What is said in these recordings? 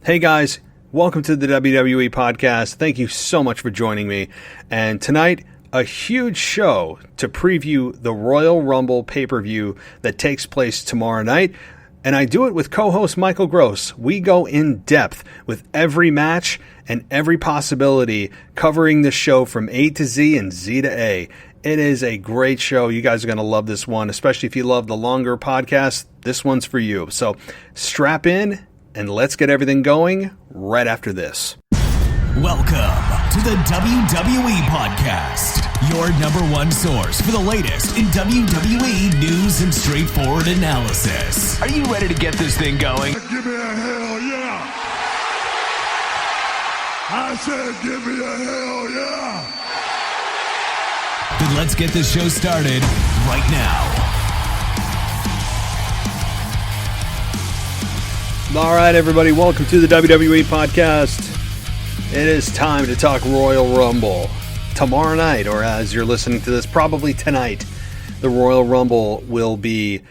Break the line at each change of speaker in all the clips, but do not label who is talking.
Hey guys, welcome to the WWE podcast. Thank you so much for joining me. And tonight, a huge show to preview the Royal Rumble pay-per-view that takes place tomorrow night. And I do it with co-host Michael Gross. We go in depth with every match and every possibility, covering the show from A to Z and Z to A. It is a great show. You guys are going to love this one, especially if you love the longer podcast. This one's for you. So strap in and let's get everything going right after this.
Welcome to the WWE Podcast, your number one source for the latest in WWE news and straightforward analysis. Are you ready to get this thing going?
Give me a hell yeah! I said give me a hell yeah!
Then let's get this show started right now.
All right, everybody, welcome to the WWE Podcast. It is time to talk Royal Rumble. Tomorrow night, or as you're listening to this, probably tonight, the Royal Rumble will be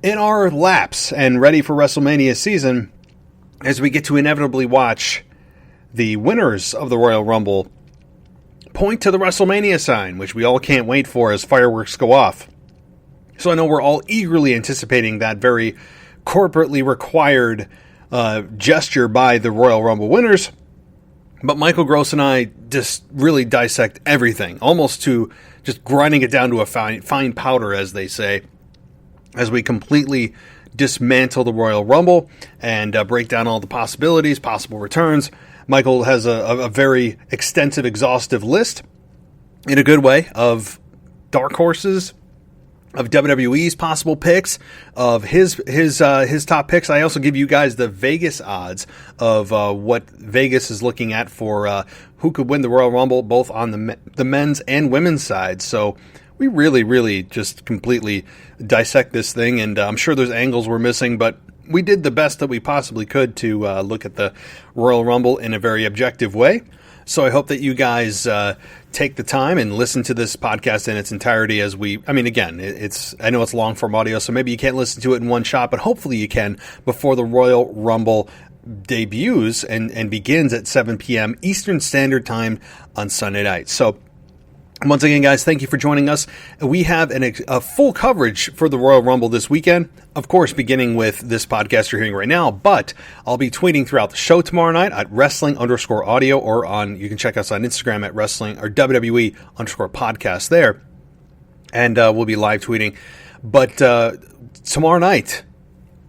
in our laps and ready for WrestleMania season as we get to inevitably watch the winners of the Royal Rumble point to the WrestleMania sign, which we all can't wait for as fireworks go off. So I know we're all eagerly anticipating that very corporately required gesture by the Royal Rumble winners. But Michael Gross and I just really dissect everything, almost to just grinding it down to a fine powder, as they say, as we completely dismantle the Royal Rumble and break down all the possibilities, possible returns. Michael has a very extensive, exhaustive list, in a good way, of dark horses, of WWE's possible picks, of his top picks. I also give you guys the Vegas odds of what Vegas is looking at for who could win the Royal Rumble, both on the men's and women's side. So we really just completely dissect this thing, and I'm sure there's angles we're missing, but we did the best that we possibly could to look at the Royal Rumble in a very objective way. So I hope that you guys take the time and listen to this podcast in its entirety as I know it's long form audio, so maybe you can't listen to it in one shot, but hopefully you can before the Royal Rumble debuts and begins at 7 p.m. Eastern Standard Time on Sunday night. So once again, guys, thank you for joining us. We have a full coverage for the Royal Rumble this weekend, of course, beginning with this podcast you're hearing right now, but I'll be tweeting throughout the show tomorrow night at wrestling_audio, or you can check us on Instagram at wrestling or WWE_podcast there, and we'll be live tweeting. But tomorrow night,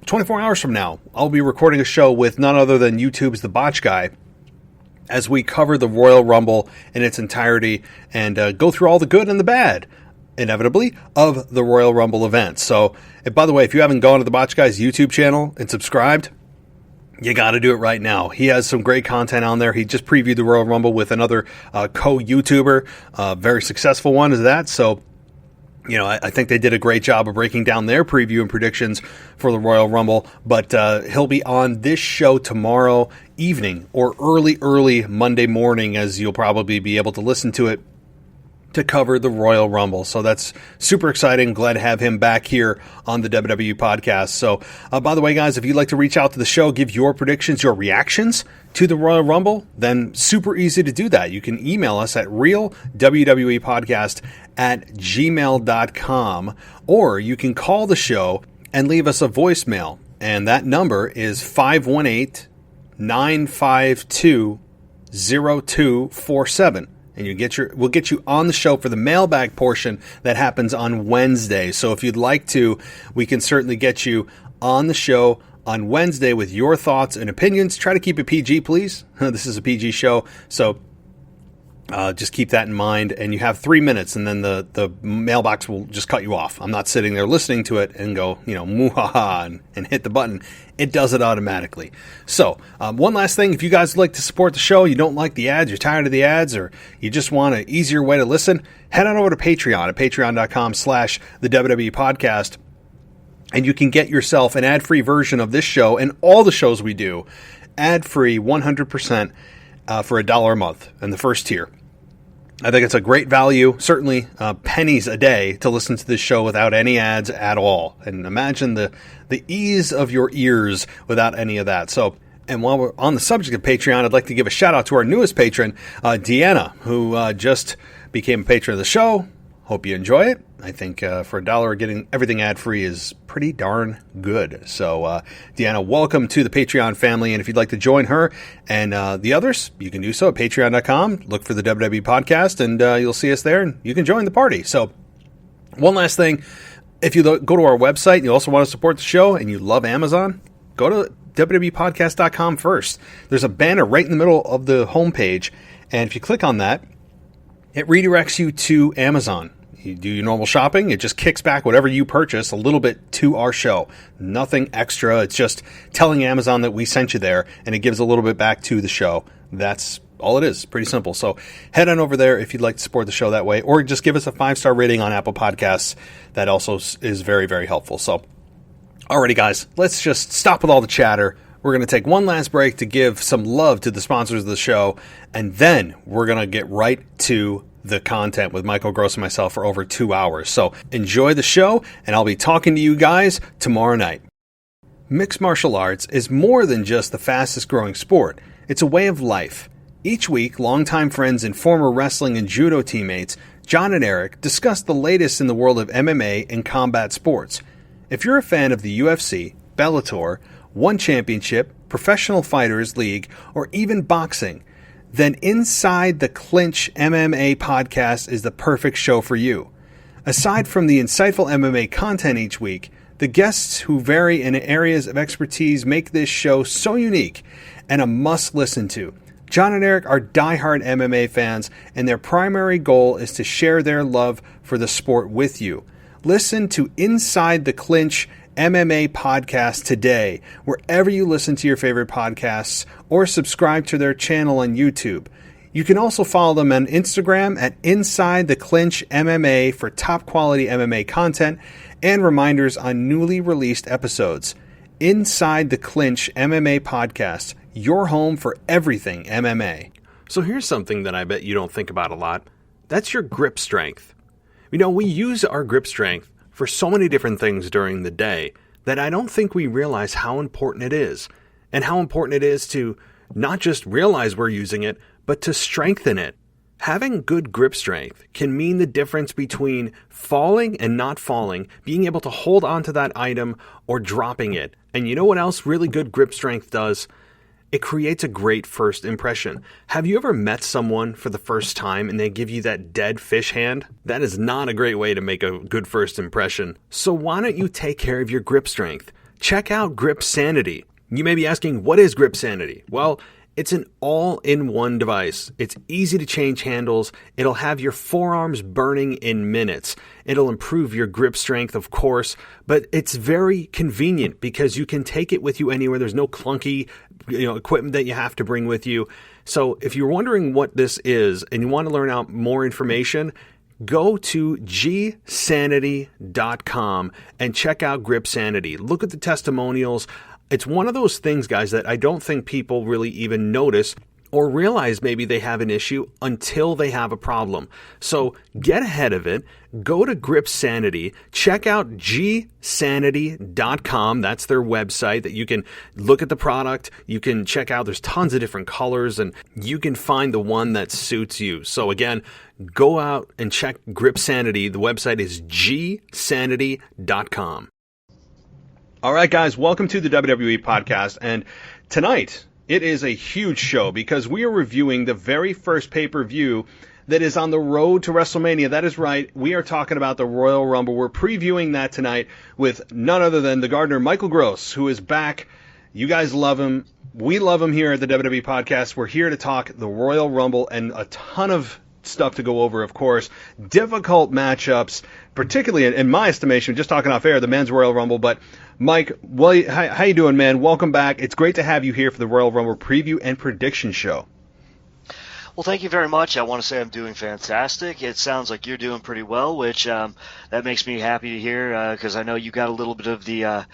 24 hours from now, I'll be recording a show with none other than YouTube's The Botch Guy, as we cover the Royal Rumble in its entirety and go through all the good and the bad, inevitably, of the Royal Rumble event. So, by the way, if you haven't gone to the Botch Guy's YouTube channel and subscribed, you got to do it right now. He has some great content on there. He just previewed the Royal Rumble with another co-YouTuber, very successful one is that. So, you know, I think they did a great job of breaking down their preview and predictions for the Royal Rumble, but he'll be on this show tomorrow evening or early Monday morning, as you'll probably be able to listen to it, to cover the Royal Rumble. So that's super exciting. Glad to have him back here on the WWE Podcast. So, by the way, guys, if you'd like to reach out to the show, give your predictions, your reactions to the Royal Rumble, then super easy to do that. You can email us at realwwepodcast@gmail.com, or you can call the show and leave us a voicemail. And that number is 518-952-0247. And we'll get you on the show for the mailbag portion that happens on Wednesday. So if you'd like to, we can certainly get you on the show on Wednesday with your thoughts and opinions. Try to keep it PG, please. This is a PG show, so just keep that in mind. And you have 3 minutes, and then the mailbox will just cut you off. I'm not sitting there listening to it and go, muhaha, and hit the button. It does it automatically. So, one last thing. If you guys like to support the show, you don't like the ads, you're tired of the ads, or you just want an easier way to listen, head on over to Patreon at patreon.com/the WWE Podcast. And you can get yourself an ad-free version of this show and all the shows we do, ad-free 100% for $1 a month in the first tier. I think it's a great value, certainly pennies a day to listen to this show without any ads at all. And imagine the ease of your ears without any of that. So And while we're on the subject of Patreon, I'd like to give a shout out to our newest patron, Deanna, who just became a patron of the show. Hope you enjoy it. I think for $1, getting everything ad-free is pretty darn good. So, Deanna, welcome to the Patreon family. And if you'd like to join her and the others, you can do so at patreon.com. Look for the WWE podcast, and you'll see us there, and you can join the party. So, one last thing. If you go to our website and you also want to support the show and you love Amazon, go to WWEpodcast.com first. There's a banner right in the middle of the homepage, and if you click on that, it redirects you to Amazon. You do your normal shopping, it just kicks back whatever you purchase a little bit to our show. Nothing extra, it's just telling Amazon that we sent you there, and it gives a little bit back to the show. That's all it is. Pretty simple. So head on over there if you'd like to support the show that way, or just give us a 5-star rating on Apple Podcasts. That also is very, very helpful. So, alrighty guys, let's just stop with all the chatter. We're going to take one last break to give some love to the sponsors of the show, and then we're going to get right to the content with Michael Gross and myself for over 2 hours. So enjoy the show, and I'll be talking to you guys tomorrow night. Mixed martial arts is more than just the fastest growing sport. It's a way of life. Each week, longtime friends and former wrestling and judo teammates, John and Eric, discuss the latest in the world of MMA and combat sports. If you're a fan of the UFC, Bellator, One Championship, Professional Fighters League, or even boxing, then Inside the Clinch MMA podcast is the perfect show for you. Aside from the insightful MMA content each week, the guests who vary in areas of expertise make this show so unique and a must listen to. John and Eric are diehard MMA fans, and their primary goal is to share their love for the sport with you. Listen to Inside the Clinch MMA podcast today, wherever you listen to your favorite podcasts, or subscribe to their channel on YouTube. You can also follow them on Instagram at Inside the Clinch MMA for top quality MMA content and reminders on newly released episodes. Inside the Clinch MMA podcast, your home for everything MMA. So here's something that I bet you don't think about a lot. That's your grip strength. You know, we use our grip strength for so many different things during the day that I don't think we realize how important it is, and how important it is to not just realize we're using it, but to strengthen it. Having good grip strength can mean the difference between falling and not falling, being able to hold onto that item, or dropping it. And you know what else really good grip strength does? It creates a great first impression. Have you ever met someone for the first time and they give you that dead fish hand? That is not a great way to make a good first impression. So why don't you take care of your grip strength? Check out Grip Sanity. You may be asking, what is Grip Sanity? Well, it's an all-in-one device. It's easy to change handles. It'll have your forearms burning in minutes. It'll improve your grip strength, of course, but it's very convenient because you can take it with you anywhere. There's no clunky, equipment that you have to bring with you. So if you're wondering what this is and you want to learn out more information, go to gsanity.com and check out Grip Sanity. Look at the testimonials. It's one of those things, guys, that I don't think people really even notice or realize maybe they have an issue until they have a problem. So get ahead of it. Go to Grip Sanity. Check out gsanity.com. That's their website that you can look at the product. You can check out. There's tons of different colors, and you can find the one that suits you. So again, go out and check Grip Sanity. The website is gsanity.com. All right, guys, welcome to the WWE podcast. And tonight, it is a huge show because we are reviewing the very first pay-per-view that is on the road to WrestleMania. That is right. We are talking about the Royal Rumble. We're previewing that tonight with none other than the gardener, Michael Gross, who is back. You guys love him. We love him here at the WWE podcast. We're here to talk the Royal Rumble and a ton of stuff to go over, of course. Difficult matchups, particularly in my estimation, just talking off air, the men's Royal Rumble. But Mike, well, how you doing, man? Welcome back. It's great to have you here for the Royal Rumble preview and prediction show.
Well, thank you very much. I want to say I'm doing fantastic. It sounds like you're doing pretty well, which that makes me happy to hear because I know you got a little bit of the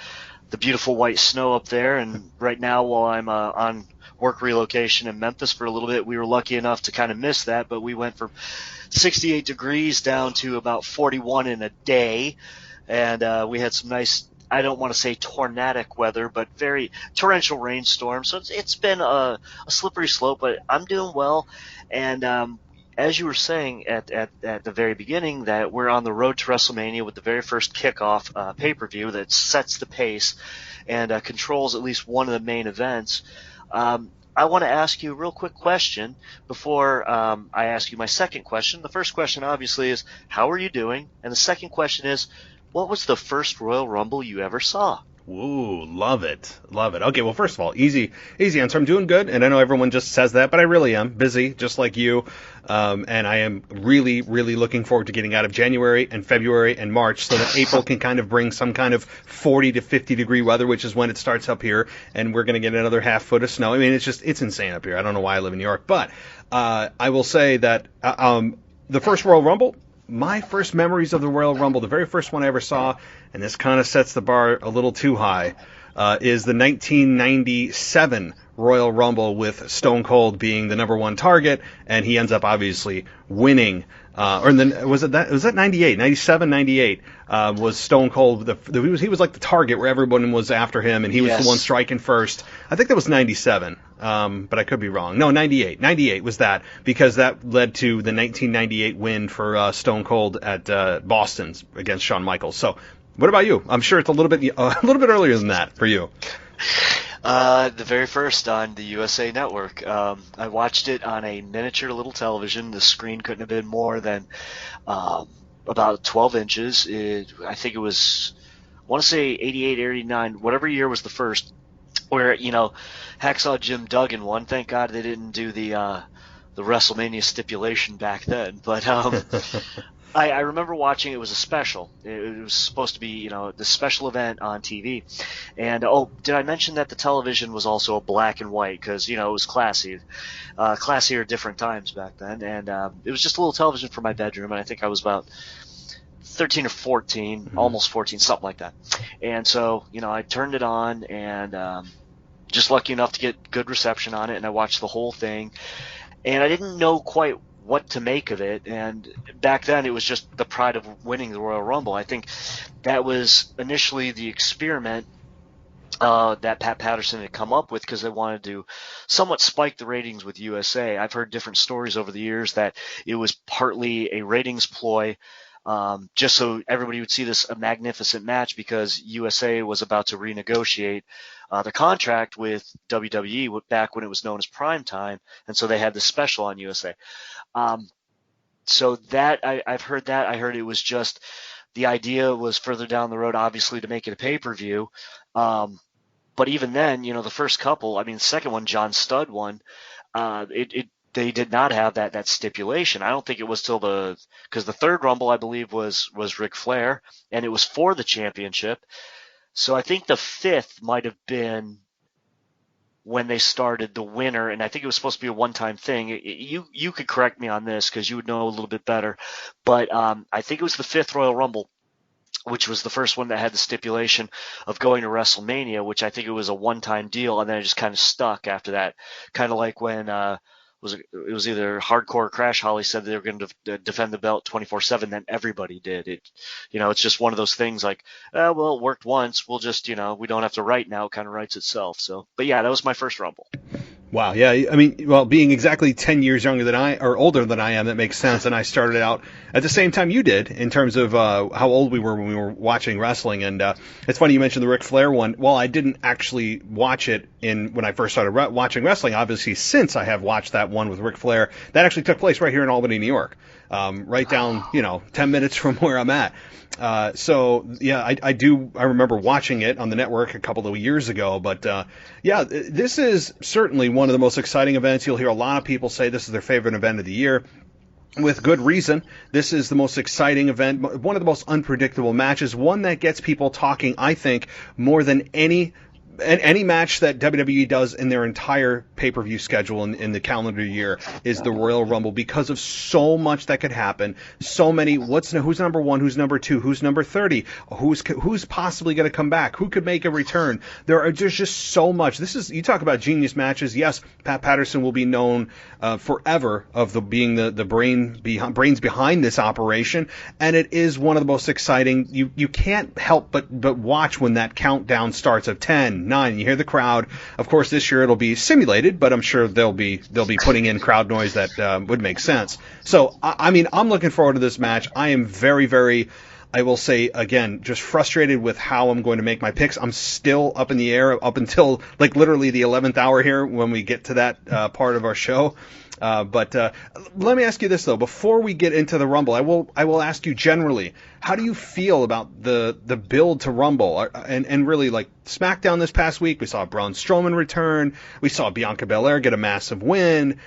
beautiful white snow up there. And right now, while I'm on work relocation in Memphis for a little bit, we were lucky enough to kind of miss that, but we went from 68 degrees down to about 41 in a day, and we had some nice I don't want to say tornadic weather, but very torrential rainstorm. So it's been a slippery slope, but I'm doing well. And as you were saying at the very beginning, that we're on the road to WrestleMania with the very first kickoff pay-per-view that sets the pace and controls at least one of the main events. I want to ask you a real quick question before I ask you my second question. The first question, obviously, is how are you doing? And the second question is, what was the first Royal Rumble you ever saw?
Ooh, love it. Love it. Okay, well, first of all, easy answer. I'm doing good, and I know everyone just says that, but I really am busy, just like you. And I am really, really looking forward to getting out of January and February and March so that April can kind of bring some kind of 40 to 50 degree weather, which is when it starts up here, and we're going to get another half foot of snow. I mean, it's insane up here. I don't know why I live in New York, but I will say that the first Royal Rumble, my first memories of the Royal Rumble, the very first one I ever saw, and this kind of sets the bar a little too high, is the 1997 Royal Rumble with Stone Cold being the number one target, and he ends up obviously winning. Or then was that 98, 97, 98 was Stone Cold. He was like the target where everyone was after him, and he was the one striking first. I think that was 97, but I could be wrong. No, 98. 98 was that, because that led to the 1998 win for Stone Cold at Boston's against Shawn Michaels. So, what about you? I'm sure it's a little bit earlier than that for you.
The very first on the USA Network. I watched it on a miniature little television. The screen couldn't have been more than about 12 inches. I think it was, I want to say 88, 89, whatever year was the first, where, Hacksaw Jim Duggan won. Thank God they didn't do the WrestleMania stipulation back then. But I remember watching. It was a special. It was supposed to be, the special event on TV. And, did I mention that the television was also a black and white? Because, it was classy. Classier different times back then. And it was just a little television for my bedroom. And I think I was about 13 or 14, almost 14, something like that. And so, I turned it on and just lucky enough to get good reception on it. And I watched the whole thing. And I didn't know quite what to make of it, and back then it was just the pride of winning the Royal Rumble. I think that was initially the experiment that Pat Patterson had come up with, because they wanted to somewhat spike the ratings with USA. I've heard different stories over the years that it was partly a ratings ploy, just so everybody would see this magnificent match, because USA was about to renegotiate the contract with WWE back when it was known as Primetime, and so they had this special on USA. So that I've heard that. I heard it was just the idea was further down the road, obviously, to make it a pay-per-view. But even then, the first couple, the second one, John Studd won, they did not have that stipulation. I don't think it was because the third Rumble, I believe, was Ric Flair, and it was for the championship. So I think the fifth might have been when they started the winner, and I think it was supposed to be a one-time thing. You could correct me on this because you would know a little bit better, but I think it was the fifth Royal Rumble, which was the first one that had the stipulation of going to WrestleMania, which I think it was a one-time deal, and then it just kind of stuck after that. Kind of like when it was either Hardcore or Crash Holly said they were going to defend the belt 24/7, then everybody did it. It's just one of those things like, well, it worked once. We'll just, we don't have to write now. It kind of writes itself. So, but yeah, that was my first Rumble.
Wow. Yeah. Being exactly 10 years older than I am, that makes sense. And I started out at the same time you did in terms of how old we were when we were watching wrestling. And it's funny you mentioned the Ric Flair one. Well, I didn't actually watch it when I first started watching wrestling. Obviously, since I have watched that one with Ric Flair, that actually took place right here in Albany, New York, right down 10 minutes from where I'm at. So yeah, I remember watching it on the network a couple of years ago, but yeah, this is certainly one of the most exciting events. You'll hear a lot of people say this is their favorite event of the year. With good reason. This is the most exciting event, one of the most unpredictable matches, one that gets people talking, I think, more than any any match that WWE does in their entire pay-per-view schedule in the calendar year is the Royal Rumble, because of so much that could happen. So many. Who's number 1? Who's number 2? Who's number 30? Who's possibly going to come back? Who could make a return? There's just so much. You talk about genius matches. Yes, Pat Patterson will be known forever of being the brains behind this operation, and it is one of the most exciting. You can't help but watch when that countdown starts of 10, 9. You hear the crowd. Of course, this year it'll be simulated, but I'm sure they'll be putting in crowd noise that would make sense. So I mean, I'm looking forward to this match. I am very, very, I will say again, just frustrated with how I'm going to make my picks. I'm still up in the air up until like literally the 11th hour here when we get to that part of our show. But let me ask you this though, before we get into the Rumble, I will ask you generally, how do you feel about the build to Rumble? And really, like SmackDown this past week, we saw Braun Strowman return, we saw Bianca Belair get a massive win.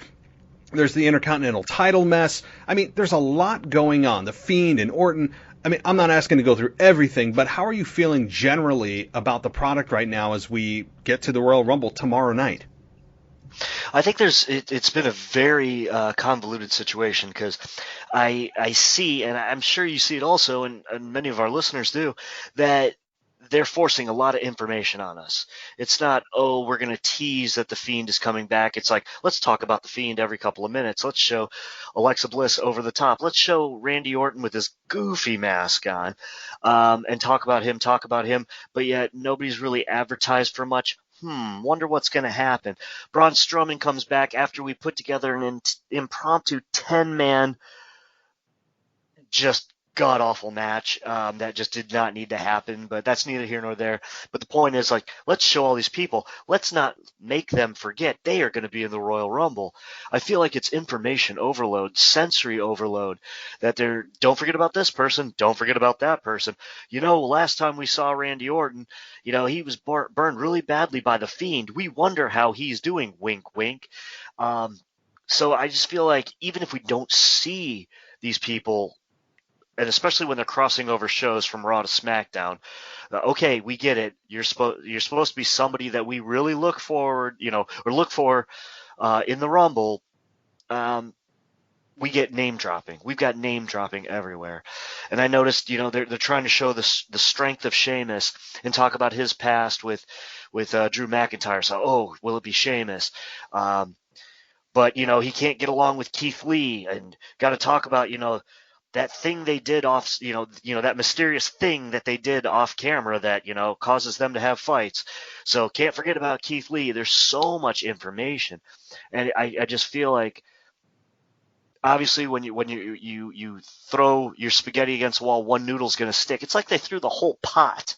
There's the Intercontinental title mess. I mean, there's a lot going on. The Fiend and Orton. I mean, I'm not asking to go through everything, but how are you feeling generally about the product right now as we get to the Royal Rumble tomorrow night?
I think it's been a very convoluted situation, because I see, and I'm sure you see it also, and many of our listeners do, that they're forcing a lot of information on us. It's not, oh, we're going to tease that the Fiend is coming back. It's like, let's talk about the Fiend every couple of minutes. Let's show Alexa Bliss over the top. Let's show Randy Orton with his goofy mask on, and talk about him. But yet nobody's really advertised for much. Wonder what's going to happen. Braun Strowman comes back after we put together an impromptu 10-man just god-awful match that just did not need to happen, but that's neither here nor there. But the point is, like, let's show all these people. Let's not make them forget they are going to be in the Royal Rumble. I feel like it's information overload, sensory overload, that don't forget about this person, don't forget about that person. Last time we saw Randy Orton, he was burned really badly by the Fiend. We wonder how he's doing, wink, wink. So I just feel like even if we don't see these people, and especially when they're crossing over shows from Raw to SmackDown, okay, we get it. You're supposed to be somebody that we really look for in the Rumble. We get name dropping. We've got name dropping everywhere, and I noticed, they're trying to show the strength of Sheamus and talk about his past with Drew McIntyre. So, will it be Sheamus? But he can't get along with Keith Lee, and got to talk about that thing they did off, that mysterious thing that they did off camera that, causes them to have fights. So can't forget about Keith Lee. There's so much information. And I just feel like, obviously when you throw your spaghetti against the wall, one noodle's going to stick. It's like they threw the whole pot.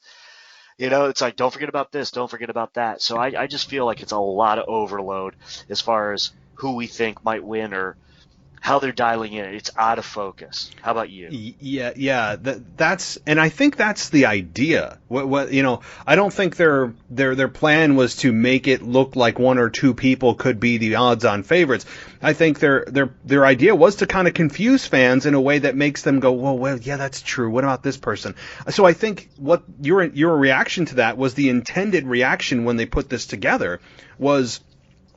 It's like, don't forget about this, don't forget about that. So I just feel like it's a lot of overload as far as who we think might win or how they're dialing in. It's out of focus. How about you?
Yeah. That's, and I think that's the idea. I don't think their plan was to make it look like one or two people could be the odds-on favorites. I think their idea was to kind of confuse fans in a way that makes them go, well, yeah, that's true. What about this person? So I think what your reaction to that was the intended reaction when they put this together was,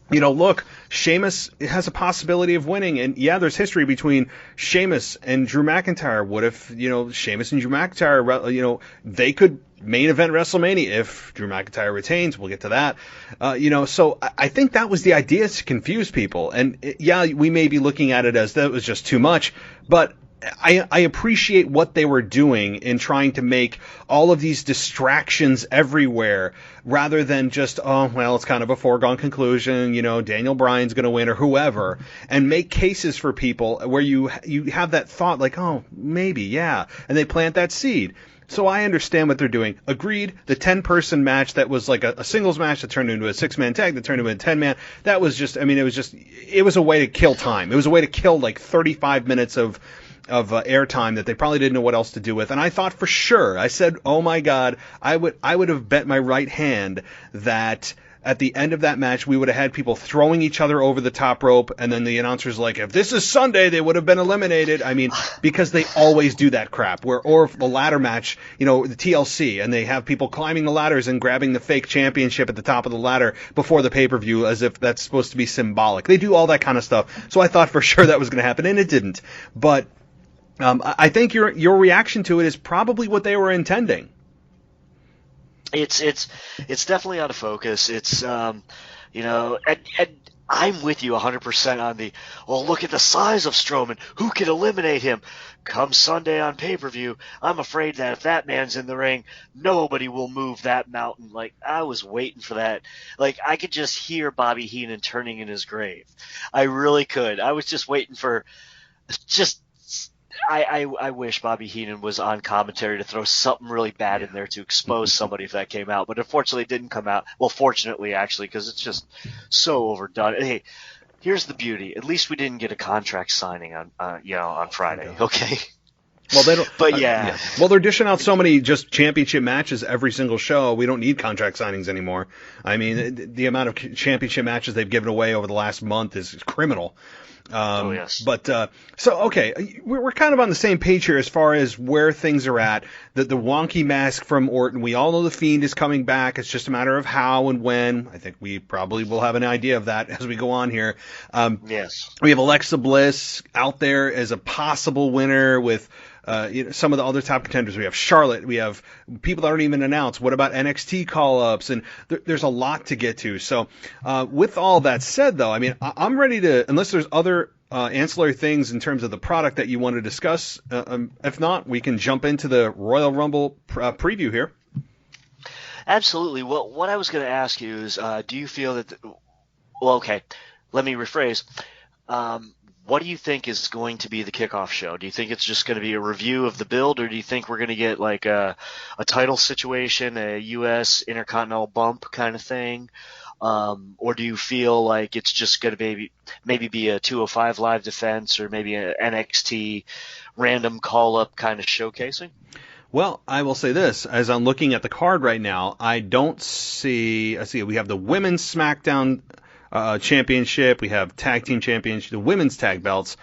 look, Sheamus has a possibility of winning, and yeah, there's history between Sheamus and Drew McIntyre. What if, Sheamus and Drew McIntyre, they could main event WrestleMania if Drew McIntyre retains. We'll get to that. So I think that was the idea, to confuse people. And we may be looking at it as that was just too much, but I appreciate what they were doing in trying to make all of these distractions everywhere, rather than just, it's kind of a foregone conclusion, Daniel Bryan's going to win or whoever, and make cases for people where you have that thought like, oh, maybe, yeah, and they plant that seed. So I understand what they're doing. Agreed, the 10-person match that was like a singles match that turned into a 6-man tag that turned into a 10-man, that was just, it was a way to kill time. It was a way to kill like 35 minutes of airtime that they probably didn't know what else to do with. And I thought for sure, I said, oh my God, I would have bet my right hand that at the end of that match, we would have had people throwing each other over the top rope, and then the announcer's like, if this is Sunday, they would have been eliminated. I mean, because they always do that crap. Or the ladder match, the TLC, and they have people climbing the ladders and grabbing the fake championship at the top of the ladder before the pay-per-view as if that's supposed to be symbolic. They do all that kind of stuff. So I thought for sure that was going to happen, and it didn't. But I think your reaction to it is probably what they were intending.
It's definitely out of focus. It's and I'm with you 100% on the, well, look at the size of Strowman. Who can eliminate him? Come Sunday on pay-per-view, I'm afraid that if that man's in the ring, nobody will move that mountain. Like, I was waiting for that. Like, I could just hear Bobby Heenan turning in his grave. I really could. I was just waiting for I wish Bobby Heenan was on commentary to throw something really bad in there to expose somebody if that came out. But unfortunately, it didn't come out. Well, fortunately, actually, because it's just so overdone. Hey, here's the beauty. At least we didn't get a contract signing on Friday. Okay.
Well, they don't.
But yeah.
Well, they're dishing out so many just championship matches every single show. We don't need contract signings anymore. I mean, the amount of championship matches they've given away over the last month is criminal.
Yes.
But okay, we're kind of on the same page here as far as where things are at. The wonky mask from Orton. We all know the Fiend is coming back. It's just a matter of how and when. I think we probably will have an idea of that as we go on here.
Yes.
We have Alexa Bliss out there as a possible winner with some of the other top contenders. We have Charlotte. We have people that aren't even announced. What about NXT call-ups? And there's a lot to get to. So with all that said, though, I mean, I'm ready to, unless there's other ancillary things in terms of the product that you want to discuss. If not, we can jump into the Royal Rumble preview here.
Absolutely. Well, what I was going to ask you is, do you feel that well, okay, let me rephrase. What do you think is going to be the kickoff show? Do you think it's just going to be a review of the build, or do you think we're going to get like a title situation, a U.S. Intercontinental bump kind of thing? Or do you feel like it's just going to maybe be a 205 live defense, or maybe an NXT random call-up kind of showcasing?
Well, I will say this. As I'm looking at the card right now, I don't see – we have the Women's SmackDown Championship. We have Tag Team Championship, the Women's Tag Belts.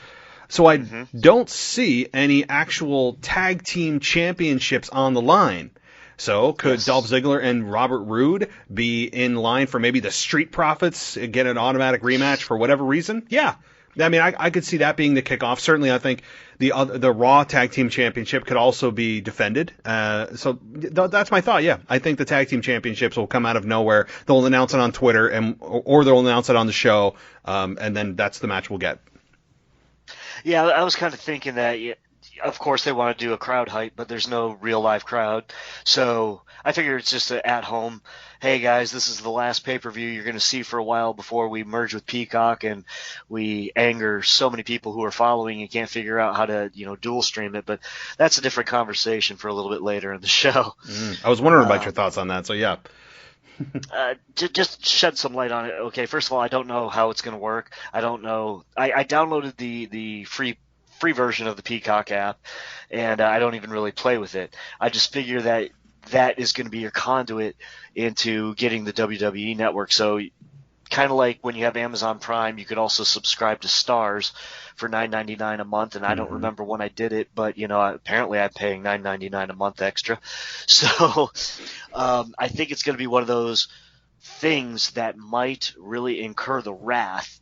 So I don't see any actual Tag Team Championships on the line. So could Dolph Ziggler and Robert Roode be in line for maybe the Street Profits, get an automatic rematch for whatever reason? Yeah. I mean, I could see that being the kickoff. Certainly, I think the Raw Tag Team Championship could also be defended. So that's my thought. Yeah, I think the Tag Team Championships will come out of nowhere. They'll announce it on Twitter, or they'll announce it on the show, and then that's the match we'll get.
Yeah, I was kind of thinking that. Of course, they want to do a crowd hype, but there's no real live crowd. So I figure it's just at home. Hey guys, this is the last pay-per-view you're going to see for a while before we merge with Peacock and we anger so many people who are following and can't figure out how to, dual stream it. But that's a different conversation for a little bit later in the show.
I was wondering about your thoughts on that. So yeah.
Just shed some light on it. Okay, first of all, I don't know how it's going to work. I don't know. I downloaded the free version of the Peacock app, and I don't even really play with it. I just figure that is going to be your conduit into getting the WWE network. So kind of like when you have Amazon Prime, you could also subscribe to Stars for $9.99 a month, and I don't remember when I did it, but apparently I'm paying $9.99 a month extra. So I think it's going to be one of those things that might really incur the wrath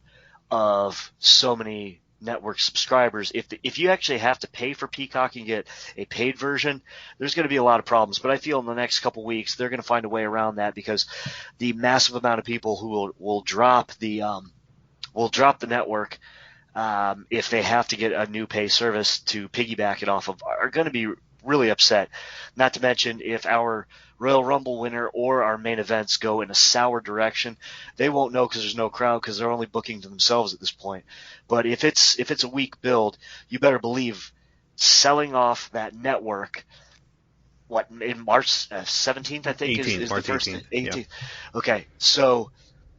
of so many network subscribers. If you actually have to pay for Peacock and get a paid version, there's going to be a lot of problems. But I feel in the next couple weeks they're going to find a way around that, because the massive amount of people who will drop the network if they have to get a new pay service to piggyback it off of are going to be really upset. Not to mention, if our Royal Rumble winner or our main events go in a sour direction, they won't know because there's no crowd, because they're only booking to themselves at this point. But if it's a weak build, you better believe selling off that network. What, in March 17th, I think
18th,
is
March
the first
18th.
18th.
Yeah.
Okay, so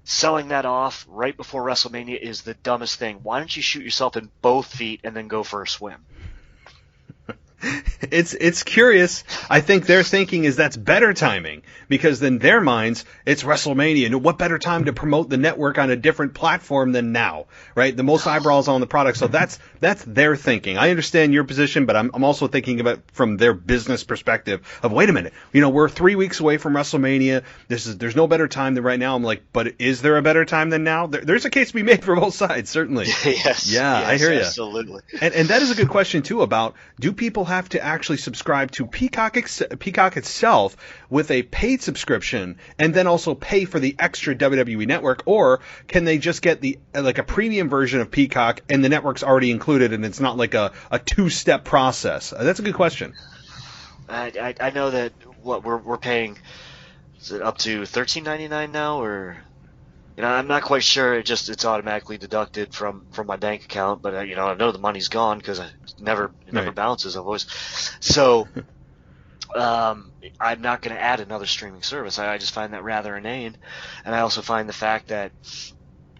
selling that off right before WrestleMania is the dumbest thing. Why don't you shoot yourself in both feet and then go for a swim?
It's curious. I think their thinking is that's better timing, because in their minds it's WrestleMania. And what better time to promote the network on a different platform than now, right? The most eyeballs on the product. So that's their thinking. I understand your position, but I'm also thinking about from their business perspective of, wait a minute, we're 3 weeks away from WrestleMania. There's no better time than right now. I'm like, but is there a better time than now? There's a case to be made for both sides, certainly.
Yes.
Yeah,
yes,
I hear you.
Absolutely.
And that is a good question too, about, do people have to actually subscribe to Peacock itself with a paid subscription and then also pay for the extra WWE Network, or can they just get a premium version of Peacock and the network's already included and it's not like a two-step process? That's a good question.
I know that what we're paying, is it up to $13.99 now, or I'm not quite sure. It's automatically deducted from my bank account, but I know the money's gone because it never
Right.
bounces. I've always so. I'm not going to add another streaming service. I just find that rather inane, and I also find the fact that,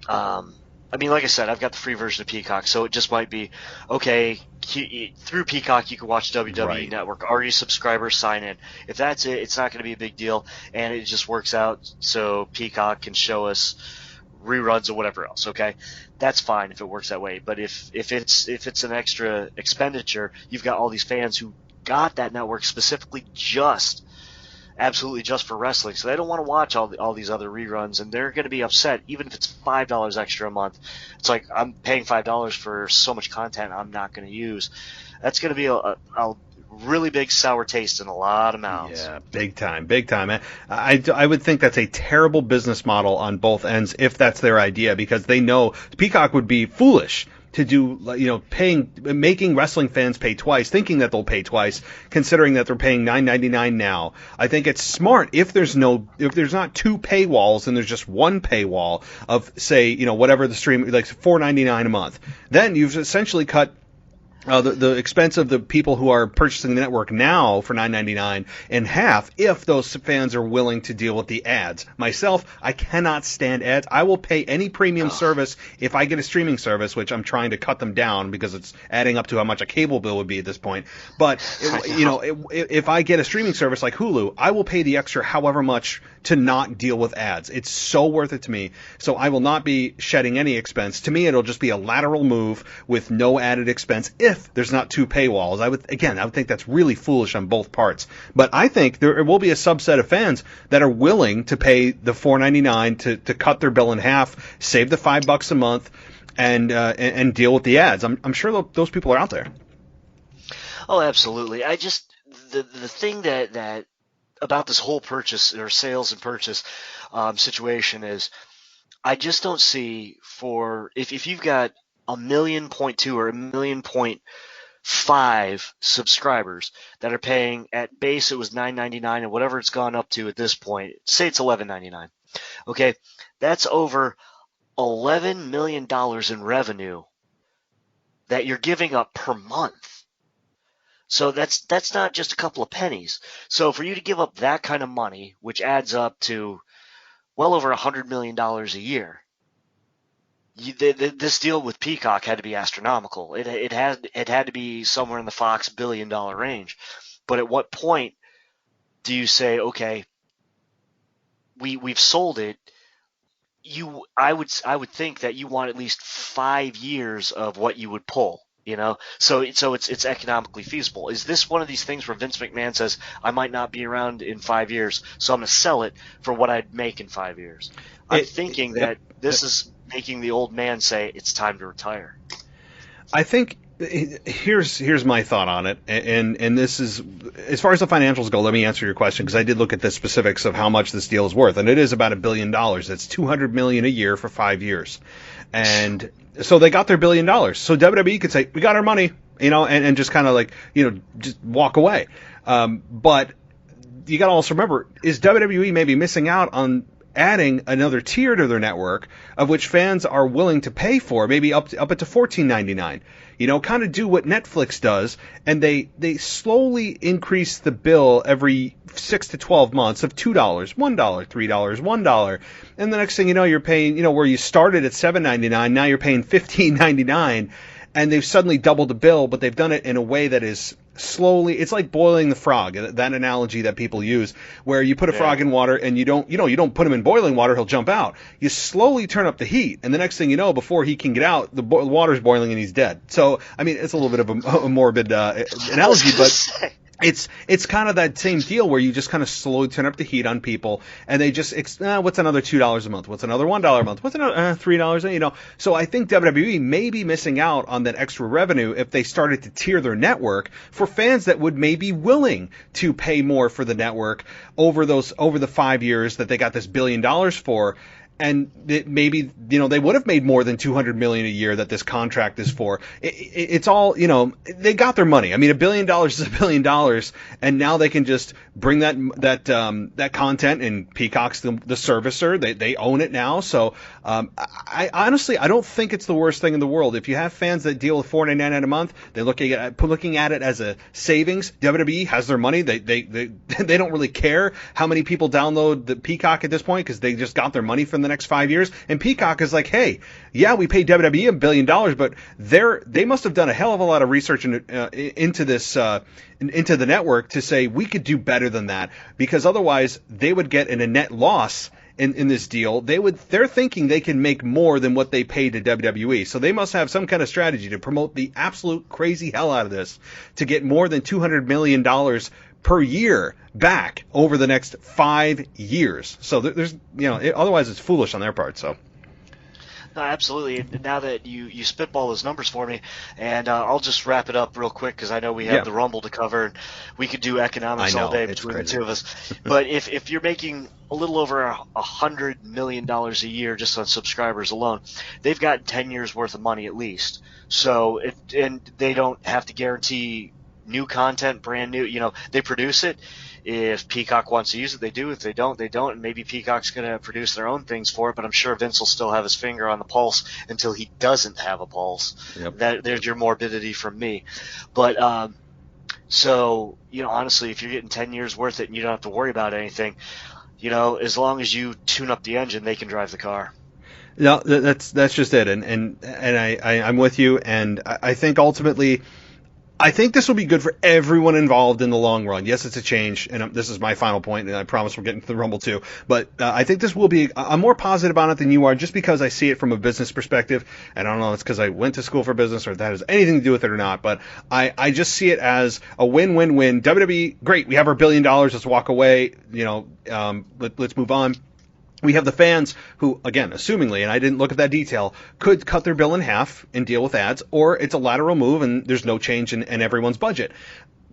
like I said, I've got the free version of Peacock, so it just might be okay. Through Peacock, you can watch WWE
Right.
Network. Are you a subscriber? Sign in. If that's it, it's not going to be a big deal, and it just works out so Peacock can show us reruns or whatever else. Okay, that's fine if it works that way. But if it's an extra expenditure, you've got all these fans who got that network specifically absolutely just for wrestling, so they don't want to watch all these other reruns, and they're going to be upset even if it's $5 extra a month. It's like, I'm paying $5 for so much content I'm not going to use. That's going to be a really big sour taste in a lot of mouths.
Yeah, big time. I would think that's a terrible business model on both ends if that's their idea, because they know Peacock would be foolish to do, making wrestling fans pay twice, thinking that they'll pay twice, considering that they're paying $9.99 now. I think it's smart if there's not two paywalls and there's just one paywall of, say, whatever the stream, like $4.99 a month. Then you've essentially cut the expense of the people who are purchasing the network now for $9.99 in half, if those fans are willing to deal with the ads. Myself, I cannot stand ads. I will pay any premium service if I get a streaming service, which I'm trying to cut them down because it's adding up to how much a cable bill would be at this point. But if I get a streaming service like Hulu, I will pay the extra however much to not deal with ads. It's so worth it to me. So I will not be shedding any expense. To me, it'll just be a lateral move with no added expense if there's not two paywalls. I would think that's really foolish on both parts. But I think there will be a subset of fans that are willing to pay the $4.99 to cut their bill in half, save the $5 a month, and deal with the ads. I'm sure those people are out there.
Oh, absolutely. I just the thing that about this whole purchase or sales and purchase situation is, I just don't see, for if you've got 1.2 million or 1.5 million subscribers that are paying, at base it was $9.99, and whatever it's gone up to at this point, say it's $11.99. Okay, that's over $11 million in revenue that you're giving up per month. So that's not just a couple of pennies. So for you to give up that kind of money, which adds up to well over $100 million a year, this deal with Peacock had to be astronomical. It had to be somewhere in the Fox $1 billion range. But at what point do you say, okay, we've sold it? I would think that you want at least 5 years of what you would pull. So it's economically feasible. Is this one of these things where Vince McMahon says, I might not be around in 5 years, so I'm going to sell it for what I'd make in 5 years? I'm thinking that this is making the old man say it's time to retire.
I think here's my thought on it, and this is, as far as the financials go, let me answer your question, because I did look at the specifics of how much this deal is worth, and it is about $1 billion. That's $200 million a year for 5 years. And so they got their $1 billion. So WWE could say, we got our money, and just kind of just walk away. But you got to also remember, is WWE maybe missing out on adding another tier to their network, of which fans are willing to pay for, maybe up to $14.99? Kind of do what Netflix does, and they slowly increase the bill every 6 to 12 months of $2, $1, $3, $1. And the next thing you know, you're paying, where you started at $7.99, now you're paying $15.99. and they've suddenly doubled the bill, but they've done it in a way that is slowly. It's like boiling the frog, that analogy that people use, where you put a frog in water and you don't put him in boiling water, he'll jump out. You slowly turn up the heat, and the next thing you know, before he can get out, the water's boiling and he's dead. So, I mean, it's a little bit of a morbid analogy, but it's kind of that same deal where you just kind of slowly turn up the heat on people, and they just, what's another $2 a month? What's another $1 a month? What's another $3? So I think WWE may be missing out on that extra revenue if they started to tier their network for fans that would maybe willing to pay more for the network over the 5 years that they got this $1 billion for. And maybe, they would have made more than $200 million a year that this contract is for. It's all, they got their money. I mean, $1 billion is $1 billion, and now they can just bring that content, and Peacock's the servicer. They own it now. So, I honestly don't think it's the worst thing in the world. If you have fans that deal with $4.99 a month, they're looking at it as a savings. WWE has their money. They don't really care how many people download the Peacock at this point, because they just got their money from the next 5 years. And Peacock is like, hey, yeah, we paid WWE $1 billion, but they must have done a hell of a lot of research into this into the network to say we could do better than that, because otherwise they would get in a net loss in this deal. They're thinking they can make more than what they paid to WWE. So they must have some kind of strategy to promote the absolute crazy hell out of this to get more than $200 million per year back over the next 5 years. So there's, otherwise it's foolish on their part. So.
No, absolutely. Now that you spitball those numbers for me, and I'll just wrap it up real quick because I know we have the Rumble to cover, and we could do economics all day between the two of us. But if you're making a little over $100 million a year just on subscribers alone, they've got 10 years worth of money at least. So and they don't have to guarantee new content, brand new. They produce it. If Peacock wants to use it, they do. If they don't, they don't. And maybe Peacock's going to produce their own things for it, but I'm sure Vince will still have his finger on the pulse until he doesn't have a pulse. Yep. There's your morbidity from me. But so, honestly, if you're getting 10 years worth it and you don't have to worry about anything, as long as you tune up the engine, they can drive the car.
No, that's just it. And I'm with you. And I think ultimately, I think this will be good for everyone involved in the long run. Yes, it's a change, and this is my final point, and I promise we're getting to the Rumble too. But I think this will be – I'm more positive on it than you are, just because I see it from a business perspective. And I don't know if it's because I went to school for business or if that has anything to do with it or not. But I just see it as a win-win-win. WWE, great, we have our $1 billion. Let's walk away. Let's move on. We have the fans who, again, assumingly, and I didn't look at that detail, could cut their bill in half and deal with ads, or it's a lateral move and there's no change in everyone's budget.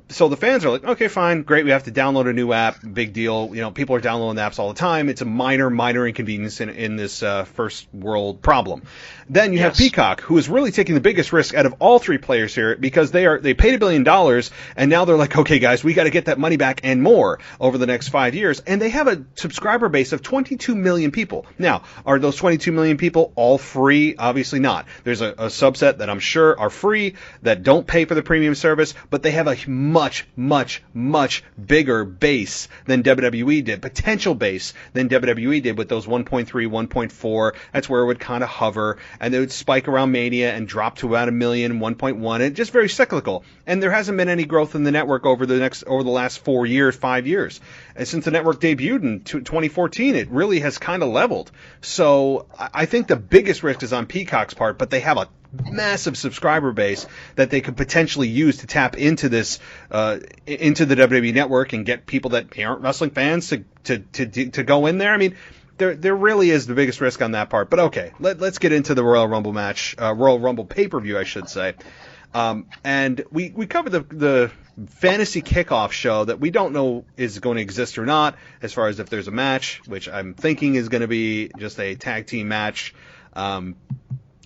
So the fans are like, okay, fine, great, we have to download a new app, big deal. People are downloading apps all the time. It's a minor inconvenience in this first world problem. Then you have Peacock, who is really taking the biggest risk out of all three players here, because they paid $1 billion, and now they're like, okay, guys, we got to get that money back and more over the next 5 years. And they have a subscriber base of 22 million people. Now, are those 22 million people all free? Obviously not. There's a subset that I'm sure are free that don't pay for the premium service, but they have a much bigger base than WWE did, potential base than WWE did with those 1.3, 1.4. That's where it would kind of hover, and they would spike around Mania and drop to about 1 million, 1.1, and just very cyclical. And there hasn't been any growth in the network over the last 4 years, 5 years. And since the network debuted in 2014, it really has kind of leveled. So I think the biggest risk is on Peacock's part, but they have a massive subscriber base that they could potentially use to tap into this, into the WWE network and get people that aren't wrestling fans to go in there. I mean, there really is the biggest risk on that part. But okay, let's get into the Royal Rumble match, Royal Rumble pay-per-view, I should say. And we covered the fantasy kickoff show that we don't know is going to exist or not, as far as if there's a match, which I'm thinking is going to be just a tag team match.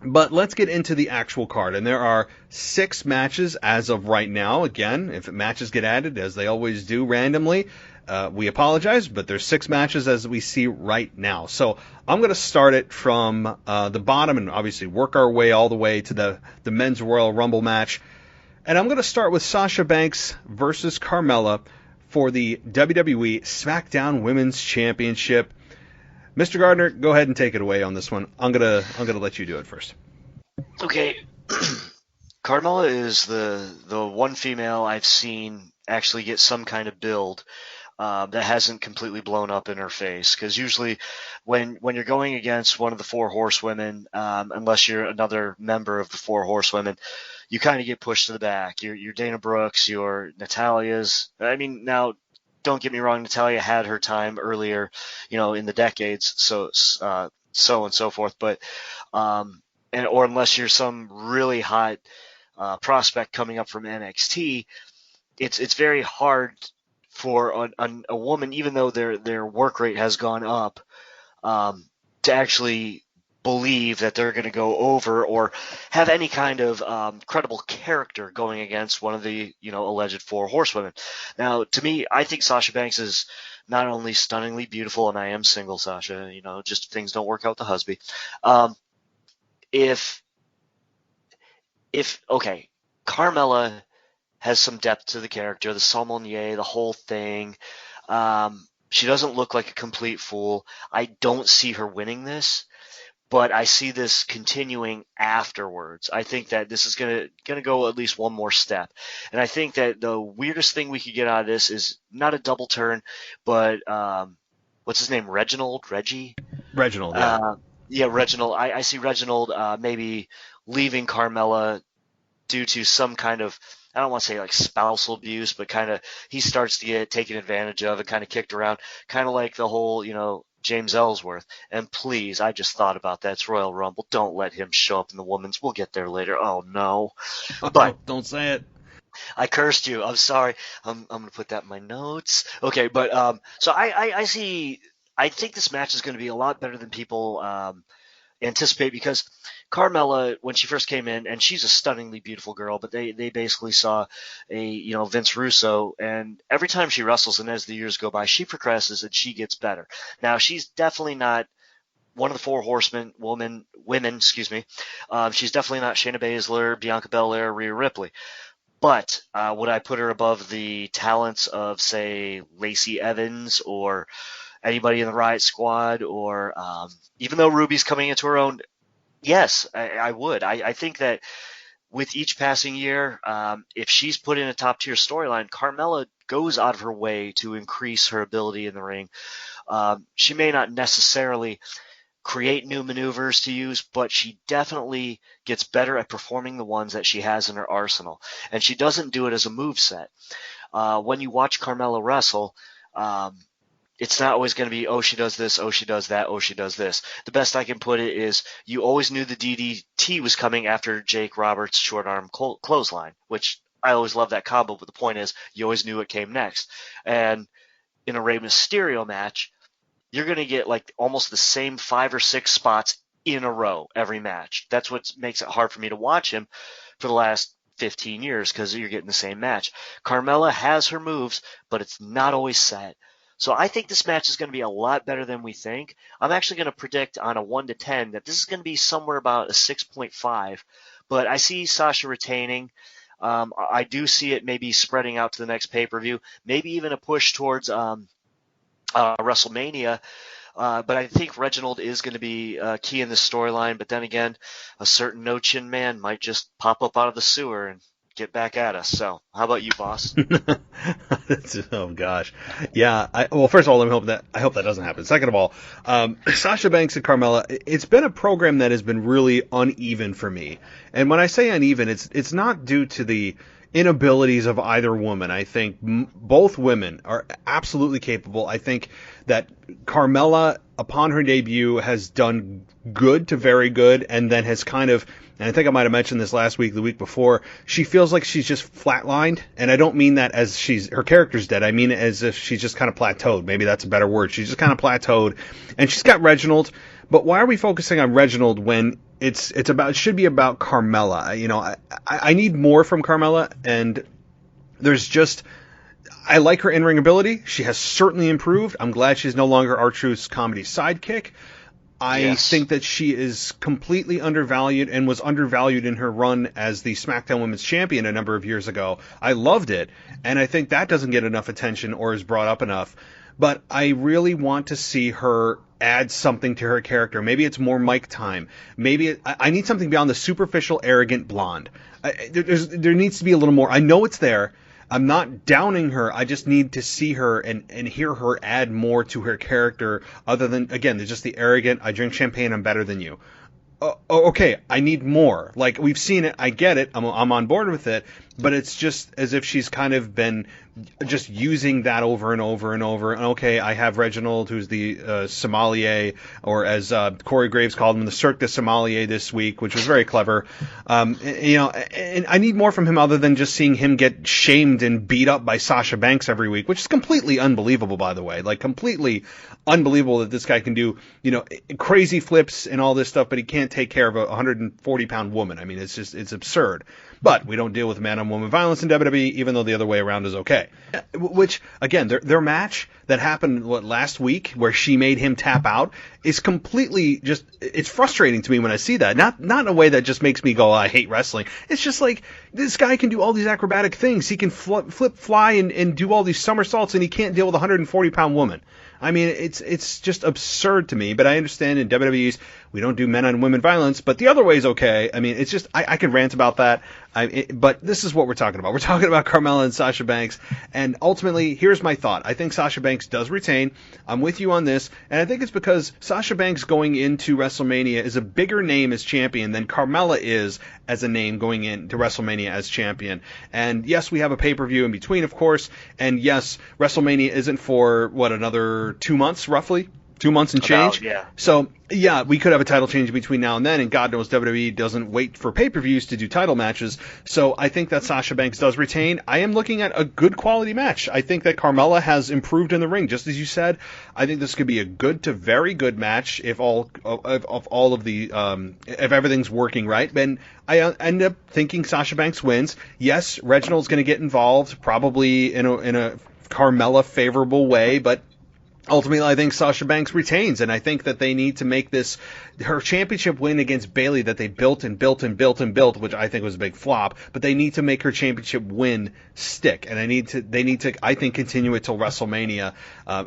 But let's get into the actual card. And there are 6 matches as of right now. Again, if matches get added, as they always do randomly, we apologize, but there's 6 matches as we see right now. So I'm going to start it from the bottom and obviously work our way all the way to the Men's Royal Rumble match. And I'm going to start with Sasha Banks versus Carmella for the WWE SmackDown Women's Championship. Mr. Gardner, go ahead and take it away on this one. I'm gonna let you do it first.
Okay. Carmella is the one female I've seen actually get some kind of build that hasn't completely blown up in her face. Because usually, when you're going against one of the four horsewomen, unless you're another member of the four horsewomen, you kind of get pushed to the back. Your Dana Brooks, your Natalia's. I mean, now don't get me wrong, Natalia had her time earlier, in the decades, so and so forth. But or unless you're some really hot prospect coming up from NXT, it's very hard for a woman, even though their work rate has gone up, to actually believe that they're going to go over or have any kind of credible character going against one of the alleged four horsewomen. Now, to me, I think Sasha Banks is not only stunningly beautiful, and I am single, Sasha. Just things don't work out with the husband. Okay, Carmella has some depth to the character, the sommelier, the whole thing. She doesn't look like a complete fool. I don't see her winning this, but I see this continuing afterwards. I think that this is gonna go at least one more step, and I think that the weirdest thing we could get out of this is not a double turn, but what's his name? Reggie?
Reginald, yeah.
Yeah, Reginald. I see Reginald maybe leaving Carmella due to some kind of, I don't want to say like spousal abuse, but kind of he starts to get taken advantage of and kind of kicked around, kind of like the whole, James Ellsworth. And please, I just thought about that. It's Royal Rumble. Don't let him show up in the women's. We'll get there later. Oh, no. But
don't say it.
I cursed you. I'm sorry. I'm going to put that in my notes. Okay, but so I think this match is going to be a lot better than people anticipate, because Carmella, when she first came in, and she's a stunningly beautiful girl, but they basically saw a Vince Russo, and every time she wrestles and as the years go by, she progresses and she gets better. Now, she's definitely not one of the four horsemen women. She's definitely not Shayna Baszler, Bianca Belair, Rhea Ripley. But would I put her above the talents of, say, Lacey Evans or anybody in the Riot Squad, or even though Ruby's coming into her own? Yes, I would. I think that with each passing year, if she's put in a top-tier storyline, Carmella goes out of her way to increase her ability in the ring. She may not necessarily create new maneuvers to use, but she definitely gets better at performing the ones that she has in her arsenal. And she doesn't do it as a moveset. When you watch Carmella wrestle, it's not always going to be, oh, she does this, oh, she does that, oh, she does this. The best I can put it is you always knew the DDT was coming after Jake Roberts' short arm clothesline, which I always love that combo, but the point is you always knew it came next. And in a Rey Mysterio match, you're going to get like almost the same 5 or 6 spots in a row every match. That's what makes it hard for me to watch him for the last 15 years, because you're getting the same match. Carmella has her moves, but it's not always set. So I think this match is going to be a lot better than we think. I'm actually going to predict on a 1 to 10 that this is going to be somewhere about a 6.5. But I see Sasha retaining. I do see it maybe spreading out to the next pay-per-view, maybe even a push towards WrestleMania. But I think Reginald is going to be key in this storyline. But then again, a certain no-chin man might just pop up out of the sewer and get back at us. So how about you, boss?
Oh gosh. Yeah. Well, first of all, I hope that doesn't happen. Second of all, Sasha Banks and Carmella, it's been a program that has been really uneven for me. And when I say uneven, it's not due to the inabilities of either woman. I think both women are absolutely capable. I think that Carmella, upon her debut, has done good to very good, and then has kind of, and I think I might have mentioned this last week, the week before, she feels like she's just flatlined, and I don't mean that as her character's dead. I mean it as if she's just kind of plateaued. Maybe that's a better word. She's just kind of plateaued, and she's got Reginald, but why are we focusing on Reginald when it should be about Carmella? I need more from Carmella, and I like her in-ring ability. She has certainly improved. I'm glad she's no longer R-Truth's comedy sidekick. I think that she is completely undervalued and was undervalued in her run as the SmackDown Women's Champion a number of years ago. I loved it, and I think that doesn't get enough attention or is brought up enough. but I really want to see her add something to her character. Maybe it's more mic time. Maybe I need something beyond the superficial, arrogant blonde. There needs to be a little more. I know it's there. I'm not downing her. I just need to see her and hear her add more to her character other than, again, just the arrogant, I drink champagne, I'm better than you. Okay, I need more. Like, we've seen it, I get it, I'm on board with it, but it's just as if she's kind of been just using that over and over and over. And okay, I have Reginald, who's the sommelier, or as Corey Graves called him, the Cirque du Sommelier this week, which was very clever. And I need more from him other than just seeing him get shamed and beat up by Sasha Banks every week, which is completely unbelievable, by the way. Like, completely unbelievable that this guy can do, crazy flips and all this stuff, but he can't take care of a 140-pound woman. I mean, it's absurd. But we don't deal with man-on-woman violence in WWE, even though the other way around is okay. Which, again, their match that happened last week, where she made him tap out, is completely just, it's frustrating to me when I see that. Not in a way that just makes me go, I hate wrestling. It's just like, this guy can do all these acrobatic things. He can flip, fly, and do all these somersaults, and he can't deal with a 140-pound woman. I mean, it's just absurd to me, but I understand in WWE's, we don't do men on women violence, but the other way is okay. I mean, it's just, I could rant about that, but this is what we're talking about. We're talking about Carmella and Sasha Banks, and ultimately, here's my thought. I think Sasha Banks does retain. I'm with you on this, and I think it's because Sasha Banks going into WrestleMania is a bigger name as champion than Carmella is as a name going into WrestleMania as champion. And yes, we have a pay-per-view in between, of course, and yes, WrestleMania isn't for, another 2 months, roughly? 2 months and change?
Yeah.
So, yeah, we could have a title change between now and then, and God knows WWE doesn't wait for pay-per-views to do title matches. So I think that Sasha Banks does retain. I am looking at a good quality match. I think that Carmella has improved in the ring, just as you said. I think this could be a good to very good match if if everything's working right. And I end up thinking Sasha Banks wins. Yes, Reginald's going to get involved, probably in a Carmella favorable way, but ultimately, I think Sasha Banks retains, and I think that they need to make this her championship win against Bayley that they built and built and built and built, which I think was a big flop. But they need to make her championship win stick, and they need to I think continue it till WrestleMania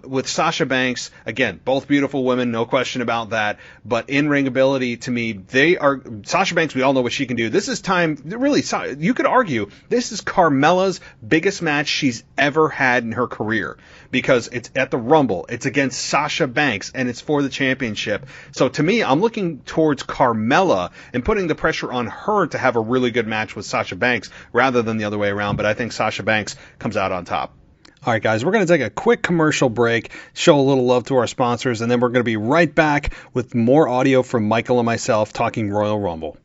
with Sasha Banks. Again, both beautiful women, no question about that. But in ring ability, to me, Sasha Banks. We all know what she can do. This is time. Really, you could argue this is Carmella's biggest match she's ever had in her career, because it's at the Rumble. It's against Sasha Banks, and it's for the championship. So to me, I'm looking towards Carmella and putting the pressure on her to have a really good match with Sasha Banks rather than the other way around. But I think Sasha Banks comes out on top. All right, guys, we're going to take a quick commercial break, show a little love to our sponsors, and then we're going to be right back with more audio from Michael and myself talking Royal Rumble.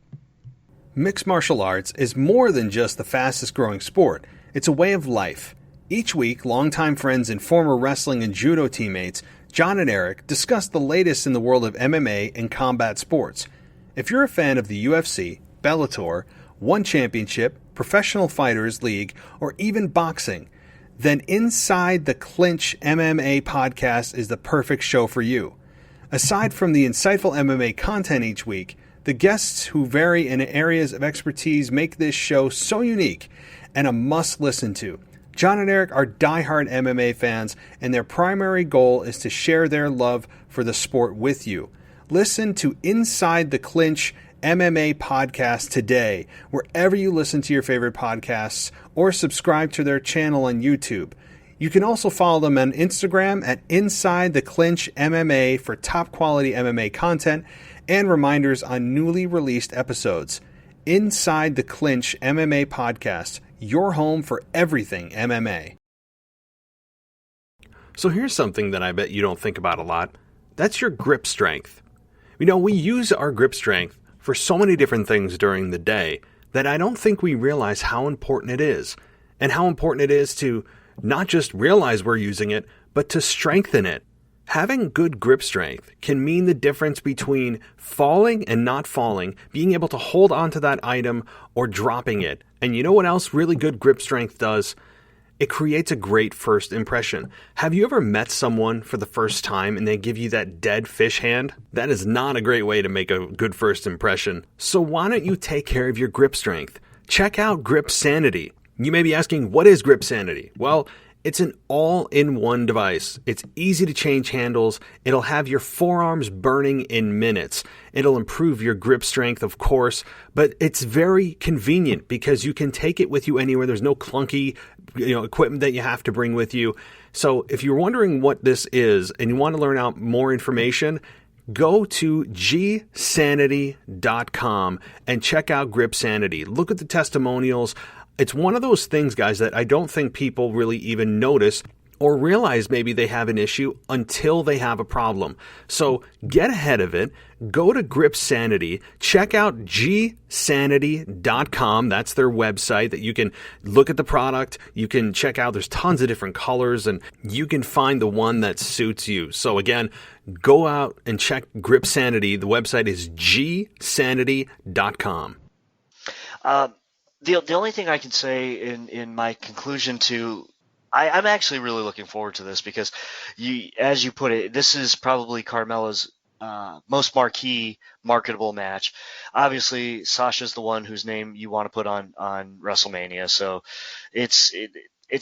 Mixed martial arts is more than just the fastest growing sport. It's a way of life. Each week, longtime friends and former wrestling and judo teammates, John and Eric, discuss the latest in the world of MMA and combat sports. If you're a fan of the UFC, Bellator, One Championship, Professional Fighters League, or even boxing, then Inside the Clinch MMA podcast is the perfect show for you. Aside from the insightful MMA content each week, the guests who vary in areas of expertise make this show so unique and a must listen to. John and Eric are diehard MMA fans, and their primary goal is to share their love for the sport with you. Listen to Inside the Clinch MMA podcast today, wherever you listen to your favorite podcasts, or subscribe to their channel on YouTube. You can also follow them on Instagram at Inside the Clinch MMA for top quality MMA content and reminders on newly released episodes. Inside the Clinch MMA podcast, your home for everything MMA. So here's something that I bet you don't think about a lot. That's your grip strength. We use our grip strength for so many different things during the day that I don't think we realize how important it is, and how important it is to not just realize we're using it, but to strengthen it. Having good grip strength can mean the difference between falling and not falling, being able to hold onto that item, or dropping it. And you know what else really good grip strength does? It creates a great first impression. Have you ever met someone for the first time and they give you that dead fish hand? That is not a great way to make a good first impression. So why don't you take care of your grip strength? Check out Grip Sanity. You may be asking, what is Grip Sanity? Well, It's an all-in-one device. It's easy to change handles. It'll have your forearms burning in minutes. It'll improve your grip strength, of course, but it's very convenient because you can take it with you anywhere. There's no clunky, equipment that you have to bring with you. So if you're wondering what this is and you want to learn out more information, go to gsanity.com and check out Grip Sanity. Look at the testimonials. It's one of those things, guys, that I don't think people really even notice or realize maybe they have an issue until they have a problem. So get ahead of it. Go to Grip Sanity. Check out gsanity.com. That's their website that you can look at the product. You can check out. There's tons of different colors, and you can find the one that suits you. So again, go out and check Grip Sanity. The website is gsanity.com.
The only thing I can say in my conclusion to, I'm actually really looking forward to this because as you put it, this is probably Carmella's most marquee marketable match. Obviously, Sasha's the one whose name you want to put on WrestleMania, so it's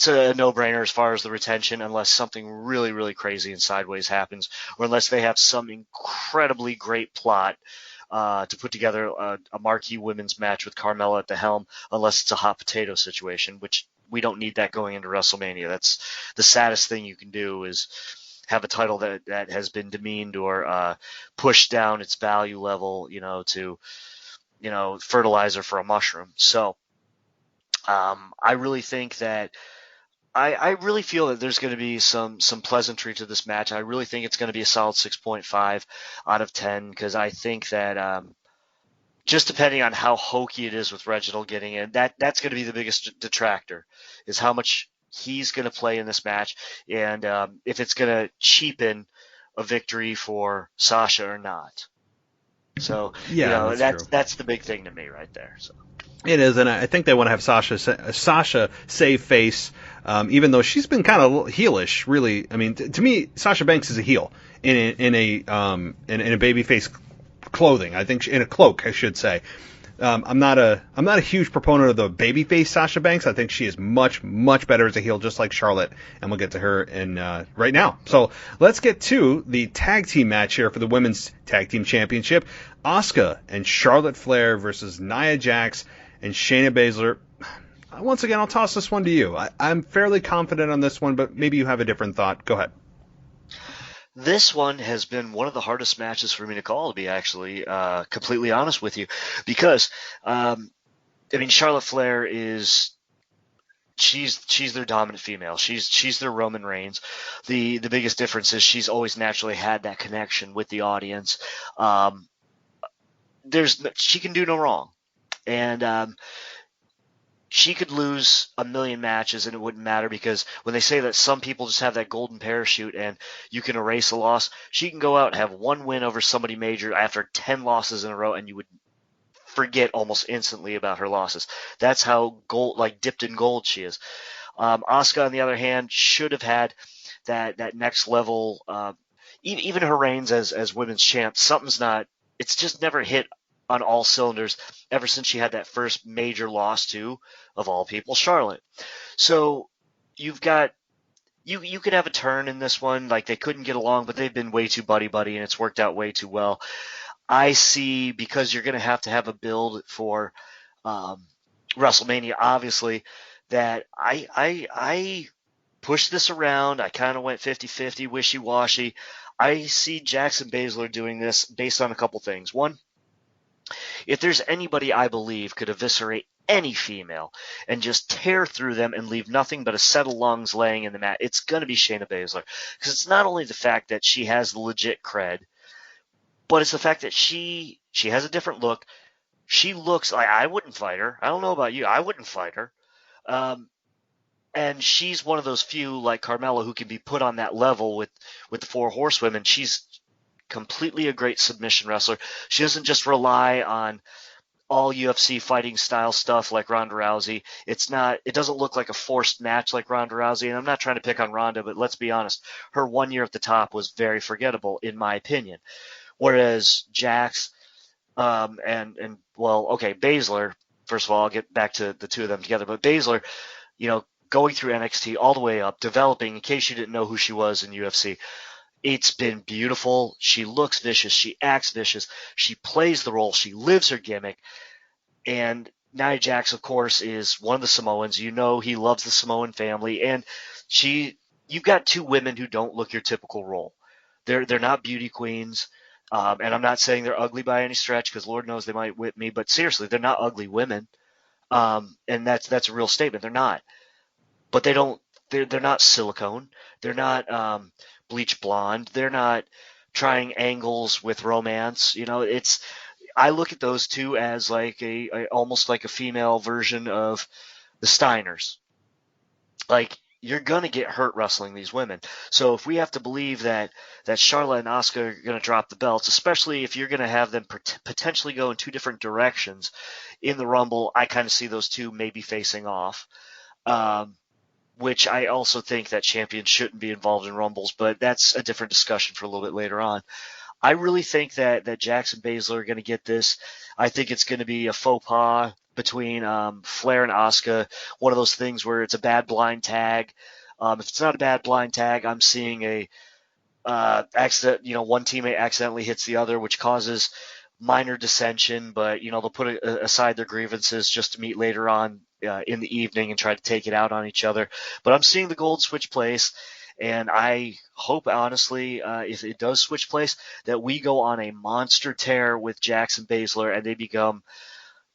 a no-brainer as far as the retention, unless something really, really crazy and sideways happens, or unless they have some incredibly great plot to put together a marquee women's match with Carmella at the helm, unless it's a hot potato situation, which we don't need that going into WrestleMania. That's the saddest thing you can do, is have a title that has been demeaned or pushed down its value level, to fertilizer for a mushroom. So I really think that I really feel that there's going to be some pleasantry to this match. I really think it's going to be a solid 6.5 out of 10, because I think that just depending on how hokey it is with Reginald getting in, that's going to be the biggest detractor, is how much he's going to play in this match, and if it's going to cheapen a victory for Sasha or not. So
yeah,
that's the big thing to me right there. So.
It is, and I think they want to have Sasha save face, even though she's been kind of heelish, really. I mean, to me, Sasha Banks is a heel in a babyface clothing. I think in a cloak, I should say. I'm not a huge proponent of the babyface Sasha Banks. I think she is much better as a heel, just like Charlotte, and we'll get to her in right now. So let's get to the tag team match here for the Women's Tag Team Championship. Asuka and Charlotte Flair versus Nia Jax and Shayna Baszler. Once again, I'll toss this one to you. I'm fairly confident on this one, but maybe you have a different thought. Go ahead.
This one has been one of the hardest matches for me to call, to be actually completely honest with you, because Charlotte Flair she's their dominant female. She's their Roman Reigns. The biggest difference is she's always naturally had that connection with the audience. She can do no wrong, and she could lose a million matches and it wouldn't matter, because when they say that some people just have that golden parachute and you can erase a loss, she can go out and have one win over somebody major after 10 losses in a row and you would forget almost instantly about her losses. That's how dipped in gold she is. Asuka, on the other hand, should have had that next level. Even her reigns as women's champ, it's just never hit on all cylinders ever since she had that first major loss to, of all people, Charlotte. So you've got you could have a turn in this one, like they couldn't get along, but they've been way too buddy-buddy and it's worked out way too well. I see, because you're going to have a build for WrestleMania, obviously, that I pushed this around. I kind of went 50-50, wishy-washy. I see Jackson Baszler doing this based on a couple things. One, if there's anybody I believe could eviscerate any female and just tear through them and leave nothing but a set of lungs laying in the mat, it's going to be Shayna Baszler. Because it's not only the fact that she has the legit cred, but it's the fact that she has a different look. She looks like, I wouldn't fight her. I don't know about you. I wouldn't fight her. And she's one of those few, like Carmella, who can be put on that level with the Four Horsewomen. She's completely a great submission wrestler. She doesn't just rely on all UFC fighting style stuff like Ronda Rousey. It doesn't look like a forced match like Ronda Rousey. And I'm not trying to pick on Ronda, but let's be honest. Her 1 year at the top was very forgettable, in my opinion. Whereas Jax, Baszler, first of all, I'll get back to the two of them together, but Baszler, going through NXT all the way up, developing, in case you didn't know who she was in UFC. It's been beautiful. She looks vicious. She acts vicious. She plays the role. She lives her gimmick. And Nia Jax, of course, is one of the Samoans. You know he loves the Samoan family. And you've got two women who don't look your typical role. They're not beauty queens. And I'm not saying they're ugly by any stretch, because Lord knows they might whip me. But seriously, they're not ugly women. And that's a real statement. They're not. But they're not silicone. They're not bleach blonde. They're not trying angles with romance. I look at those two as like almost like a female version of the Steiners. Like, you're going to get hurt wrestling these women. So if we have to believe that Charlotte and Asuka are going to drop the belts, especially if you're going to have them potentially go in two different directions in the Rumble, I kind of see those two maybe facing off. Which I also think that champions shouldn't be involved in Rumbles, but that's a different discussion for a little bit later on. I really think that Jax and Baszler are going to get this. I think it's going to be a faux pas between Flair and Asuka, one of those things where it's a bad blind tag. If it's not a bad blind tag, I'm seeing one teammate accidentally hits the other, which causes minor dissension, but they'll put aside their grievances just to meet later on in the evening and try to take it out on each other. But I'm seeing the gold switch place, and I hope, honestly, if it does switch place, that we go on a monster tear with Jax and Baszler, and they become,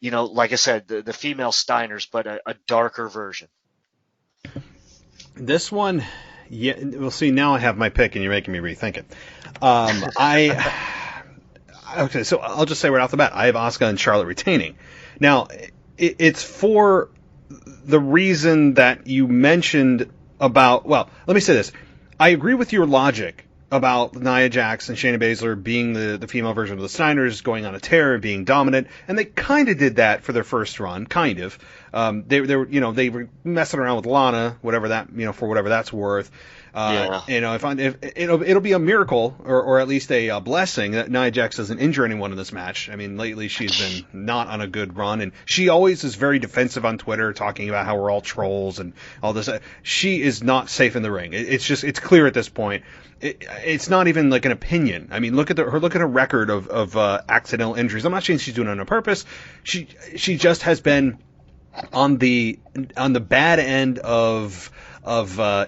like I said, the female Steiners, but a darker version.
This one, yeah, we'll see. Now I have my pick, and you're making me rethink it. Okay, so I'll just say right off the bat, I have Asuka and Charlotte retaining. Now, it's for the reason that you mentioned about, well, let me say this. I agree with your logic about Nia Jax and Shayna Baszler being the female version of the Steiners, going on a tear, being dominant, and they kind of did that for their first run, kind of. They were messing around with Lana, whatever that, for whatever that's worth. If it'll be a miracle or at least a blessing that Nia Jax doesn't injure anyone in this match. I mean, lately she's been not on a good run, and she always is very defensive on Twitter, talking about how we're all trolls and all this. She is not safe in the ring. It's clear at this point. It's not even like an opinion. I mean, look at her record of accidental injuries. I'm not saying she's doing it on purpose. She just has been on the bad end of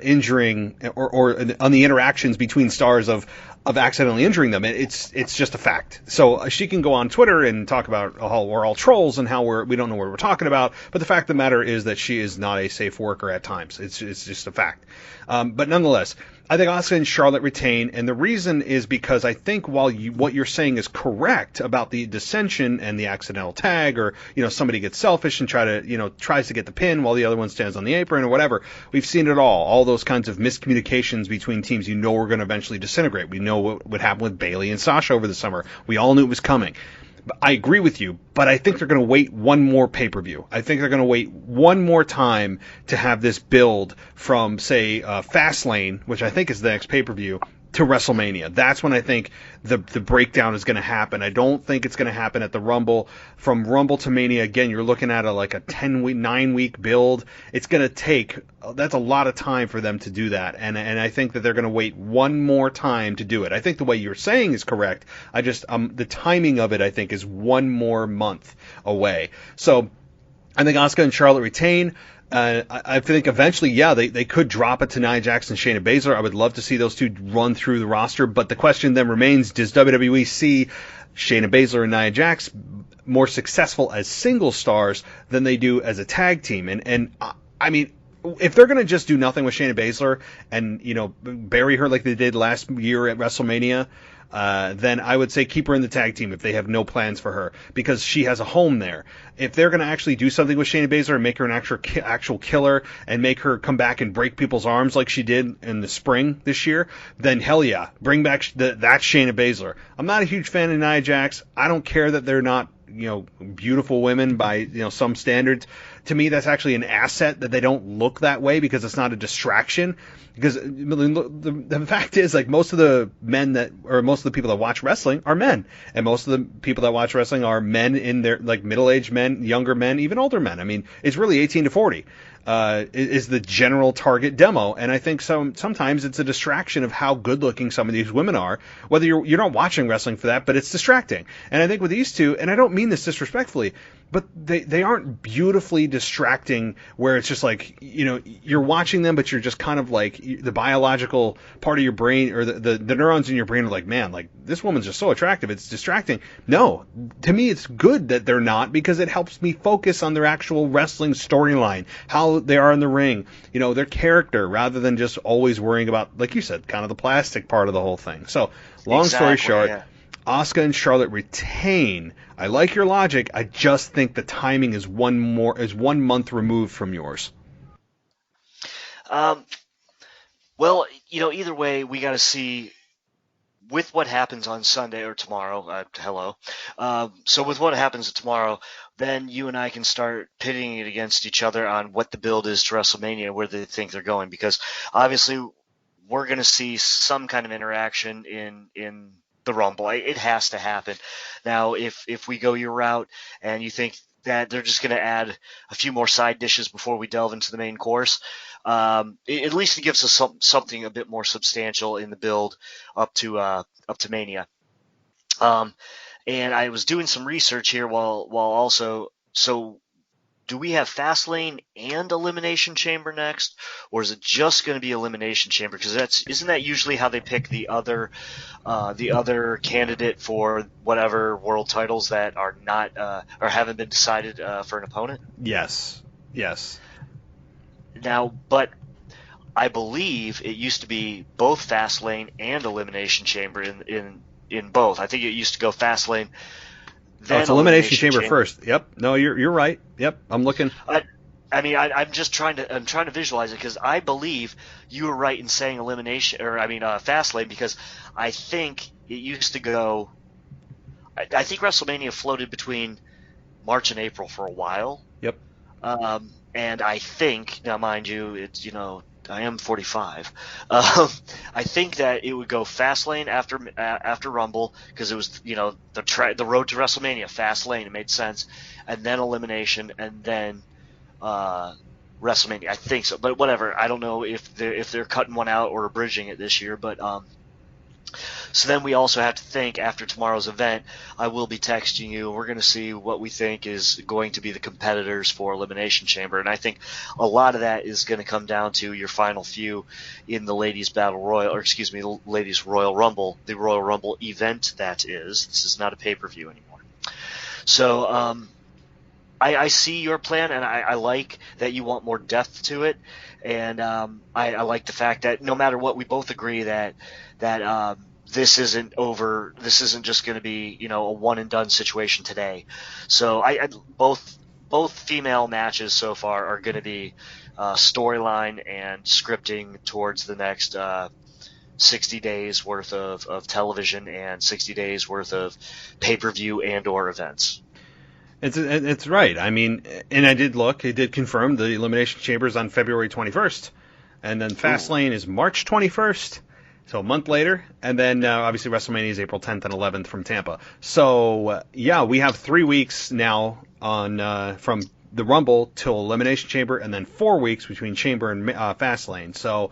injuring or on the interactions between stars of accidentally injuring them. It's just a fact. So she can go on Twitter and talk about how we're all trolls and how we don't know what we're talking about. But the fact of the matter is that she is not a safe worker at times. It's just a fact. But nonetheless, I think Asuka and Charlotte retain, and the reason is because I think while what you're saying is correct about the dissension and the accidental tag, or somebody gets selfish and tries to get the pin while the other one stands on the apron or whatever, we've seen it all those kinds of miscommunications between teams. We're going to eventually disintegrate. We know what would happen with Bayley and Sasha over the summer. We all knew it was coming. I agree with you, but I think they're going to wait one more pay-per-view. I think they're going to wait one more time to have this build from, say, Fastlane, which I think is the next pay-per-view, to WrestleMania. That's when I think the breakdown is going to happen. I don't think it's going to happen at the Rumble. From Rumble to Mania, again, you're looking at a 9-week build. It's going to take, that's a lot of time for them to do that. And I think that they're going to wait one more time to do it. I think the way you're saying is correct. I just, the timing of it, I think, is one more month away. So I think Asuka and Charlotte retain. I think eventually, they could drop it to Nia Jax and Shayna Baszler. I would love to see those two run through the roster, but the question then remains, does WWE see Shayna Baszler and Nia Jax more successful as single stars than they do as a tag team? And I mean, if they're going to just do nothing with Shayna Baszler and, bury her like they did last year at WrestleMania, then I would say keep her in the tag team if they have no plans for her, because she has a home there. If they're going to actually do something with Shayna Baszler and make her an actual killer and make her come back and break people's arms like she did in the spring this year, then hell yeah, bring back that Shayna Baszler. I'm not a huge fan of Nia Jax. I don't care that they're not beautiful women by some standards. To me, that's actually an asset that they don't look that way, because it's not a distraction. Because the fact is, like, most of the people that watch wrestling are men, and most of the people that watch wrestling are men in their middle-aged men, younger men, even older men. I mean, it's really 18 to 40. is the general target demo, and I think sometimes it's a distraction of how good looking some of these women are. Whether you're not watching wrestling for that, but it's distracting. And I think with these two, and I don't mean this disrespectfully, but they aren't beautifully distracting where it's just like, you're watching them, but you're just kind of like the biological part of your brain or the neurons in your brain are like, man, like this woman's just so attractive, it's distracting. No, to me it's good that they're not, because it helps me focus on their actual wrestling storyline, how they are in the ring, their character, rather than just always worrying about, like you said, kind of the plastic part of the whole thing. So long story short, yeah. Asuka and Charlotte retain. I like your logic. I just think the timing is 1 month removed from yours.
Well, either way, we got to see with what happens on Sunday or tomorrow. So with what happens tomorrow, then you and I can start pitting it against each other on what the build is to WrestleMania, where they think they're going, because obviously we're going to see some kind of interaction in the Rumble. It has to happen. Now, if we go your route and you think that they're just going to add a few more side dishes before we delve into the main course, at least it gives us something a bit more substantial in the build up to Mania. And I was doing some research here while also. So, do we have Fastlane and Elimination Chamber next, or is it just going to be Elimination Chamber? Because isn't that usually how they pick the other candidate for whatever world titles that are not or haven't been decided for an opponent?
Yes.
Now, but I believe it used to be both Fastlane and Elimination Chamber in both. I think it used to go Fastlane.
It's Elimination Chamber first. Yep. No, you're right. Yep. I'm looking.
I'm just trying to visualize it, because I believe you were right in saying Fastlane, because I think it used to go. I think WrestleMania floated between March and April for a while.
Yep.
And I think, now mind you, it's I am 45. I think that it would go Fastlane after Rumble, because it was the road to WrestleMania, Fastlane. It made sense, and then Elimination, and then WrestleMania. I think so, but whatever. I don't know if they're cutting one out or abridging it this year, but so then we also have to think, after tomorrow's event, I will be texting you. We're going to see what we think is going to be the competitors for Elimination Chamber. And I think a lot of that is going to come down to your final few in the Ladies Battle Royal, the Ladies Royal Rumble, the Royal Rumble event that is. This is not a pay-per-view anymore. So I see your plan, and I like that you want more depth to it. And I like the fact that no matter what, we both agree that this isn't over. This isn't just going to be a one and done situation today. So both female matches so far are going to be storyline and scripting towards the next 60 days worth of television and 60 days worth of pay-per-view and or events.
It's right. I mean, and I did look. It did confirm the Elimination Chamber is on February 21st, and then Fastlane is March 21st. So a month later, and then obviously WrestleMania is April 10th and 11th from Tampa. So we have 3 weeks now on from the Rumble till Elimination Chamber, and then 4 weeks between Chamber and Fastlane. So,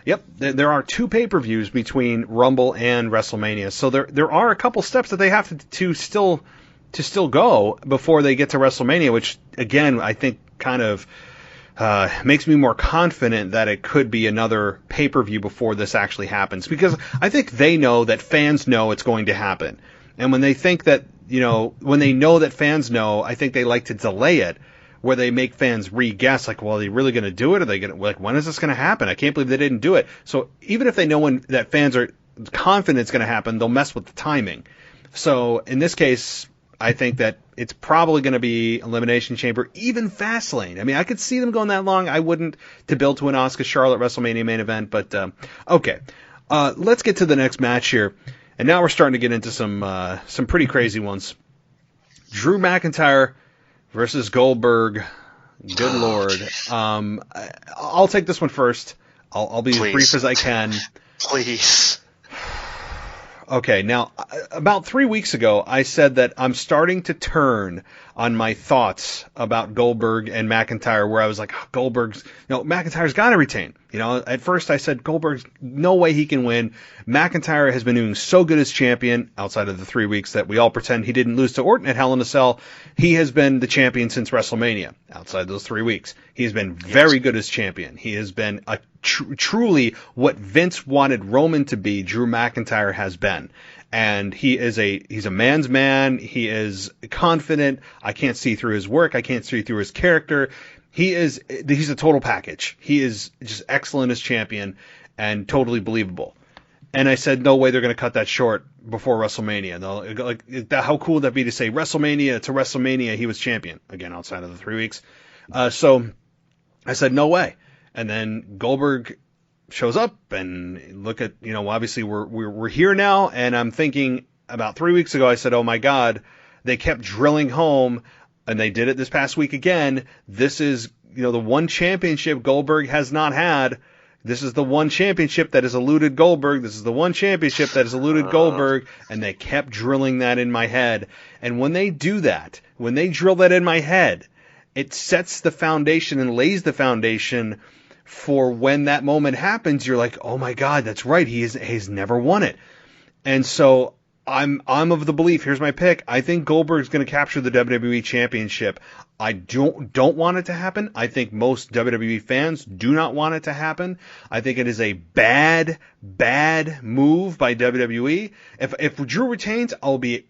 yep, there are 2 pay-per-views between Rumble and WrestleMania. So there are a couple steps that they have to still go before they get to WrestleMania, which again I think kind of makes me more confident that it could be another pay-per-view before this actually happens, because I think they know that fans know it's going to happen. And when they think that, when they know that fans know, I think they like to delay it, where they make fans re-guess, like, well, are they really going to do it? Are they going to, like, when is this going to happen? I can't believe they didn't do it. So even if they know that fans are confident it's going to happen, they'll mess with the timing. So in this case, I think that it's probably going to be Elimination Chamber, even Fastlane. I mean, I could see them going that long. I wouldn't, to build to an Asuka Charlotte WrestleMania main event, but okay. Let's get to the next match here. And now we're starting to get into some pretty crazy ones. Drew McIntyre versus Goldberg. Good Lord. I'll take this one first. I'll be as brief as I can.
Please.
Okay, now, about 3 weeks ago, I said that I'm starting to turn on my thoughts about Goldberg and McIntyre, where I was like, oh, McIntyre's got to retain. At first I said Goldberg's no way he can win. McIntyre has been doing so good as champion outside of the 3 weeks that we all pretend he didn't lose to Orton at Hell in a Cell. He has been the champion since WrestleMania outside those 3 weeks. He has been very good as champion. He has been a truly what Vince wanted Roman to be, Drew McIntyre has been. And he's a man's man. He is confident. I can't see through his work. I can't see through his character. He's a total package. He is just excellent as champion and totally believable. And I said, no way they're going to cut that short before WrestleMania. How cool would that be to say WrestleMania to WrestleMania he was champion again outside of the 3 weeks? So I said, no way. And then Goldberg shows up and look at, obviously we're here now. And I'm thinking about 3 weeks ago, I said, oh my God, they kept drilling home and they did it this past week again. This is, the one championship Goldberg has not had. This is the one championship that has eluded Goldberg. This is the one championship that has eluded Goldberg. And they kept drilling that in my head. And when they do that, when they drill that in my head, it sets the foundation and lays the foundation for when that moment happens. You're like, oh my God, that's right. He's never won it. And so I'm of the belief, here's my pick. I think Goldberg's going to capture the WWE Championship. I don't want it to happen. I think most WWE fans do not want it to happen. I think it is a bad move by WWE. If Drew retains, I'll be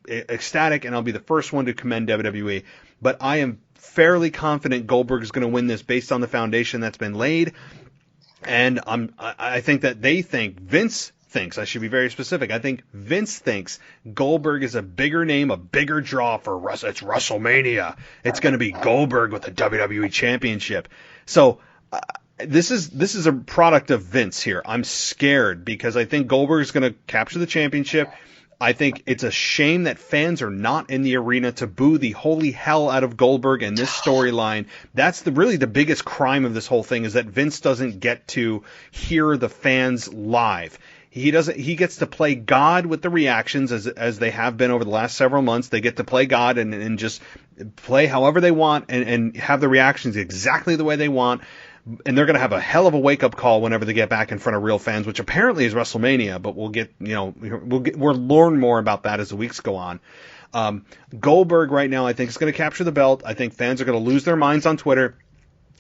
ecstatic and I'll be the first one to commend WWE. But I am fairly confident Goldberg is going to win this based on the foundation that's been laid. And I think that Vince thinks, I should be very specific, I think Vince thinks Goldberg is a bigger name, a bigger draw for it's WrestleMania. It's going to be Goldberg with the WWE Championship. So this is a product of Vince here. I'm scared because I think Goldberg is going to capture the championship. I think it's a shame that fans are not in the arena to boo the holy hell out of Goldberg and this storyline. That's really the biggest crime of this whole thing, is that Vince doesn't get to hear the fans live. He gets to play God with the reactions as they have been over the last several months. They get to play God and just play however they want and have the reactions exactly the way they want. And they're going to have a hell of a wake-up call whenever they get back in front of real fans, which apparently is WrestleMania, but we'll learn more about that as the weeks go on. Goldberg right now, I think, is going to capture the belt. I think fans are going to lose their minds on Twitter.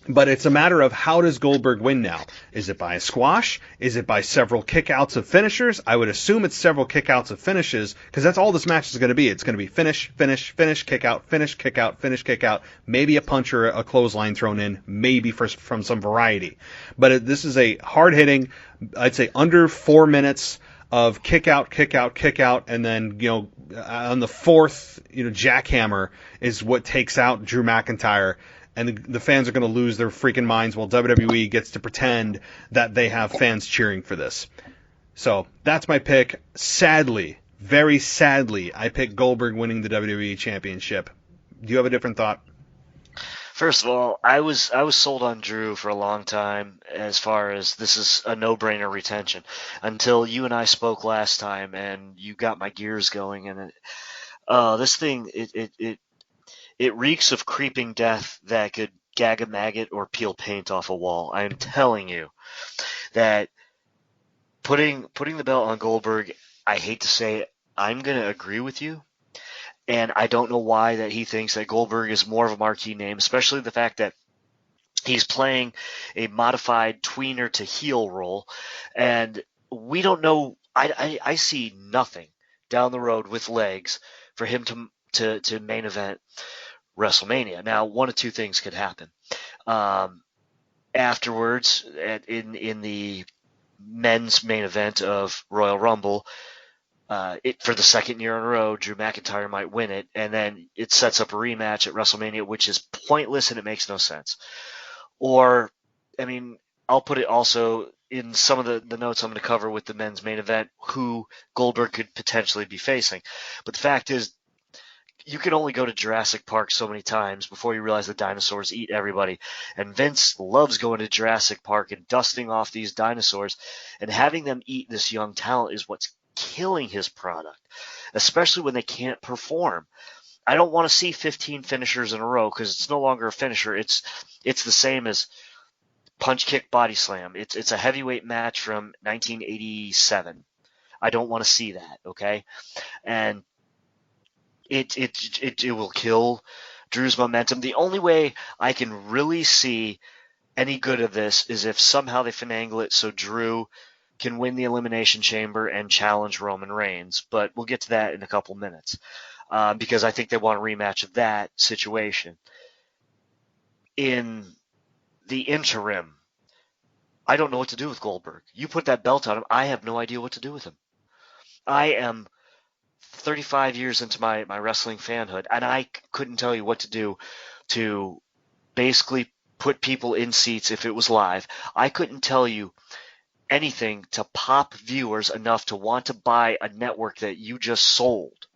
But it's a matter of, how does Goldberg win now? Is it by a squash? Is it by several kickouts of finishers? I would assume it's several kickouts of finishes, because that's all this match is going to be. It's going to be finish, kick out, finish, kick out, maybe a punch or a clothesline thrown in, maybe from some variety. But this is a hard-hitting, I'd say under 4 minutes of kick out, and then, on the fourth, jackhammer is what takes out Drew McIntyre. And the fans are going to lose their freaking minds while WWE gets to pretend that they have fans cheering for this. So that's my pick. Sadly, very sadly, I picked Goldberg winning the WWE Championship. Do you have a different thought?
First of all, I was sold on Drew for a long time as far as this is a no-brainer retention, until you and I spoke last time and you got my gears going. And this thing, it reeks of creeping death that could gag a maggot or peel paint off a wall. I am telling you that putting the belt on Goldberg, I hate to say it, I'm going to agree with you. And I don't know why that he thinks that Goldberg is more of a marquee name, especially the fact that he's playing a modified tweener to heel role. And we don't know, I see nothing down the road with legs for him to main event WrestleMania. Now, one of two things could happen. Afterwards, in the men's main event of Royal Rumble, for the second year in a row, Drew McIntyre might win it, and then it sets up a rematch at WrestleMania, which is pointless and it makes no sense. Or, I'll put it also in some of the notes I'm going to cover with the men's main event, who Goldberg could potentially be facing. But the fact is, you can only go to Jurassic Park so many times before you realize the dinosaurs eat everybody. And Vince loves going to Jurassic Park and dusting off these dinosaurs, and having them eat this young talent is what's killing his product, especially when they can't perform. I don't want to see 15 finishers in a row because it's no longer a finisher. It's the same as punch, kick, body slam. It's a heavyweight match from 1987. I don't want to see that. Okay, and it will kill Drew's momentum. The only way I can really see any good of this is if somehow they finagle it so Drew can win the Elimination Chamber and challenge Roman Reigns. But we'll get to that in a couple minutes because I think they want a rematch of that situation. In the interim, I don't know what to do with Goldberg. You put that belt on him, I have no idea what to do with him. I am 35 years into my wrestling fanhood, and I couldn't tell you what to do to basically put people in seats if it was live. I couldn't tell you anything to pop viewers enough to want to buy a network that you just sold.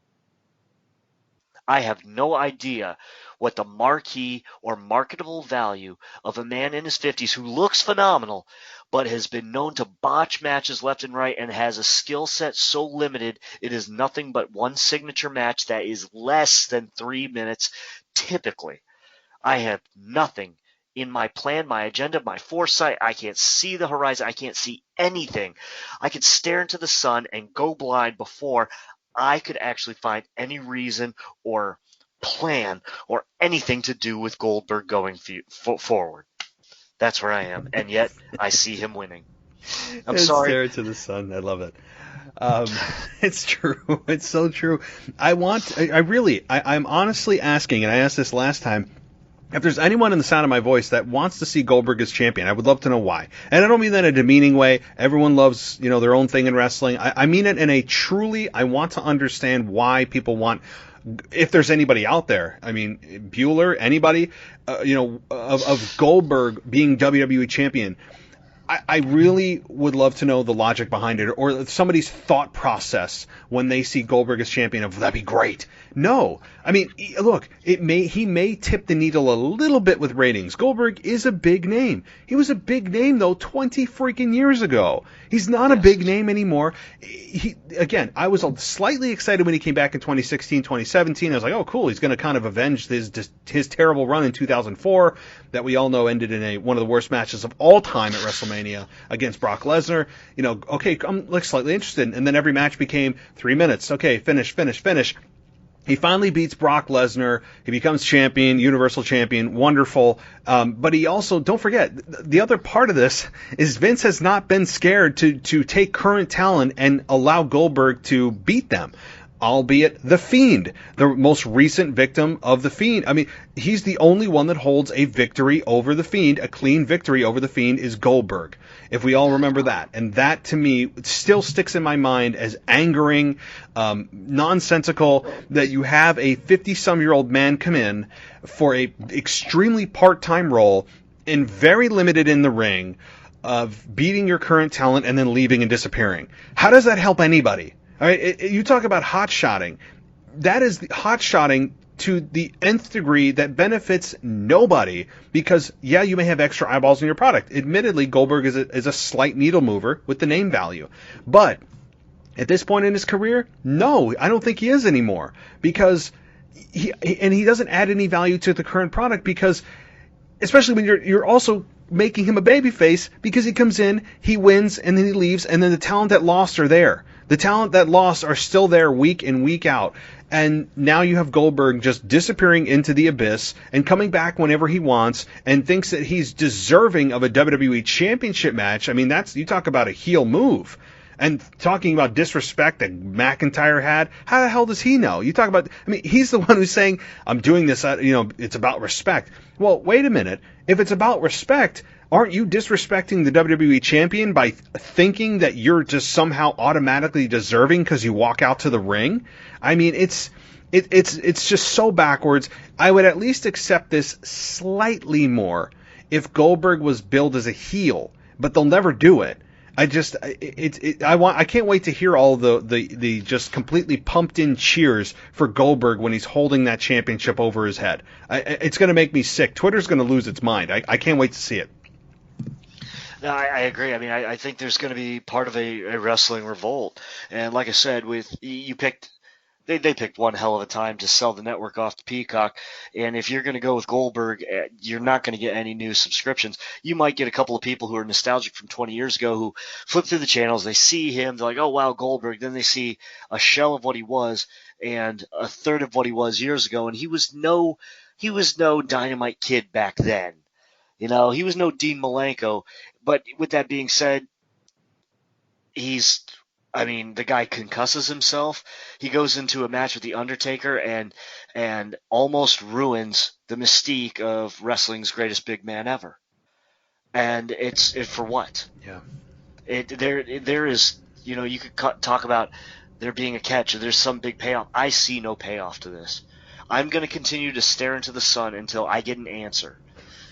I have no idea what the marquee or marketable value of a man in his 50s who looks phenomenal but has been known to botch matches left and right and has a skill set so limited it is nothing but one signature match that is less than 3 minutes typically. I have nothing in my plan, my agenda, my foresight. I can't see the horizon. I can't see anything. I could stare into the sun and go blind before I could actually find any reason or plan or anything to do with Goldberg going forward. That's where I am, and yet I see him winning. I'm sorry.
Stare into the sun. I love it. It's true. It's so true. I'm honestly asking, and I asked this last time, if there's anyone in the sound of my voice that wants to see Goldberg as champion, I would love to know why. And I don't mean that in a demeaning way. Everyone loves, their own thing in wrestling. I mean it in a truly, I want to understand why people want, if there's anybody out there. I mean, Bueller, anybody, of Goldberg being WWE champion. I really would love to know the logic behind it, or somebody's thought process when they see Goldberg as champion of, that'd be great. No. I mean, look, he may tip the needle a little bit with ratings. Goldberg is a big name. He was a big name, though, 20 freaking years ago. He's not a big name anymore. I was slightly excited when he came back in 2016, 2017. I was like, oh, cool, he's going to kind of avenge his terrible run in 2004 that we all know ended in one of the worst matches of all time at WrestleMania against Brock Lesnar. Okay, I'm slightly interested. And then every match became 3 minutes. Okay, finish. He finally beats Brock Lesnar. He becomes champion, Universal Champion. Wonderful. But he also, don't forget, the other part of this is Vince has not been scared to take current talent and allow Goldberg to beat them. Albeit The Fiend, the most recent victim of The Fiend. I mean, he's the only one that holds a victory over The Fiend. A clean victory over The Fiend is Goldberg, if we all remember that. And that, to me, still sticks in my mind as angering, nonsensical, that you have a 50-some-year-old man come in for a extremely part-time role and very limited in the ring of beating your current talent and then leaving and disappearing. How does that help anybody? All right, you talk about hot-shotting. That is hot-shotting to the nth degree that benefits nobody because, you may have extra eyeballs in your product. Admittedly, Goldberg is a slight needle mover with the name value. But at this point in his career, no, I don't think he is anymore because he doesn't add any value to the current product because, especially when you're also making him a babyface because he comes in, he wins, and then he leaves, and then the talent that lost are there. The talent that lost are still there week in, week out. And now you have Goldberg just disappearing into the abyss and coming back whenever he wants and thinks that he's deserving of a WWE Championship match. I mean, you talk about a heel move. And talking about disrespect that McIntyre had, how the hell does he know? You talk about, he's the one who's saying, I'm doing this, it's about respect. Well, wait a minute. If it's about respect, aren't you disrespecting the WWE champion by thinking that you're just somehow automatically deserving because you walk out to the ring? I mean, it's just so backwards. I would at least accept this slightly more if Goldberg was billed as a heel, but they'll never do it. I can't wait to hear all the just completely pumped in cheers for Goldberg when he's holding that championship over his head. It's going to make me sick. Twitter's going to lose its mind. I can't wait to see it.
No, I agree. I think there's going to be part of a wrestling revolt. And like I said, you picked they picked one hell of a time to sell the network off to Peacock. And if you're going to go with Goldberg, you're not going to get any new subscriptions. You might get a couple of people who are nostalgic from 20 years ago who flip through the channels, they see him, they're like, oh, wow, Goldberg. Then they see a shell of what he was and a third of what he was years ago. And he was no Dynamite Kid back then. He was no Dean Malenko. But with that being said, the guy concusses himself. He goes into a match with The Undertaker and almost ruins the mystique of wrestling's greatest big man ever. And it's for what?
Yeah.
There is, you could talk about there being a catch or there's some big payoff. I see no payoff to this. I'm going to continue to stare into the sun until I get an answer,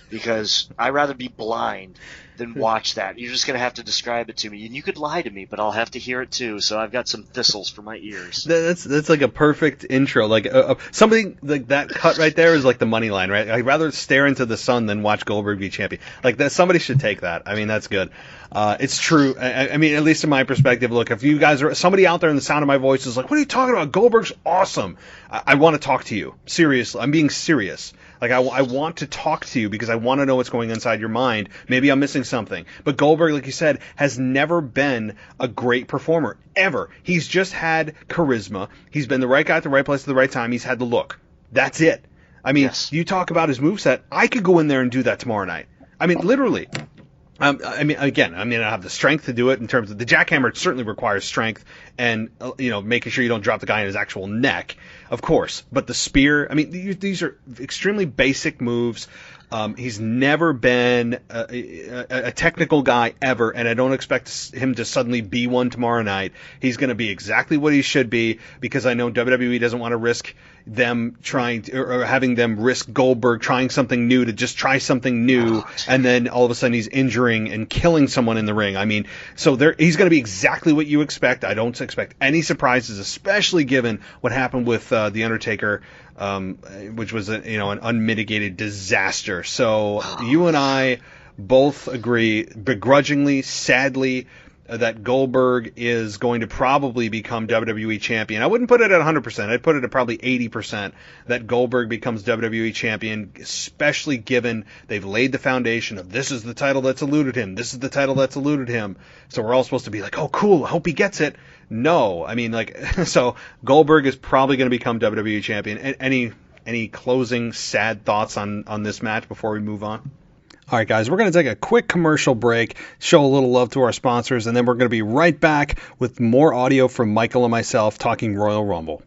because I'd rather be blind than watch that. You're just going to have to describe it to me. And you could lie to me, but I'll have to hear it too, so I've got some thistles for my ears.
That's like a perfect intro. Like something like that cut right there is like the money line, right? I'd rather stare into the sun than watch Goldberg be champion. Like that, somebody should take that. I mean, that's good. It's true. I mean, at least in my perspective, look, if you guys are, somebody out there in the sound of my voice is like, what are you talking about? Goldberg's awesome. I want to talk to you. Seriously. I'm being serious. Like, I want to talk to you because I want to know what's going inside your mind. Maybe I'm missing something. But Goldberg, like you said, has never been a great performer, ever. He's just had charisma. He's been the right guy at the right place at the right time. He's had the look. That's it. I mean, yes. You talk about his moveset. I could go in there and do that tomorrow night. I mean, literally. I mean, again, I have the strength to do it in terms of the jackhammer. It certainly requires strength and, making sure you don't drop the guy in his actual neck, of course. But the spear, I mean, these are extremely basic moves. He's never been a technical guy ever, and I don't expect him to suddenly be one tomorrow night. He's going to be exactly what he should be, because I know WWE doesn't want to risk them trying to, or having them risk Goldberg trying something new to just try something new, and then all of a sudden he's injuring and killing someone in the ring. I mean, so he's going to be exactly what you expect. I don't expect any surprises, especially given what happened with The Undertaker, which was an unmitigated disaster. So you and I both agree, begrudgingly, sadly, that Goldberg is going to probably become WWE champion. I wouldn't put it at 100%. I'd put it at probably 80% that Goldberg becomes WWE champion, especially given they've laid the foundation of this is the title that's eluded him. This is the title that's eluded him. So we're all supposed to be like, oh, cool, I hope he gets it. No, I mean, so Goldberg is probably going to become WWE champion. Any closing sad thoughts on this match before we move on? All right, guys, we're going to take a quick commercial break, show a little love to our sponsors, and then we're going to be right back with more audio from Michael and myself talking Royal Rumble.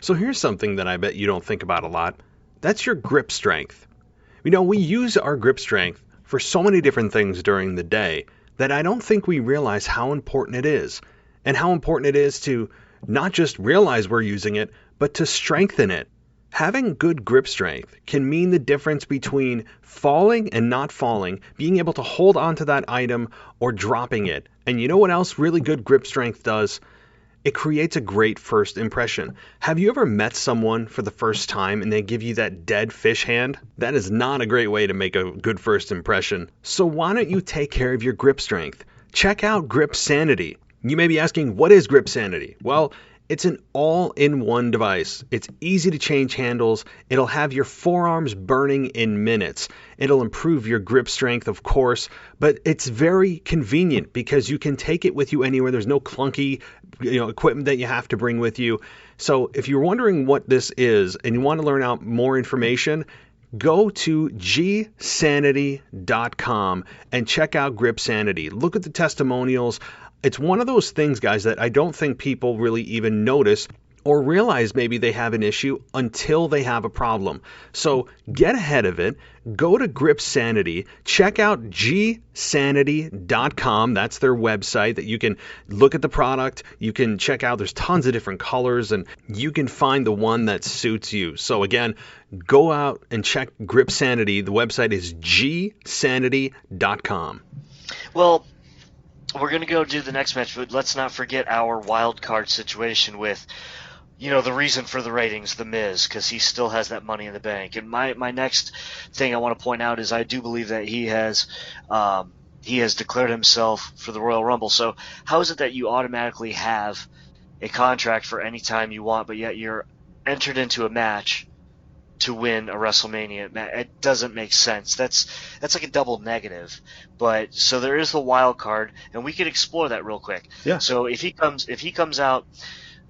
So here's something that I bet you don't think about a lot. That's your grip strength. We use our grip strength for so many different things during the day that I don't think we realize how important it is, and how important it is to not just realize we're using it, but to strengthen it. Having good grip strength can mean the difference between falling and not falling, being able to hold onto that item or dropping it. And you know what else really good grip strength does? It creates a great first impression. Have you ever met someone for the first time and they give you that dead fish hand? That is not a great way to make a good first impression. So why don't you take care of your grip strength? Check out Grip Sanity. You may be asking, what is Grip Sanity? Well, it's an all-in-one device. It's easy to change handles. It'll have your forearms burning in minutes. It'll improve your grip strength, of course, but it's very convenient because you can take it with you anywhere. There's no clunky, equipment that you have to bring with you. So if you're wondering what this is and you want to learn out more information, go to gsanity.com and check out Grip Sanity. Look at the testimonials. It's one of those things, guys, that I don't think people really even notice or realize maybe they have an issue until they have a problem. So get ahead of it. Go to Grip Sanity. Check out gsanity.com. That's their website that you can look at the product. You can check out. There's tons of different colors, and you can find the one that suits you. So again, go out and check Grip Sanity. The website is gsanity.com.
Well, we're going to go do the next match, but let's not forget our wild card situation with, the reason for the ratings, The Miz, because he still has that Money in the Bank. And my next thing I want to point out is I do believe that he has declared himself for the Royal Rumble. So how is it that you automatically have a contract for any time you want, but yet you're entered into a match to win a WrestleMania. It doesn't make sense. That's like a double negative. But so there is the wild card, and we could explore that real quick.
Yeah.
So if he comes out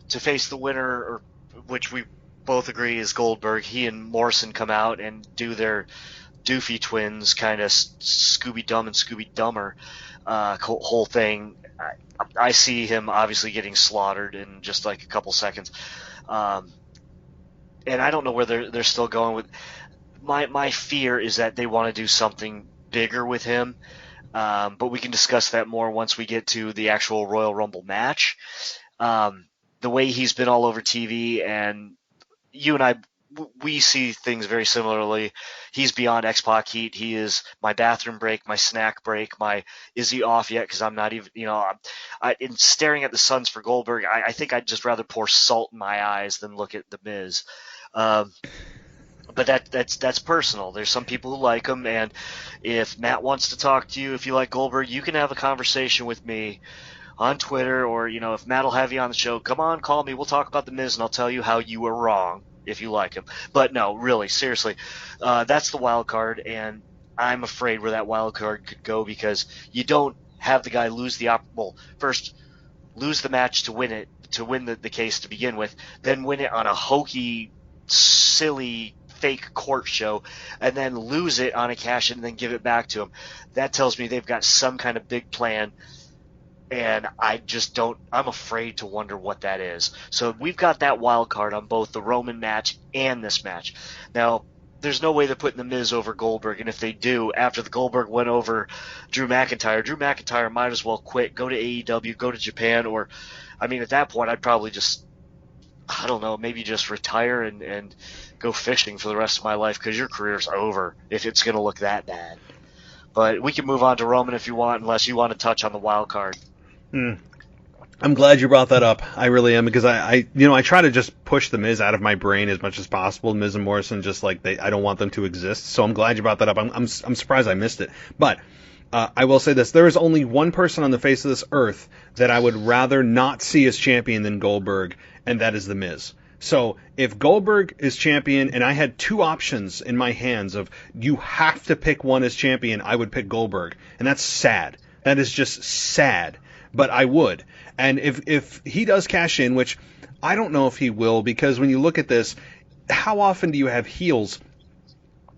to face the winner, or which we both agree is Goldberg, he and Morrison come out and do their Doofy Twins kind of Scooby Dumb and Scooby Dumber whole thing. I see him obviously getting slaughtered in just like a couple seconds. And I don't know where they're still going with. My fear is that they want to do something bigger with him, but we can discuss that more once we get to the actual Royal Rumble match. The way he's been all over TV, and you and I, we see things very similarly. He's beyond X-Pac heat. He is my bathroom break, my snack break, my is he off yet? Because I'm not even, in staring at the suns for Goldberg, I think I'd just rather pour salt in my eyes than look at The Miz. But that's personal. There's some people who like him, and if Matt wants to talk to you, if you like Goldberg, you can have a conversation with me on Twitter, or if Matt will have you on the show, come on, call me. We'll talk about The Miz, and I'll tell you how you were wrong if you like him. But no, really, seriously, that's the wild card, and I'm afraid where that wild card could go, because you don't have the guy lose first lose the match to win it, to win the case to begin with, then win it on a hokey, silly, fake court show, and then lose it on a cash in and then give it back to him. That tells me they've got some kind of big plan, and I'm afraid to wonder what that is. So we've got that wild card on both the Roman match and this match. Now, there's no way they're putting The Miz over Goldberg, and if they do, after the Goldberg went over Drew McIntyre might as well quit, go to AEW, go to Japan, or, at that point, I'd probably just, I don't know, maybe just retire and go fishing for the rest of my life, because your career's over if it's going to look that bad. But we can move on to Roman if you want, unless you want to touch on the wild card.
I'm glad you brought that up. I really am, because I try to just push The Miz out of my brain as much as possible. Miz and Morrison, just like I don't want them to exist. So I'm glad you brought that up. I'm surprised I missed it. But I will say this: there is only one person on the face of this earth that I would rather not see as champion than Goldberg, and that is The Miz. So if Goldberg is champion, and I had two options in my hands of you have to pick one as champion, I would pick Goldberg, and that's sad. That is just sad. But I would. And if he does cash in, which I don't know if he will, because when you look at this, how often do you have heels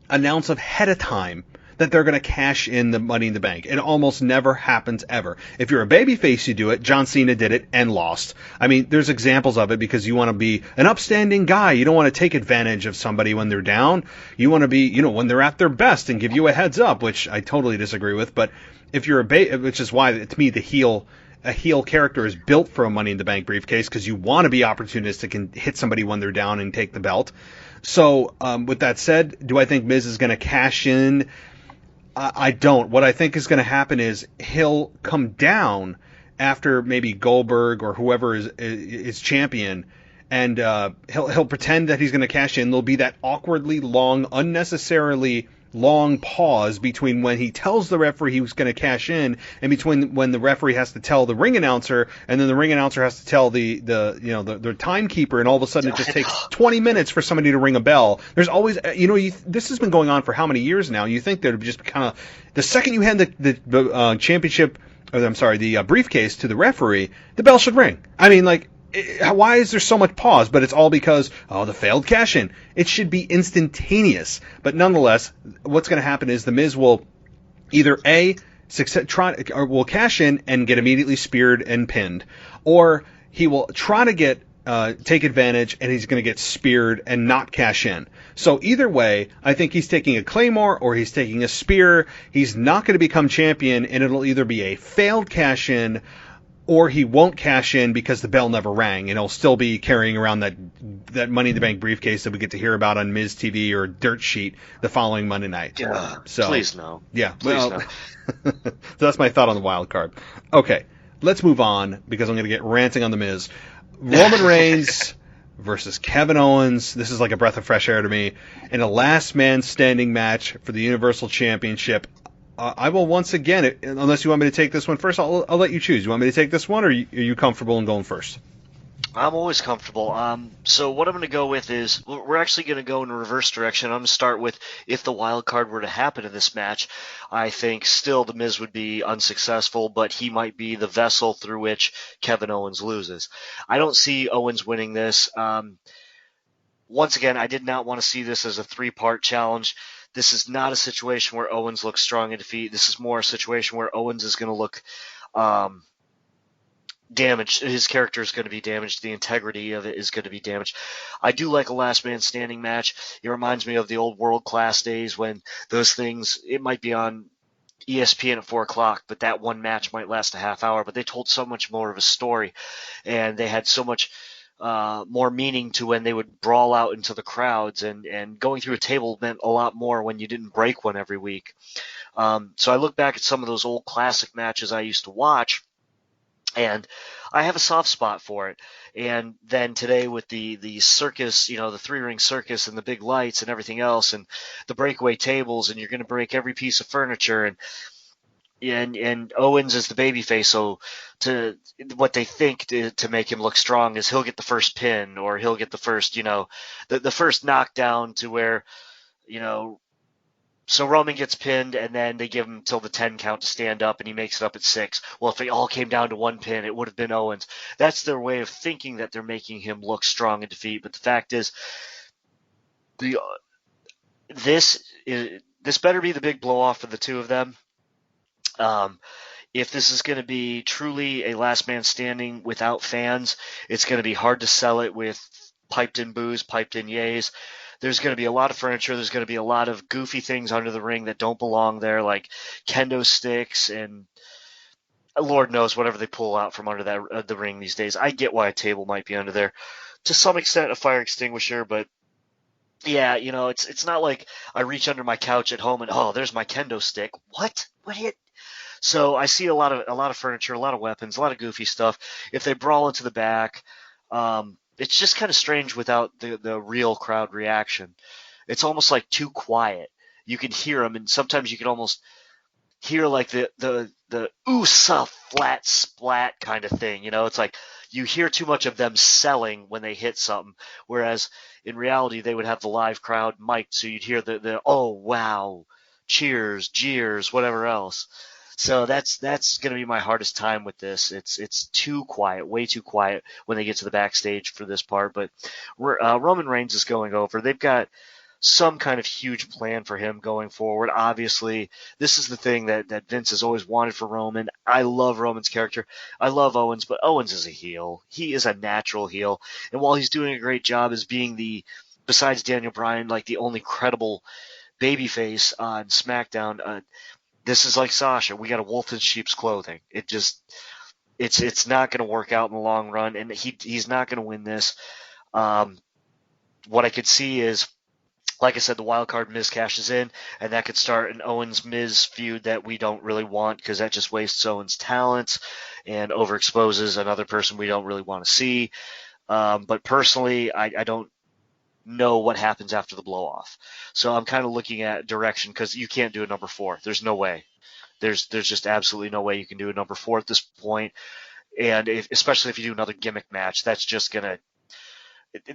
announce ahead of time that they're going to cash in the Money in the Bank? It almost never happens ever. If you're a babyface, you do it. John Cena did it and lost. There's examples of it, because you want to be an upstanding guy. You don't want to take advantage of somebody when they're down. You want to be, when they're at their best and give you a heads up, which I totally disagree with. But if you're which is why, to me, a heel character is built for a Money in the Bank briefcase, because you want to be opportunistic and hit somebody when they're down and take the belt. So with that said, do I think Miz is going to cash in? I don't. What I think is going to happen is he'll come down after maybe Goldberg or whoever is champion, and he'll pretend that he's going to cash in. There'll be that awkwardly long, unnecessarily long pause between when he tells the referee he was going to cash in, and between when the referee has to tell the ring announcer, and then the ring announcer has to tell the timekeeper, and all of a sudden it just takes 20 minutes for somebody to ring a bell. There's always, this has been going on for how many years now? You think there'd just kind of, the second you hand the championship, or I'm sorry, the briefcase to the referee, the bell should ring. Why is there so much pause? But it's all because, the failed cash-in. It should be instantaneous. But nonetheless, what's going to happen is The Miz will either will cash in and get immediately speared and pinned, or he will try to take advantage, and he's going to get speared and not cash in. So either way, I think he's taking a Claymore or he's taking a spear. He's not going to become champion, and it'll either be a failed cash-in, or he won't cash in because the bell never rang, and he'll still be carrying around that Money in the Bank briefcase that we get to hear about on Miz TV or Dirt Sheet the following Monday night.
Yeah,
so,
please no.
Yeah,
please no.
So that's my thought on the wild card. Okay, let's move on, because I'm going to get ranting on The Miz. Roman Reigns versus Kevin Owens. This is like a breath of fresh air to me. In a last man standing match for the Universal Championship. I will once again, unless you want me to take this one first, I'll let you choose. You want me to take this one, or are you comfortable in going first?
I'm always comfortable. So what I'm going to go with is we're actually going to go in a reverse direction. I'm going to start with if the wild card were to happen in this match, I think still the Miz would be unsuccessful, but he might be the vessel through which Kevin Owens loses. I don't see Owens winning this. Once again, I did not want to see this as a 3-part challenge. This is not a situation where Owens looks strong in defeat. This is more a situation where Owens is going to look damaged. His character is going to be damaged. The integrity of it is going to be damaged. I do like a last man standing match. It reminds me of the old World Class days when those things, it might be on ESPN at 4 o'clock, but that one match might last a half hour, but they told so much more of a story, and they had so much more meaning to when they would brawl out into the crowds, and going through a table meant a lot more when you didn't break one every week. So I look back at some of those old classic matches I used to watch, and I have a soft spot for it. And then today with the circus, the 3-ring circus and the big lights and everything else and the breakaway tables, and you're going to break every piece of furniture, and Owens is the babyface, so to what they think to make him look strong is he'll get the first pin, or he'll get the first, the first knockdown to where, so Roman gets pinned, and then they give him till the 10 count to stand up, and he makes it up at 6. Well, if it all came down to one pin, it would have been Owens. That's their way of thinking that they're making him look strong in defeat. But the fact is, this better be the big blow off for the two of them. If this is going to be truly a last man standing without fans, it's going to be hard to sell it with piped in boos, piped in yays. There's going to be a lot of furniture. There's going to be a lot of goofy things under the ring that don't belong there, like kendo sticks and Lord knows whatever they pull out from under the ring these days. I get why a table might be under there. To some extent, a fire extinguisher, but yeah, it's not like I reach under my couch at home and, oh, there's my kendo stick. What? So I see a lot of furniture, a lot of weapons, a lot of goofy stuff. If they brawl into the back, it's just kind of strange without the real crowd reaction. It's almost like too quiet. You can hear them, and sometimes you can almost hear like the ooh-sa flat splat kind of thing. It's like you hear too much of them selling when they hit something, whereas in reality they would have the live crowd mic'd, so you'd hear the oh wow, cheers, jeers, whatever else. So that's going to be my hardest time with this. It's too quiet, way too quiet when they get to the backstage for this part. But Roman Reigns is going over. They've got some kind of huge plan for him going forward. Obviously, this is the thing that Vince has always wanted for Roman. I love Roman's character. I love Owens, but Owens is a heel. He is a natural heel. And while he's doing a great job as being besides Daniel Bryan, like the only credible babyface on SmackDown, this is like Sasha. We got a wolf in sheep's clothing. It's not going to work out in the long run, and he's not going to win this. What I could see is, like I said, the wild card Miz cashes in, and that could start an Owens-Miz feud that we don't really want, because that just wastes Owens' talents and overexposes another person we don't really want to see. But personally, I don't know what happens after the blow off. So I'm kind of looking at direction, because you can't do a number 4. There's no way. There's just absolutely no way you can do a number 4 at this point. And especially if you do another gimmick match, that's just going to,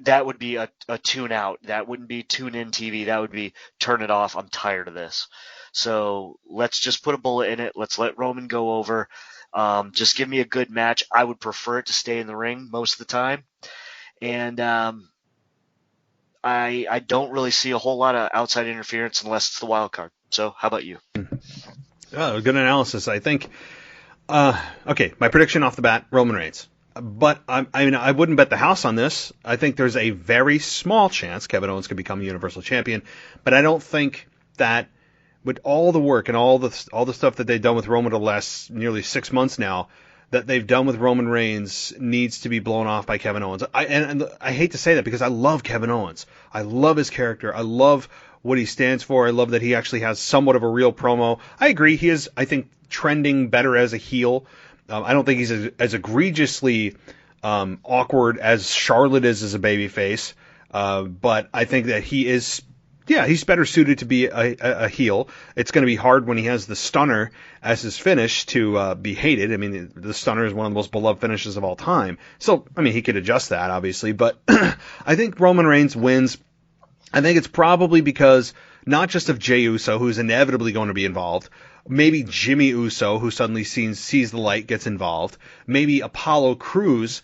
that would be a tune out. That wouldn't be tune in TV. That would be turn it off. I'm tired of this. So let's just put a bullet in it. Let's let Roman go over. Just give me a good match. I would prefer it to stay in the ring most of the time. And, I don't really see a whole lot of outside interference unless it's the wild card. So how about you?
Oh, good analysis. I think, okay, my prediction off the bat, Roman Reigns. But I wouldn't bet the house on this. I think there's a very small chance Kevin Owens could become Universal Champion. But I don't think that with all the work and all the stuff that they've done with Roman the last nearly 6 months now, that they've done with Roman Reigns needs to be blown off by Kevin Owens. And I hate to say that, because I love Kevin Owens. I love his character. I love what he stands for. I love that he actually has somewhat of a real promo. I agree. He is, I think, trending better as a heel. I don't think he's as egregiously awkward as Charlotte is as a babyface. But I think that he is Yeah, he's better suited to be a heel. It's going to be hard when he has the stunner as his finish to be hated. I mean, the stunner is one of the most beloved finishes of all time. So, I mean, he could adjust that, obviously. But I think Roman Reigns wins. I think it's probably because not just of Jey Uso, who's inevitably going to be involved, maybe Jimmy Uso, who suddenly sees the light, gets involved, maybe Apollo Crews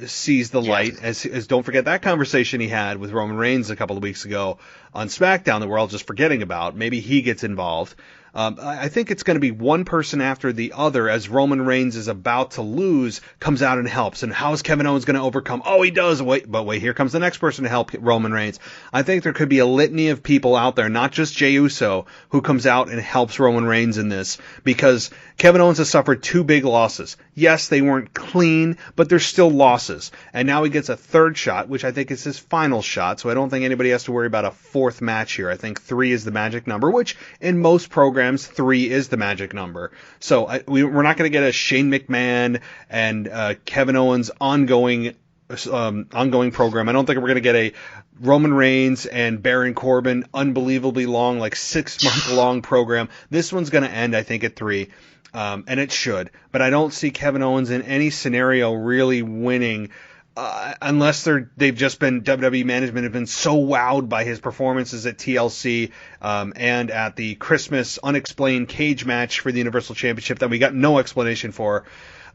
sees the light, as don't forget that conversation he had with Roman Reigns a couple of weeks ago on SmackDown that we're all just forgetting about. Maybe he gets involved. I think it's going to be one person after the other as Roman Reigns is about to lose, comes out and helps. And how is Kevin Owens going to overcome? Oh, he does. Wait, here comes the next person to help Roman Reigns. I think there could be a litany of people out there, not just Jey Uso, who comes out and helps Roman Reigns in this, because Kevin Owens has suffered 2 big losses. Yes, they weren't clean, but they're still losses. And now he gets a 3rd shot, which I think is his final shot. So I don't think anybody has to worry about a 4th match here. I think 3 is the magic number, which in most programs, 3 is the magic number. So we're not going to get a Shane McMahon and Kevin Owens ongoing program. I don't think we're going to get a Roman Reigns and Baron Corbin unbelievably long, like 6-month long program. This one's going to end, I think, at 3. And it should. But I don't see Kevin Owens in any scenario really winning unless they've just been, WWE management have been so wowed by his performances at TLC and at the Christmas unexplained cage match for the Universal Championship that we got no explanation for.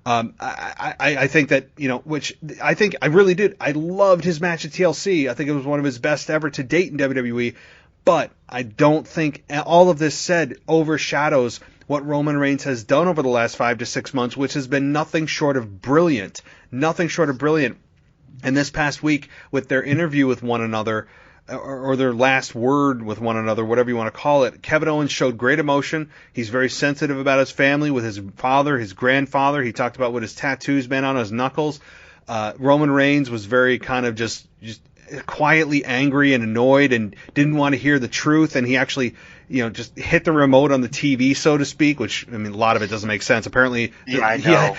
I think that, which I think I really did. I loved his match at TLC. I think it was one of his best ever to date in WWE. But I don't think all of this said overshadows what Roman Reigns has done over the last 5 to 6 months, which has been nothing short of brilliant. Nothing short of brilliant. And this past week, with their interview with one another, or their last word with one another, whatever you want to call it, Kevin Owens showed great emotion. He's very sensitive about his family, with his father, his grandfather. He talked about what his tattoos been on his knuckles. Roman Reigns was very kind of just quietly angry and annoyed and didn't want to hear the truth, and he actually just hit the remote on the TV, so to speak, which, I mean, a lot of it doesn't make sense. Apparently,
I know.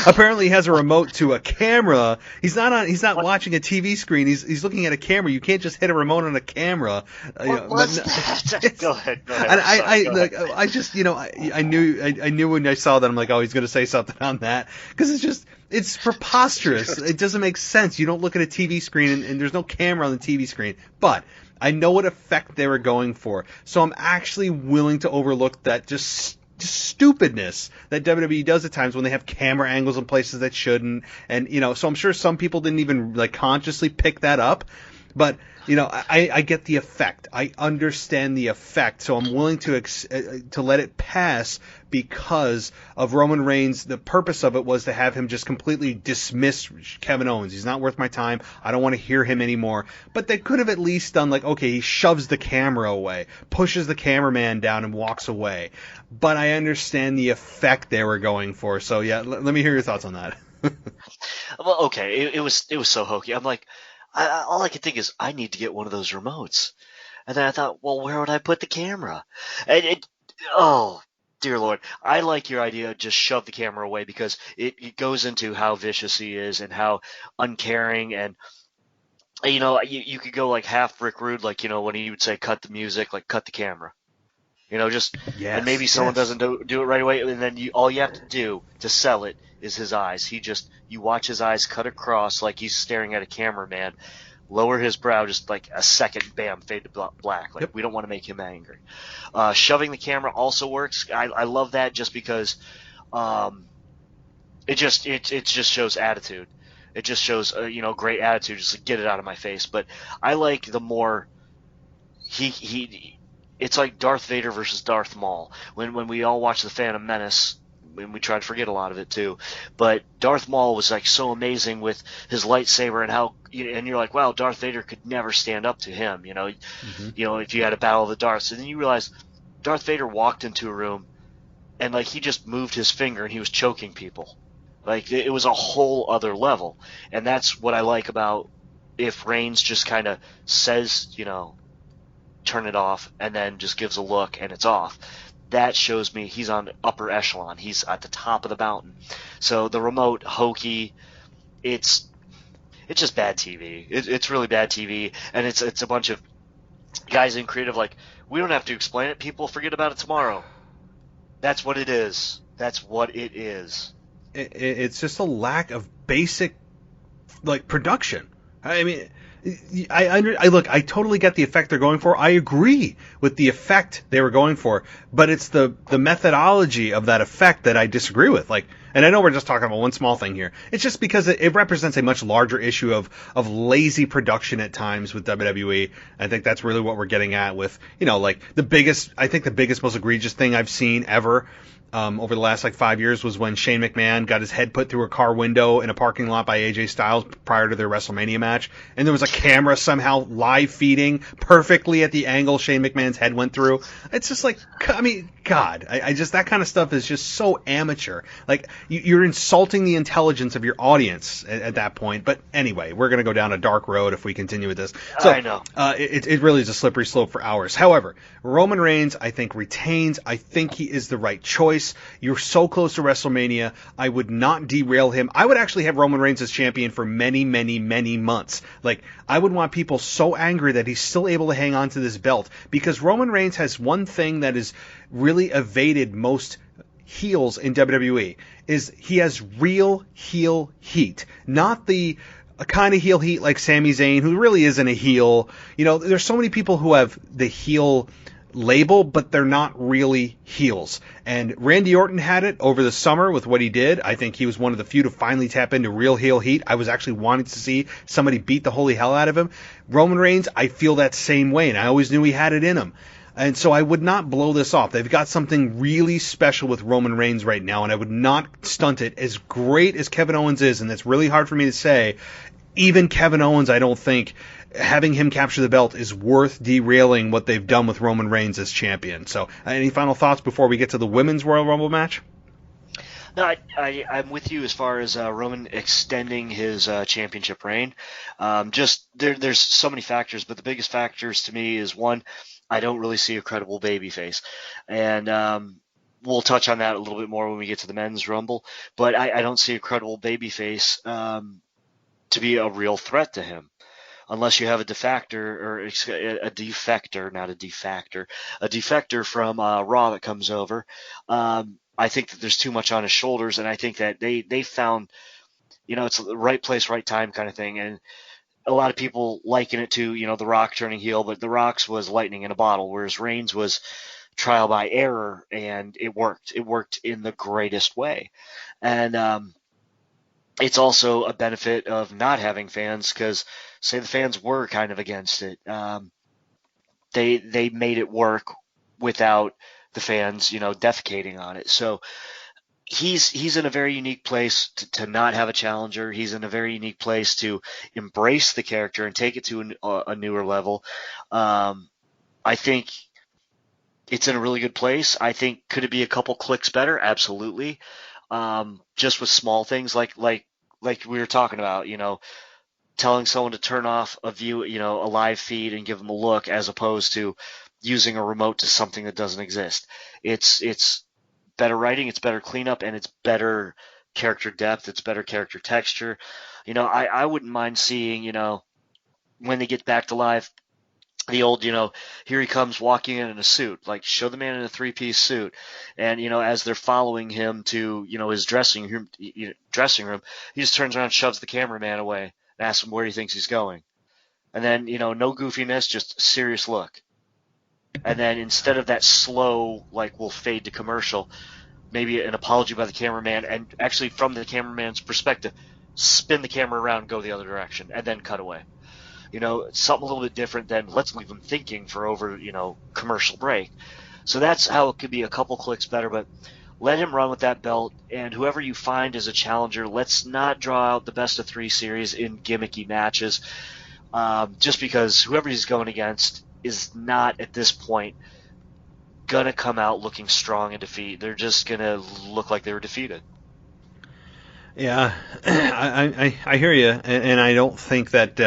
Apparently he has a remote to a camera. He's not watching a TV screen. He's looking at a camera. You can't just hit a remote on a camera.
What's that? Go ahead.
And I knew when I saw that, I'm like, oh, he's going to say something on that, because it's preposterous. It doesn't make sense. You don't look at a TV screen and there's no camera on the TV screen. But I know what effect they were going for, so I'm actually willing to overlook that just stupidness that WWE does at times when they have camera angles in places that shouldn't, and so I'm sure some people didn't even consciously pick that up, but I get the effect. I understand the effect, so I'm willing to let it pass because of Roman Reigns. The purpose of it was to have him just completely dismiss Kevin Owens. He's not worth my time. I don't want to hear him anymore. But they could have at least done okay, he shoves the camera away, pushes the cameraman down, and walks away. But I understand the effect they were going for. So yeah, let me hear your thoughts on that.
Well, okay, it was so hokey. I'm like, all I could think is, I need to get one of those remotes. And then I thought, well, where would I put the camera? And oh, dear Lord. I like your idea of just shove the camera away, because it goes into how vicious he is and how uncaring. And, you could go half Rick Rude, when he would say, cut the music, cut the camera. Yes, and maybe someone doesn't do it right away. And then all you have to do to sell it is his eyes. You watch his eyes cut across like he's staring at a cameraman, lower his brow just a second, bam, fade to black. Yep. We don't want to make him angry. Shoving the camera also works. I love that, just because it just shows attitude. It just shows great attitude, just get it out of my face. But I like the more it's like Darth Vader versus Darth Maul. When we all watch The Phantom Menace, and we try to forget a lot of it too, but Darth Maul was so amazing with his lightsaber, and how, and you're like, wow, Darth Vader could never stand up to him. If you had a battle of the Darths, and then you realize Darth Vader walked into a room, and he just moved his finger and he was choking people. It was a whole other level, and that's what I like about if Reigns just kind of says, turn it off, and then just gives a look and it's off. That shows me he's on upper echelon. He's at the top of the mountain. So the remote, hokey, it's just bad TV. It's really bad TV, and it's a bunch of guys in creative, like, we don't have to explain it. People forget about it tomorrow. That's what it is. That's what it is.
It's just a lack of basic, like, production. I mean, I look, I totally get the effect they're going for. I agree with the effect they were going for, but it's the methodology of that effect that I disagree with. Like, and I know we're just talking about one small thing here. It's just because it represents a much larger issue of lazy production at times with WWE. I think that's really what we're getting at with, like the biggest, most egregious thing I've seen ever over the last 5 years was when Shane McMahon got his head put through a car window in a parking lot by AJ Styles prior to their WrestleMania match, and there was a camera somehow live feeding perfectly at the angle Shane McMahon's head went through. It's just like, I mean, God, I just, that kind of stuff is just so amateur. Like, you're insulting the intelligence of your audience at that point. But anyway, we're going to go down a dark road if we continue with this. So,
I know.
It really is a slippery slope for hours. However, Roman Reigns, I think, retains. I think he is the right choice. You're so close to WrestleMania. I would not derail him. I would actually have Roman Reigns as champion for many, many, many months. Like, I would want people so angry that he's still able to hang on to this belt, because Roman Reigns has one thing that is really evaded most heels in WWE, is he has real heel heat, not the kind of heel heat like Sami Zayn, who really isn't a heel. There's so many people who have the heel label, but they're not really heels. And Randy Orton had it over the summer with what he did. I think he was one of the few to finally tap into real heel heat. I was actually wanting to see somebody beat the holy hell out of him. Roman Reigns, I feel that same way, and I always knew he had it in him. And so I would not blow this off. They've got something really special with Roman Reigns right now, and I would not stunt it. As great as Kevin Owens is, and that's really hard for me to say, even Kevin Owens, I don't think having him capture the belt is worth derailing what they've done with Roman Reigns as champion. So any final thoughts before we get to the Women's Royal Rumble match?
No, I'm with you as far as Roman extending his championship reign. Just there's so many factors, but the biggest factors to me is, one, I don't really see a credible babyface, and we'll touch on that a little bit more when we get to the Men's Rumble. But I don't see a credible babyface to be a real threat to him, unless you have a defector from Raw that comes over. I think that there's too much on his shoulders, and I think that they found, it's the right place, right time kind of thing. And a lot of people liken it to, The Rock turning heel, but The Rock's was lightning in a bottle, whereas Reigns was trial by error, and it worked. It worked in the greatest way. And it's also a benefit of not having fans, because say the fans were kind of against it. They made it work without the fans, defecating on it. So he's in a very unique place to not have a challenger. He's in a very unique place to embrace the character and take it to a newer level. I think it's in a really good place. I think, could it be a couple clicks better? Absolutely. Just with small things like we were talking about, telling someone to turn off a view, a live feed and give them a look, as opposed to using a remote to something that doesn't exist. It's better writing, it's better cleanup, and it's better character depth, it's better character texture. I wouldn't mind seeing, when they get back to live, the old, here he comes walking in a suit, like show the man in a 3-piece suit. And, as they're following him to, his dressing room, he just turns around and shoves the cameraman away and asks him where he thinks he's going. And then, no goofiness, just a serious look. And then instead of that slow, we'll fade to commercial, maybe an apology by the cameraman, and actually from the cameraman's perspective, spin the camera around, go the other direction, and then cut away. Something a little bit different than let's leave them thinking for over, commercial break. So that's how it could be a couple clicks better, but let him run with that belt, and whoever you find as a challenger, let's not draw out the best of 3 series in gimmicky matches, just because whoever he's going against is not at this point going to come out looking strong in defeat. They're just going to look like they were defeated.
Yeah, I hear you, and I don't think that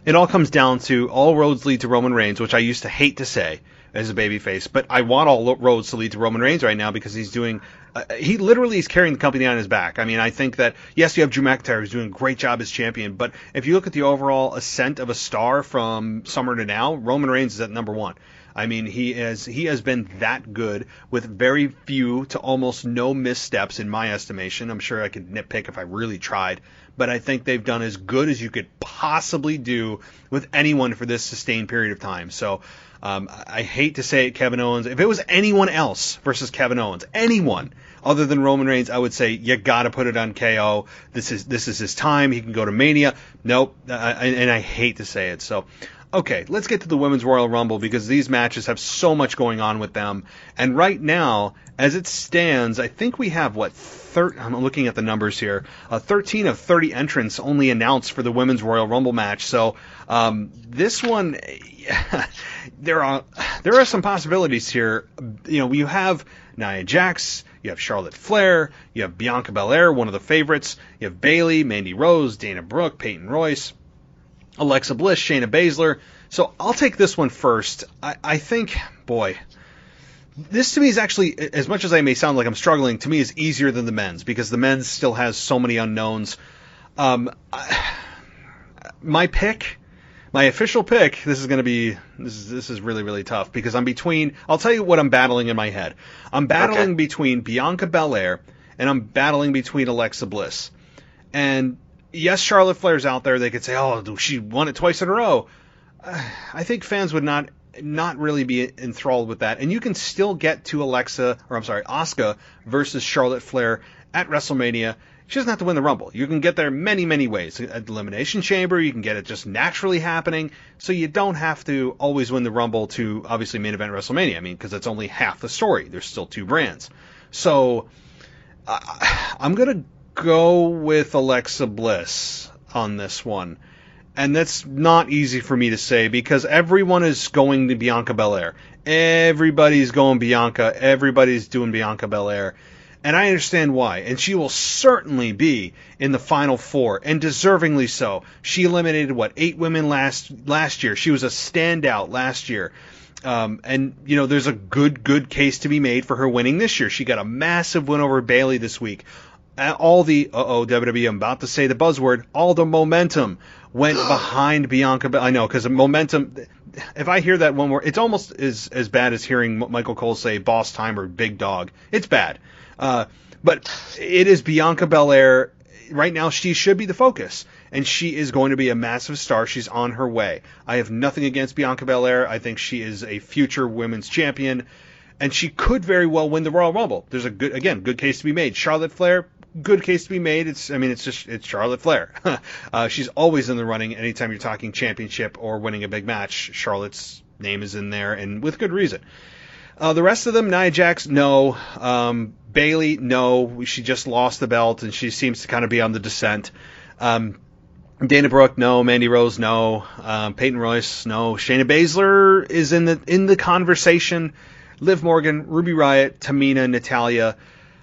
it all comes down to all roads lead to Roman Reigns, which I used to hate to say, as a babyface. But I want all roads to lead to Roman Reigns right now because he's doing. He literally is carrying the company on his back. I mean, I think that, yes, you have Drew McIntyre who's doing a great job as champion, but if you look at the overall ascent of a star from summer to now, Roman Reigns is at number one. I mean, he has been that good with very few to almost no missteps in my estimation. I'm sure I could nitpick if I really tried, but I think they've done as good as you could possibly do with anyone for this sustained period of time. So I hate to say it, Kevin Owens. If it was anyone else versus Kevin Owens, anyone other than Roman Reigns, I would say you got to put it on KO. This is his time. He can go to Mania. Nope, and I hate to say it. So, okay, let's get to the Women's Royal Rumble because these matches have so much going on with them. And right now, as it stands, I think we have, I'm looking at the numbers here, 13 of 30 entrants only announced for the Women's Royal Rumble match. So this one, there are some possibilities here. You know, you have Nia Jax, you have Charlotte Flair, you have Bianca Belair, one of the favorites, you have Bayley, Mandy Rose, Dana Brooke, Peyton Royce, Alexa Bliss, Shayna Baszler. So I'll take this one first. I think, boy, this to me is actually, as much as I may sound like I'm struggling, to me is easier than the men's because the men's still has so many unknowns. My official pick, this is really, really tough because I'm between, I'll tell you what I'm battling in my head. I'm battling between Bianca Belair and I'm battling between Alexa Bliss. And yes, Charlotte Flair's out there. They could say, oh, she won it twice in a row. I think fans would not really be enthralled with that. And you can still get to Asuka versus Charlotte Flair at WrestleMania. She doesn't have to win the Rumble. You can get there many, many ways. At the Elimination Chamber, you can get it just naturally happening. So you don't have to always win the Rumble to obviously main event WrestleMania. I mean, because that's only half the story. There's still two brands. So I'm going to go with Alexa Bliss on this one. And that's not easy for me to say because everyone is going to Bianca Belair. Everybody's going Bianca. Everybody's doing Bianca Belair. And I understand why. And she will certainly be in the Final Four, and deservingly so. She eliminated, 8 women last year. She was a standout last year. And, you know, there's a good case to be made for her winning this year. She got a massive win over Bayley this week. All the, WWE, I'm about to say the buzzword, all the momentum went behind Bianca. I know, because momentum, if I hear that one more, it's almost as bad as hearing Michael Cole say boss time or big dog. It's bad. But it is Bianca Belair. Right now, she should be the focus. And she is going to be a massive star. She's on her way. I have nothing against Bianca Belair. I think she is a future women's champion. And she could very well win the Royal Rumble. There's a good case to be made. Charlotte Flair, good case to be made. It's Charlotte Flair. She's always in the running anytime you're talking championship or winning a big match. Charlotte's name is in there, and with good reason. The rest of them, Nia Jax, no. Bayley, no. She just lost the belt, and she seems to kind of be on the descent. Dana Brooke, no. Mandy Rose, no. Peyton Royce, no. Shayna Baszler is in the conversation. Liv Morgan, Ruby Riott, Tamina, Natalya.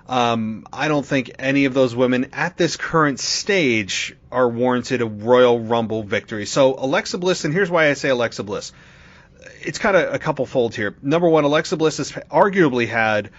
I don't think any of those women at this current stage are warranted a Royal Rumble victory. So Alexa Bliss, and here's why I say Alexa Bliss. It's kind of a couple fold here. Number one, Alexa Bliss has arguably had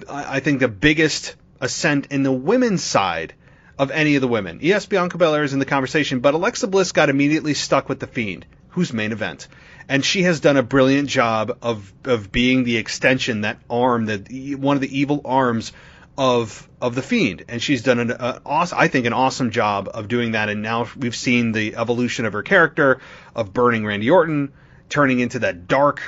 I think the biggest ascent in the women's side of any of the women. Yes, Bianca Belair is in the conversation, but Alexa Bliss got immediately stuck with The Fiend, who's main event. And she has done a brilliant job of being the extension, that arm, one of the evil arms of The Fiend. And she's done an awesome job of doing that. And now we've seen the evolution of her character, of burning Randy Orton, turning into that dark,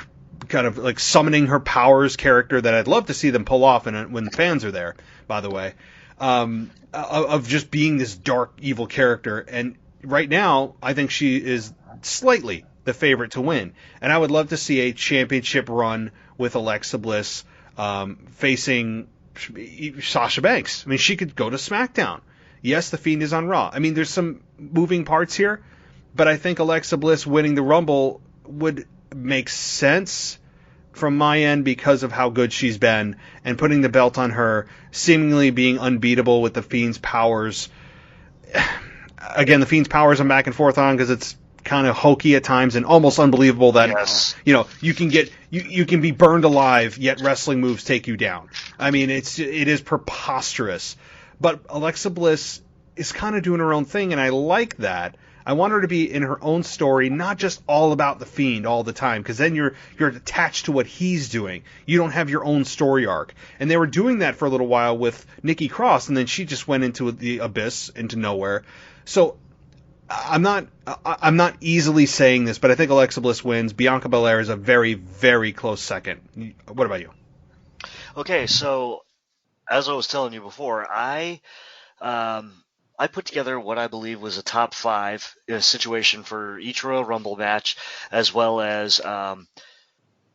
kind of like summoning her powers character that I'd love to see them pull off when the fans are there, by the way, of just being this dark, evil character. And right now, I think she is slightly the favorite to win. And I would love to see a championship run with Alexa Bliss facing Sasha Banks. I mean, she could go to SmackDown. Yes, The Fiend is on Raw. I mean, there's some moving parts here, but I think Alexa Bliss winning the Rumble would make sense from my end because of how good she's been, and putting the belt on her, seemingly being unbeatable with The Fiend's powers. Again, The Fiend's powers I'm back and forth on because it's kind of hokey at times and almost unbelievable that
Yes.
you can be burned alive, yet wrestling moves take you down. I mean, it is preposterous. But Alexa Bliss is kind of doing her own thing, and I like that. I want her to be in her own story, not just all about the Fiend all the time, because then you're attached to what he's doing. You don't have your own story arc. And they were doing that for a little while with Nikki Cross, and then she just went into the abyss, into nowhere. So I'm not easily saying this, but I think Alexa Bliss wins. Bianca Belair is a very, very close second. What about you?
Okay, so as I was telling you before, I put together what I believe was a top 5 situation for each Royal Rumble match, as well as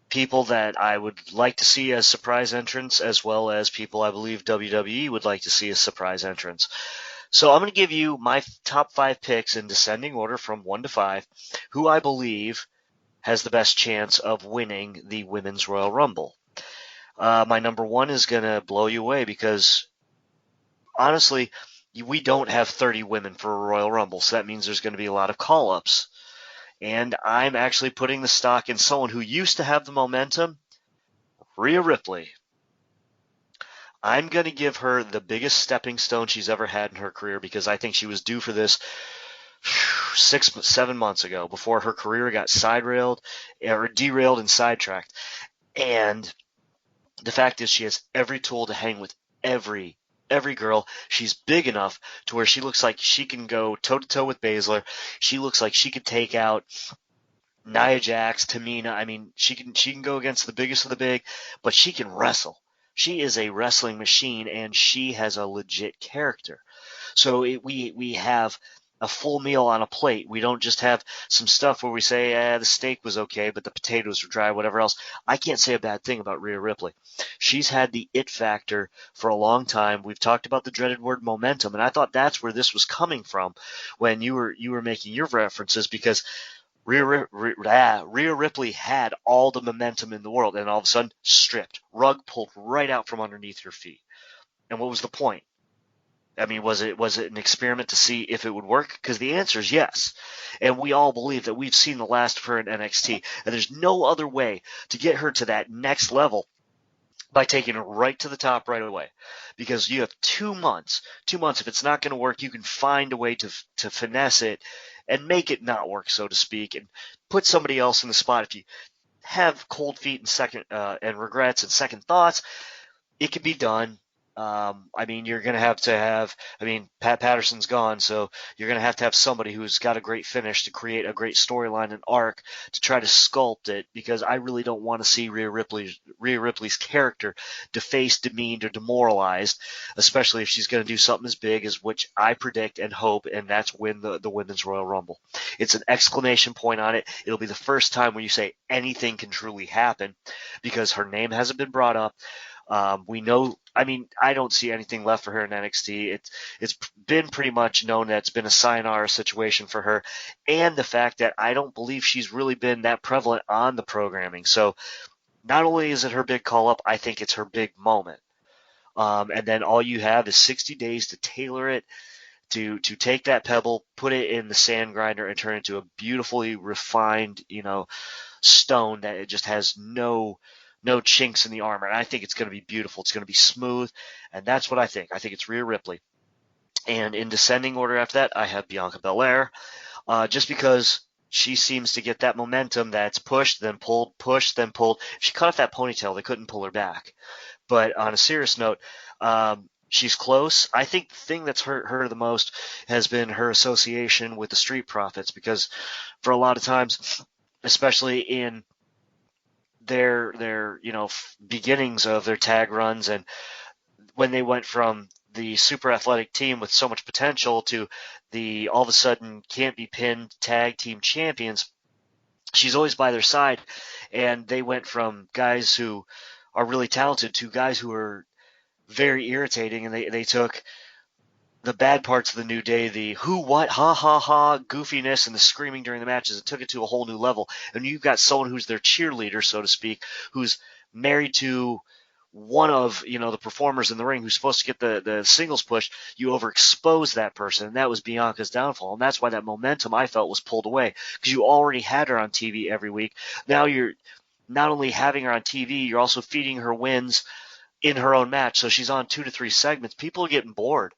people that I would like to see as surprise entrants, as well as people I believe WWE would like to see as surprise entrants. So I'm going to give you my top 5 picks in descending order from 1 to 5, who I believe has the best chance of winning the Women's Royal Rumble. My number 1 is going to blow you away because, honestly, we don't have 30 women for a Royal Rumble, so that means there's going to be a lot of call-ups. And I'm actually putting the stock in someone who used to have the momentum, Rhea Ripley. I'm going to give her the biggest stepping stone she's ever had in her career because I think she was due for this 7 months ago before her career got derailed and sidetracked. And the fact is she has every tool to hang with every girl. She's big enough to where she looks like she can go toe-to-toe with Baszler. She looks like she could take out Nia Jax, Tamina. I mean, she can go against the biggest of the big, but she can wrestle. She is a wrestling machine, and she has a legit character. So we have a full meal on a plate. We don't just have some stuff where we say, the steak was okay, but the potatoes were dry, whatever else. I can't say a bad thing about Rhea Ripley. She's had the it factor for a long time. We've talked about the dreaded word momentum, and I thought that's where this was coming from when you were making your references, because Rhea Ripley had all the momentum in the world, and all of a sudden, stripped, rug pulled right out from underneath her feet. And what was the point? I mean, was it an experiment to see if it would work? Because the answer is yes. And we all believe that we've seen the last of her in NXT, and there's no other way to get her to that next level by taking her right to the top right away. Because you have 2 months. 2 months. If it's not going to work, you can find a way to finesse it and make it not work, so to speak, and put somebody else in the spot. If you have cold feet and regrets and second thoughts, it can be done. I mean, you're going to have, Pat Patterson's gone, so you're going to have somebody who's got a great finish to create a great storyline and arc to try to sculpt it, because I really don't want to see Rhea Ripley's character defaced, demeaned, or demoralized, especially if she's going to do something as big as which I predict and hope, and that's win the Women's Royal Rumble. It's an exclamation point on it. It'll be the first time when you say anything can truly happen, because her name hasn't been brought up. We know, I don't see anything left for her in NXT. It's been pretty much known that it's been a sayonara situation for her, and the fact that I don't believe she's really been that prevalent on the programming. So not only is it her big call up, I think it's her big moment. And then all you have is 60 days to tailor it, to take that pebble, put it in the sand grinder, and turn it into a beautifully refined, stone that it just has no chinks in the armor. And I think it's going to be beautiful. It's going to be smooth. And that's what I think. I think it's Rhea Ripley. And in descending order after that, I have Bianca Belair. Just because she seems to get that momentum that's pushed, then pulled, pushed, then pulled. If she cut off that ponytail, they couldn't pull her back. But on a serious note, she's close. I think the thing that's hurt her the most has been her association with the Street Profits, because for a lot of times, especially in their beginnings of their tag runs, and when they went from the super athletic team with so much potential to the all of a sudden can't be pinned tag team champions, she's always by their side, and they went from guys who are really talented to guys who are very irritating, and they took the bad parts of the New Day, the who, what, ha, ha, ha, goofiness, and the screaming during the matches, and took it to a whole new level. And you've got someone who's their cheerleader, so to speak, who's married to one of, the performers in the ring who's supposed to get the singles push, you overexpose that person, and that was Bianca's downfall. And that's why that momentum, I felt, was pulled away, because you already had her on TV every week. Now you're not only having her on TV, you're also feeding her wins in her own match. So she's on 2 to 3 segments. People are getting bored.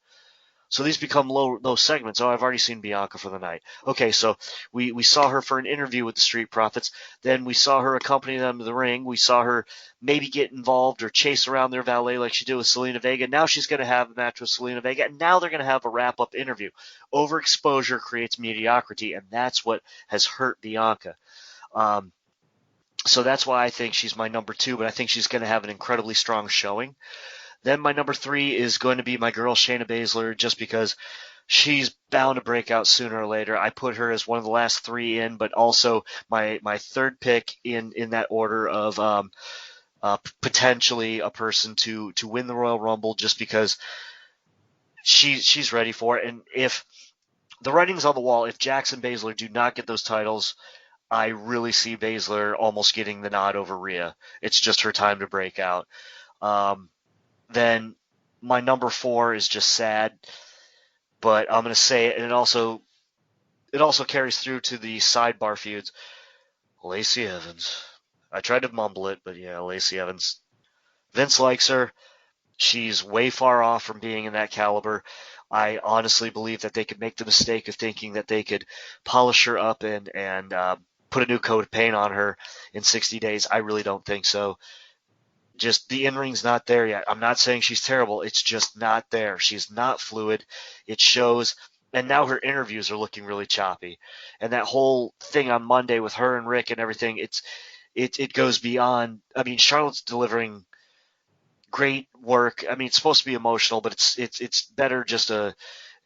So these become low segments. Oh, I've already seen Bianca for the night. Okay, so we saw her for an interview with the Street Profits. Then we saw her accompany them to the ring. We saw her maybe get involved or chase around their valet like she did with Selena Vega. Now she's going to have a match with Selena Vega, and now they're going to have a wrap-up interview. Overexposure creates mediocrity, and that's what has hurt Bianca. So that's why I think she's my number 2, but I think she's going to have an incredibly strong showing. Then my number 3 is going to be my girl Shayna Baszler, just because she's bound to break out sooner or later. I put her as one of the last 3 in, but also my third pick in that order of potentially a person to win the Royal Rumble, just because she's ready for it. And if the writing's on the wall, if Jax and Baszler do not get those titles, I really see Baszler almost getting the nod over Rhea. It's just her time to break out. Then my number 4 is just sad, but I'm going to say it, and it also carries through to the sidebar feuds. Lacey Evans. I tried to mumble it, but yeah, Lacey Evans. Vince likes her. She's way far off from being in that caliber. I honestly believe that they could make the mistake of thinking that they could polish her up and put a new coat of paint on her in 60 days. I really don't think so. Just the in-ring's not there yet. I'm not saying she's terrible. It's just not there. She's not fluid. It shows. And now her interviews are looking really choppy. And that whole thing on Monday with her and Rick and everything, it goes beyond. I mean, Charlotte's delivering great work. I mean, it's supposed to be emotional, but it's better just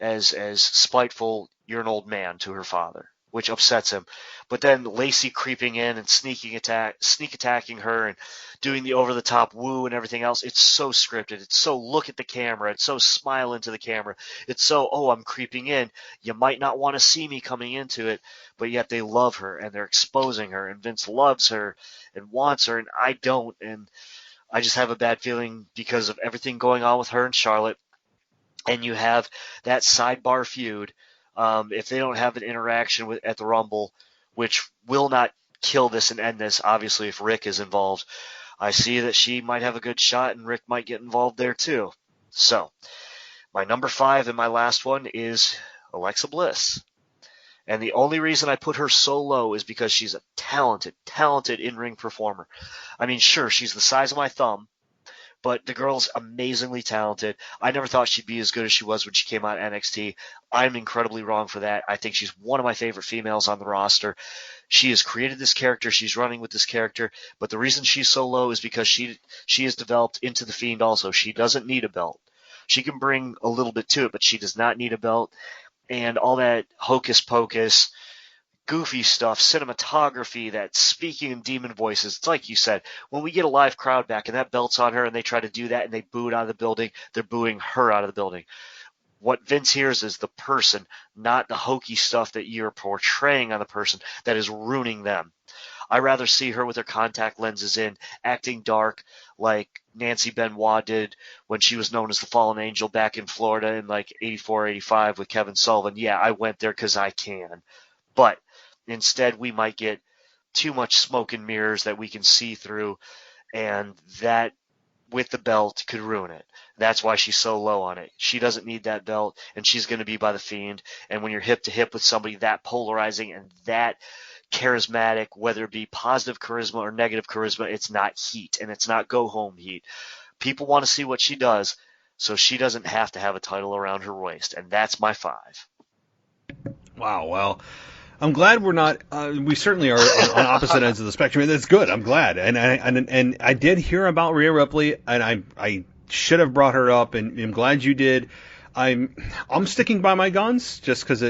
as spiteful, you're an old man to her father, which upsets him. But then Lacey creeping in and sneak attacking her and doing the over-the-top woo and everything else. It's so scripted. It's so look at the camera. It's so smile into the camera. It's so, oh, I'm creeping in. You might not want to see me coming into it, but yet they love her and they're exposing her, and Vince loves her and wants her, and I don't. And I just have a bad feeling because of everything going on with her and Charlotte. And you have that sidebar feud. If they don't have an interaction at the Rumble, which will not kill this and end this, obviously, if Rick is involved, I see that she might have a good shot and Rick might get involved there too. So my number 5 and my last one is Alexa Bliss. And the only reason I put her so low is because she's a talented in-ring performer. I mean, sure, she's the size of my thumb, but the girl's amazingly talented. I never thought she'd be as good as she was when she came out of NXT. I'm incredibly wrong for that. I think she's one of my favorite females on the roster. She has created this character. She's running with this character. But the reason she's so low is because she has developed into the Fiend also. She doesn't need a belt. She can bring a little bit to it, but she does not need a belt. And all that hocus pocus, goofy stuff, cinematography, that speaking in demon voices. It's like you said, when we get a live crowd back and that belt's on her and they try to do that and they boo it out of the building, they're booing her out of the building. What Vince hears is the person, not the hokey stuff that you're portraying on the person that is ruining them. I rather see her with her contact lenses in, acting dark like Nancy Benoit did when she was known as the Fallen Angel back in Florida in like 84, 85 with Kevin Sullivan. Yeah, I went there because I can. But instead, we might get too much smoke and mirrors that we can see through, and that with the belt could ruin it. That's why she's so low on it. She doesn't need that belt, and she's going to be by the Fiend. And when you're hip to hip with somebody that polarizing and that charismatic, whether it be positive charisma or negative charisma, it's not heat, and it's not go-home heat. People want to see what she does, so she doesn't have to have a title around her waist, and that's my 5.
Wow, well, I'm glad we're not. We certainly are on opposite ends of the spectrum, and that's good. I'm glad, and I did hear about Rhea Ripley, and I should have brought her up, and I'm glad you did. I'm sticking by my guns just because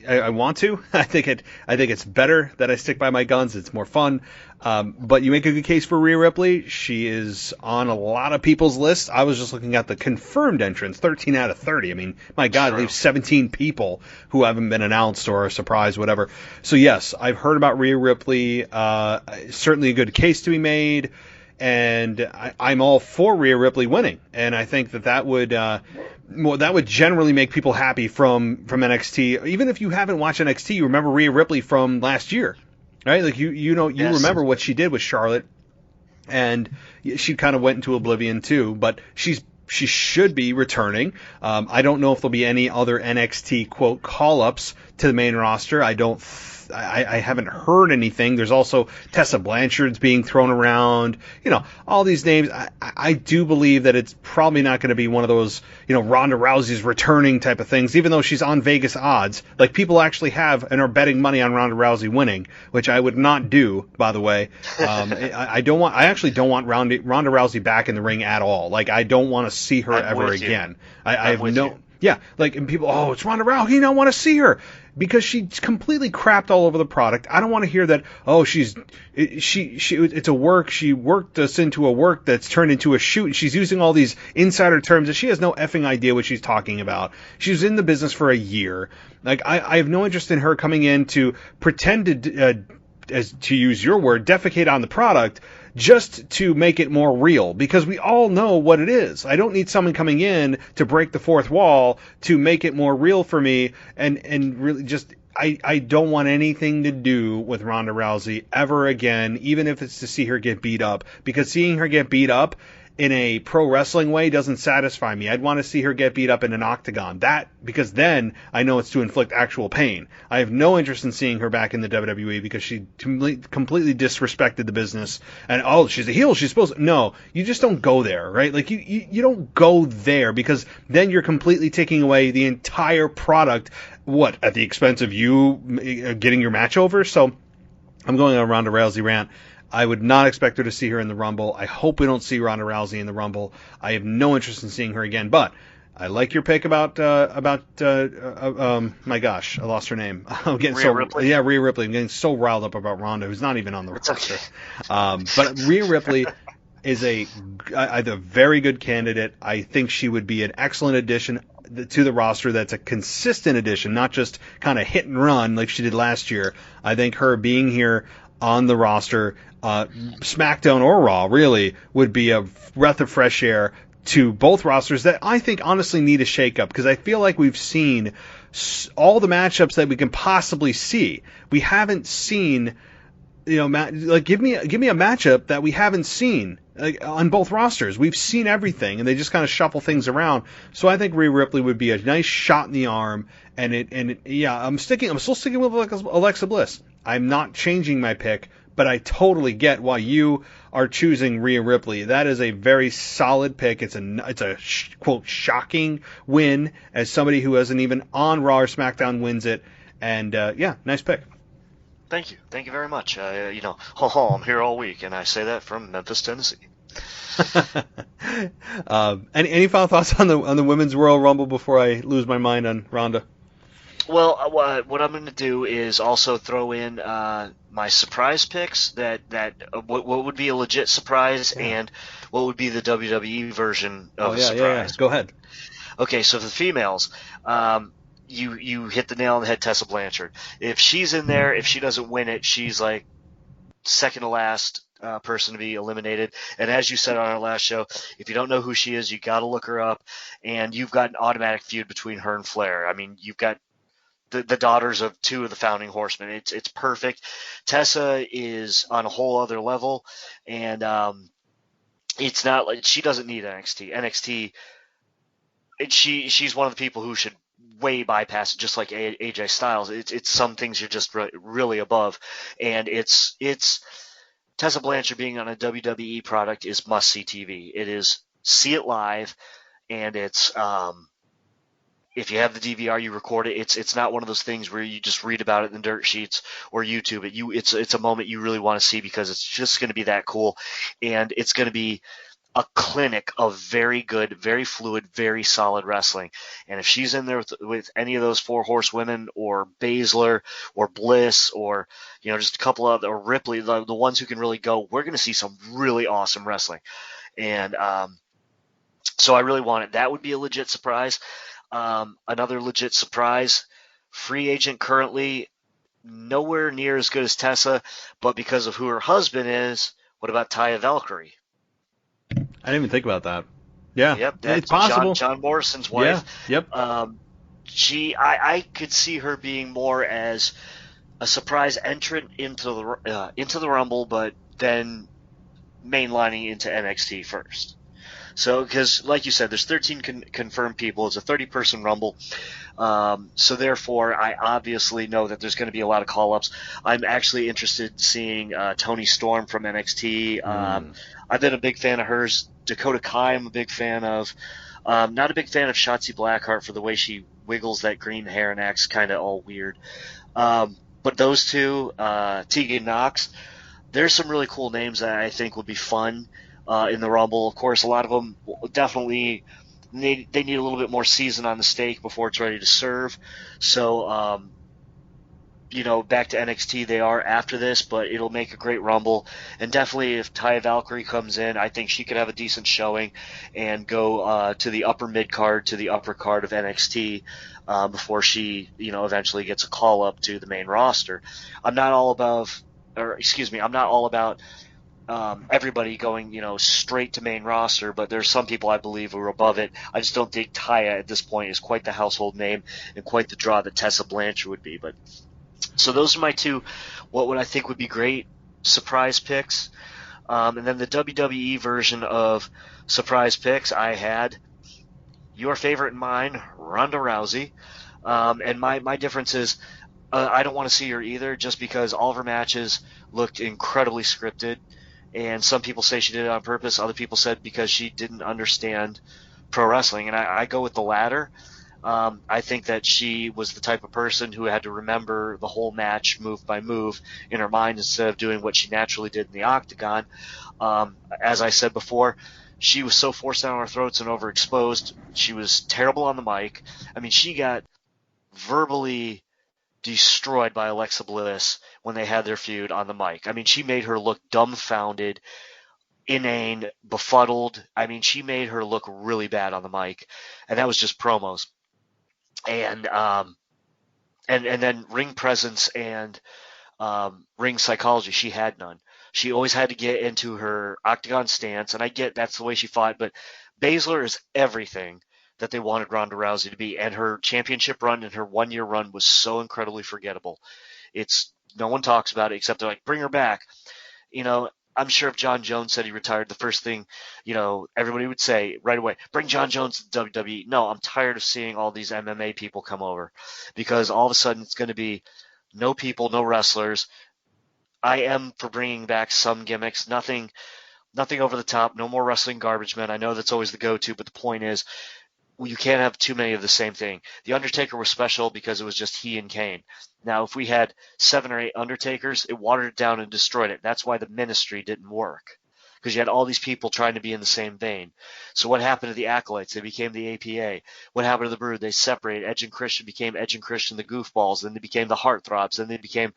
I want to. I think it's better that I stick by my guns. It's more fun. But you make a good case for Rhea Ripley. She is on a lot of people's lists. I was just looking at the confirmed entrants, 13 out of 30. I mean, my God, leaves 17 people who haven't been announced or a surprise, whatever. So yes, I've heard about Rhea Ripley. Certainly a good case to be made. and I'm all for Rhea Ripley winning, and I think that would generally make people happy from NXT. Even if you haven't watched NXT, you remember Rhea Ripley from last year, right? Like you
Yes.
remember what she did with Charlotte, and she kind of went into oblivion too. But she should be returning. I don't know if there'll be any other NXT quote call-ups to the main roster. I haven't heard anything. There's also Tessa Blanchard's being thrown around. All these names. I do believe that it's probably not going to be one of those, Ronda Rousey's returning type of things, even though she's on Vegas odds. Like, people actually have and are betting money on Ronda Rousey winning, which I would not do, by the way. I actually don't want Ronda Rousey back in the ring at all. Like, I don't want to see her ever again. I have no... Yeah, and people, it's Ronda Rousey, you don't want to see her because she completely crapped all over the product. I don't want to hear that, it's a work, she worked us into a work that's turned into a shoot, and she's using all these insider terms that she has no effing idea what she's talking about. She was in the business for a year. Like, I have no interest in her coming in to pretend to, as to use your word, defecate on the product, just to make it more real, because we all know what it is. I don't need someone coming in to break the fourth wall to make it more real for me, and really just, I don't want anything to do with Ronda Rousey ever again, even if it's to see her get beat up, because seeing her get beat up in a pro wrestling way doesn't satisfy me. I'd want to see her get beat up in an octagon. Because then I know it's to inflict actual pain. I have no interest in seeing her back in the WWE because she completely disrespected the business. And, she's a heel, she's supposed to... No, you just don't go there, right? Like, you don't go there, because then you're completely taking away the entire product, at the expense of you getting your match over? So I'm going on a Ronda Rousey rant. I would not expect her to see her in the Rumble. I hope we don't see Ronda Rousey in the Rumble. I have no interest in seeing her again. But I like your pick about my gosh, I lost her name. I'm getting
Rhea Ripley.
Yeah, Rhea Ripley. I'm getting so riled up about Ronda, who's not even on the roster. But Rhea Ripley is a very good candidate. I think she would be an excellent addition to the roster. That's a consistent addition, not just kind of hit and run like she did last year. I think her being here on the roster, SmackDown or Raw, really, would be a breath of fresh air to both rosters that I think honestly need a shakeup, because I feel like we've seen all the matchups that we can possibly see. We haven't seen, give me a matchup that we haven't seen on both rosters. We've seen everything, and they just kind of shuffle things around. So I think Rhea Ripley would be a nice shot in the arm, I'm still sticking with Alexa Bliss. I'm not changing my pick, but I totally get why you are choosing Rhea Ripley. That is a very solid pick. It's a quote shocking win, as somebody who hasn't even on Raw or SmackDown wins it. And nice pick.
Thank you very much. I'm here all week, and I say that from Memphis, Tennessee.
Any final thoughts on the Women's Royal Rumble before I lose my mind on Ronda?
Well, what I'm going to do is also throw in my surprise picks. What would be a legit surprise, and what would be the WWE version of a surprise.
Yeah. Go ahead.
Okay, so for the females, you hit the nail on the head, Tessa Blanchard. If she's in there, if she doesn't win it, she's like second to last person to be eliminated. And as you said on our last show, if you don't know who she is, you got to look her up, and you've got an automatic feud between her and Flair. I mean, you've got the daughters of two of the founding horsemen. It's perfect. Tessa is on a whole other level, and it's not like she doesn't need NXT. She's one of the people who should way bypass it, just like AJ Styles. It's some things you're just really above, and it's Tessa Blanchard being on a WWE product is must see TV. It is see it live, and it's if you have the DVR, you record it. It's not one of those things where you just read about it in dirt sheets or YouTube it. It's a moment you really want to see, because it's just going to be that cool, and it's going to be a clinic of very good, very fluid, very solid wrestling. And if she's in there with any of those four horsewomen, or Baszler, or Bliss, or just a couple of, or Ripley, the ones who can really go, we're going to see some really awesome wrestling. And so I really want it. That would be a legit surprise. Another legit surprise, free agent currently, nowhere near as good as Tessa, but because of who her husband is, what about Taya Valkyrie?
I didn't even think about that. Yeah,
Yep,
it's possible.
John Morrison's wife.
Yeah, yep.
I could see her being more as a surprise entrant into the Rumble, but then mainlining into NXT first. So, because like you said, there's 13 confirmed people. It's a 30-person Rumble. So therefore, I obviously know that there's going to be a lot of call-ups. I'm actually interested in seeing Toni Storm from NXT. I've been a big fan of hers. Dakota Kai, I'm a big fan of. Not a big fan of Shotzi Blackheart for the way she wiggles that green hair and acts kind of all weird. But those two, Tegan Nox, there's some really cool names that I think would be fun in the Rumble. Of course, a lot of them definitely they need a little bit more season on the steak before it's ready to serve. So, back to NXT they are after this, but it'll make a great Rumble. And definitely if Taya Valkyrie comes in, I think she could have a decent showing and go to the upper mid card to the upper card of NXT before she, eventually gets a call up to the main roster. I'm not all about everybody going, straight to main roster, but there's some people I believe who are above it. I just don't think Taya at this point is quite the household name and quite the draw that Tessa Blanchard would be. But so those are my two, what would I think would be great surprise picks. And then the WWE version of surprise picks, I had your favorite and mine, Ronda Rousey. And my difference is I don't want to see her either, just because all of her matches looked incredibly scripted. And some people say she did it on purpose. Other people said because she didn't understand pro wrestling. And I go with the latter. I think that she was the type of person who had to remember the whole match move by move in her mind instead of doing what she naturally did in the octagon. As I said before, she was so forced down our throats and overexposed. She was terrible on the mic. I mean, she got verbally destroyed by Alexa Bliss when they had their feud on the mic. I mean, she made her look dumbfounded, inane, befuddled. I mean, she made her look really bad on the mic, and that was just promos. And then ring presence and ring psychology, she had none. She always had to get into her octagon stance, and I get that's the way she fought, but Baszler is everything that they wanted Ronda Rousey to be, and her championship run and her 1 year run was so incredibly forgettable. No one talks about it except they're like, bring her back. I'm sure if John Jones said he retired, the first thing, everybody would say right away, bring John Jones to WWE. No, I'm tired of seeing all these MMA people come over, because all of a sudden it's going to be no people, no wrestlers. I am for bringing back some gimmicks, nothing over the top, no more wrestling garbage men. I know that's always the go-to, but the point is, you can't have too many of the same thing. The Undertaker was special because it was just he and Kane. Now, if we had 7 or 8 Undertakers, it watered it down and destroyed it. That's why the Ministry didn't work, because you had all these people trying to be in the same vein. So what happened to the Acolytes? They became the APA. What happened to the Brood? They separated. Edge and Christian became Edge and Christian, the Goofballs. Then they became the Heartthrobs. Then they became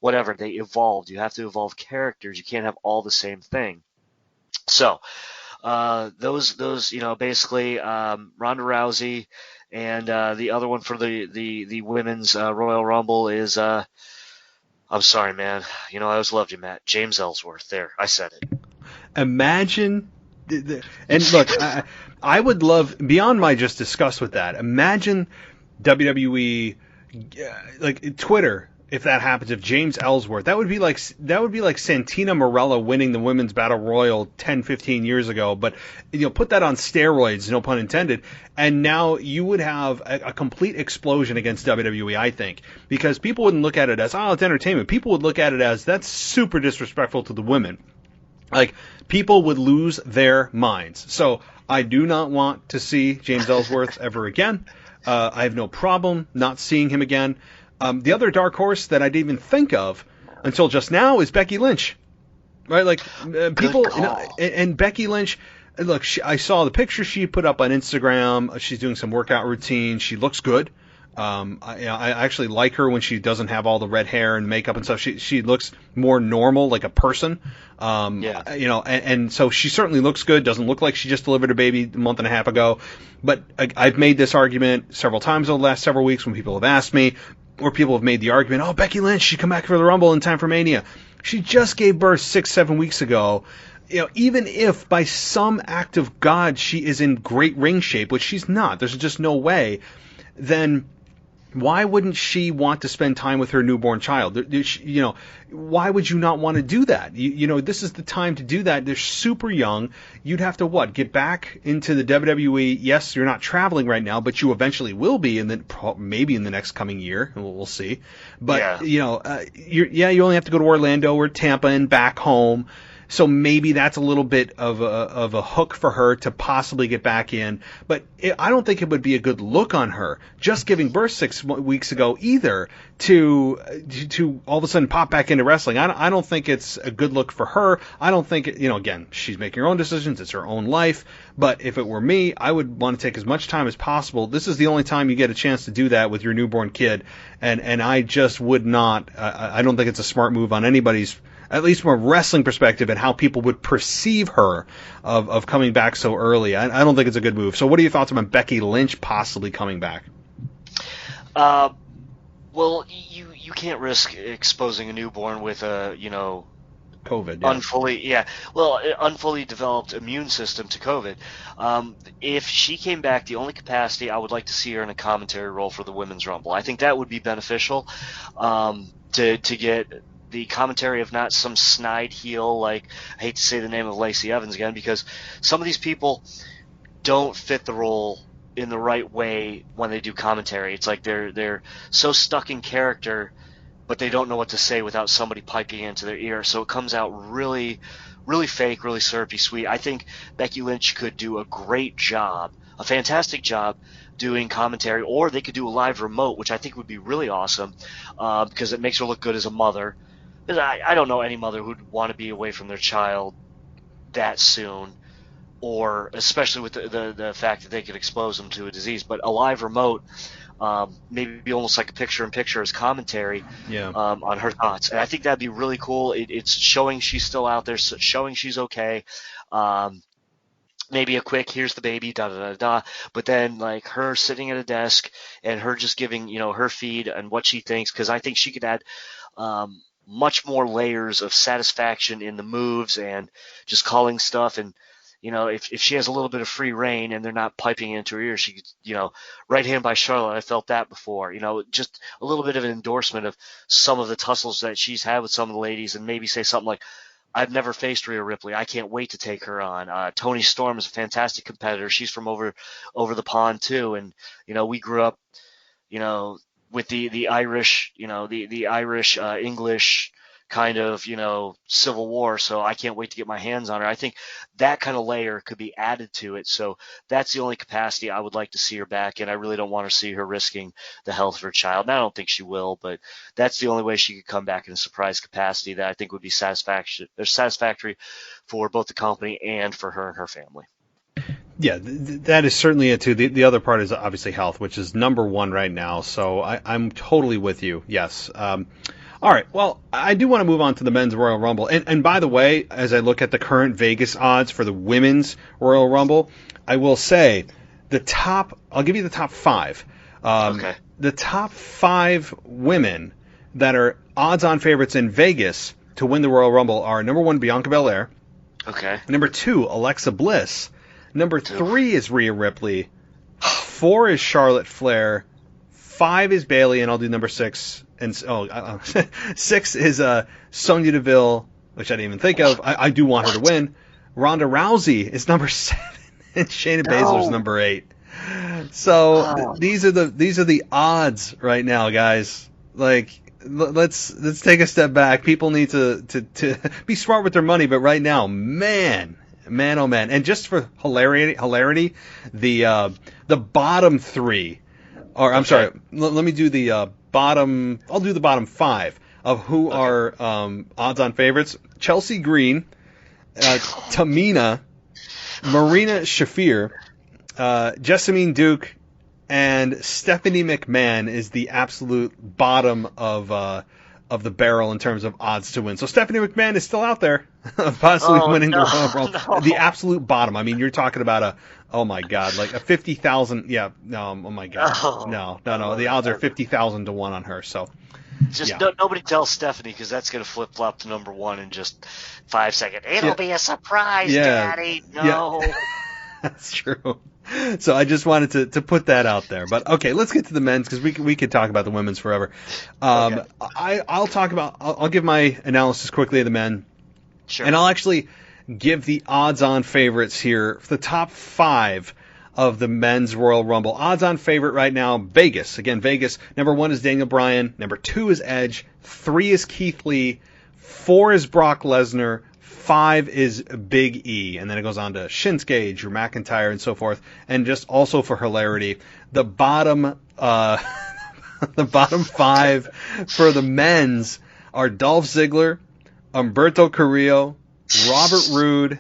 whatever. They evolved. You have to evolve characters. You can't have all the same thing. So those basically Ronda Rousey, and the other one for the women's Royal Rumble is I'm sorry, man. I always loved you, Matt. James Ellsworth. There, I said it.
Imagine, and look, I would love, beyond my just disgust with that, imagine WWE, like Twitter, if that happens, if James Ellsworth, that would be like Santina Marella winning the Women's Battle Royal 10, 15 years ago, but put that on steroids, no pun intended, and now you would have a complete explosion against WWE, I think, because people wouldn't look at it as, it's entertainment. People would look at it as, that's super disrespectful to the women. Like, people would lose their minds. So I do not want to see James Ellsworth ever again. I have no problem not seeing him again. The other dark horse that I didn't even think of until just now is Becky Lynch, right? Like people, and Becky Lynch. Look, I saw the picture she put up on Instagram. She's doing some workout routine. She looks good. I actually like her when she doesn't have all the red hair and makeup and stuff. She looks more normal, like a person. And so she certainly looks good. Doesn't look like she just delivered a baby a month and a half ago. But I've made this argument several times over the last several weeks when people have asked me, or people have made the argument, Becky Lynch, she come back for the Rumble in time for Mania. She just gave birth 6-7 weeks ago. even if by some act of God she is in great ring shape, which she's not, there's just no way, then why wouldn't she want to spend time with her newborn child? Why would you not want to do that? This is the time to do that. They're super young. You'd have to get back into the WWE. Yes, you're not traveling right now, but you eventually will be, and then maybe in the next coming year. We'll see. But you only have to go to Orlando or Tampa and back home. So maybe that's a little bit of a hook for her to possibly get back in. But I don't think it would be a good look on her just giving birth 6 weeks ago either to all of a sudden pop back into wrestling. I don't think it's a good look for her. I don't think, again, she's making her own decisions. It's her own life. But if it were me, I would want to take as much time as possible. This is the only time you get a chance to do that with your newborn kid. And I just would not, I don't think it's a smart move on anybody's, at least from a wrestling perspective, and how people would perceive her of coming back so early. I don't think it's a good move. So what are your thoughts on Becky Lynch possibly coming back?
Well, you can't risk exposing a newborn with a,
COVID,
unfully developed immune system to COVID. If she came back, the only capacity I would like to see her in a commentary role for the Women's Rumble. I think that would be beneficial to get the commentary of not some snide heel, like, I hate to say the name of Lacey Evans again, because some of these people don't fit the role in the right way when they do commentary. It's like they're so stuck in character, but they don't know what to say without somebody piping into their ear. So it comes out really, really fake, really syrupy sweet. I think Becky Lynch could do a great job, a fantastic job, doing commentary, or they could do a live remote, which I think would be really awesome, because it makes her look good as a mother. I don't know any mother who'd want to be away from their child that soon, or especially with the fact that they could expose them to a disease. But a live remote, maybe almost like a picture-in-picture as commentary on her thoughts. And I think that'd be really cool. It's showing she's still out there, showing she's okay. Maybe a quick, here's the baby, da-da-da-da, but then like her sitting at a desk and her just giving, her feed and what she thinks, because I think she could add much more layers of satisfaction in the moves and just calling stuff. And, if she has a little bit of free reign and they're not piping into her ear, she could, right hand by Charlotte, I felt that before, just a little bit of an endorsement of some of the tussles that she's had with some of the ladies, and maybe say something like, I've never faced Rhea Ripley. I can't wait to take her on. Toni Storm is a fantastic competitor. She's from over the pond too. And, we grew up, with the Irish, the Irish, English kind of, Civil War. So I can't wait to get my hands on her. I think that kind of layer could be added to it. So that's the only capacity I would like to see her back in. I really don't want to see her risking the health of her child. And I don't think she will, but that's the only way she could come back in a surprise capacity that I think would be satisfactory for both the company and for her and her family.
Yeah, that is certainly it too. The other part is obviously health, which is number one right now. So I'm totally with you. Yes. All right. Well, I do want to move on to the men's Royal Rumble. And by the way, as I look at the current Vegas odds for the women's Royal Rumble, I will say I'll give you the top five.
Okay.
The top five women that are odds-on favorites in Vegas to win the Royal Rumble are number one, Bianca Belair.
Okay.
Number two, Alexa Bliss. Number three is Rhea Ripley. 4 is Charlotte Flair. 5 is Bayley, and I'll do number 6. And 6 is Sonya Deville, which I didn't even think of. I do want her to win. Ronda Rousey is number 7, and Shayna Baszler is number 8. So these are the odds right now, guys. Like, let's take a step back. People need to be smart with their money, but right now, man, oh man. And just for hilarity, the bottom 3, or I'm sorry, let me do the bottom. I'll do the bottom 5 of who are odds-on favorites: Chelsea Green, Tamina, Marina Shafir, Jessamine Duke, and Stephanie McMahon is the absolute bottom of the barrel in terms of odds to win. So Stephanie McMahon is still out there, possibly winning the Royal Rumble. The absolute bottom. I mean, you're talking about like a 50,000. Yeah, no, oh my God, no. The odds are 50,000 to 1 on her. So
Just
Yeah.
nobody tells Stephanie, because that's going to flip flop to number 1 in just 5 seconds. It'll be a surprise, Daddy. No.
Yeah. That's true. So I just wanted to put that out there. But okay, let's get to the men's, because we could talk about the women's forever.
Okay.
I'll give my analysis quickly of the men.
Sure.
And I'll actually give the odds-on favorites here for the top 5 of the men's Royal Rumble. Odds-on favorite right now, Vegas. Again, Vegas. Number 1 is Daniel Bryan. Number 2 is Edge. 3 is Keith Lee. 4 is Brock Lesnar. 5 is Big E. And then it goes on to Shinsuke, Drew McIntyre, and so forth. And just also for hilarity, the bottom the bottom 5 for the men's are Dolph Ziggler, Humberto Carrillo, Robert Roode,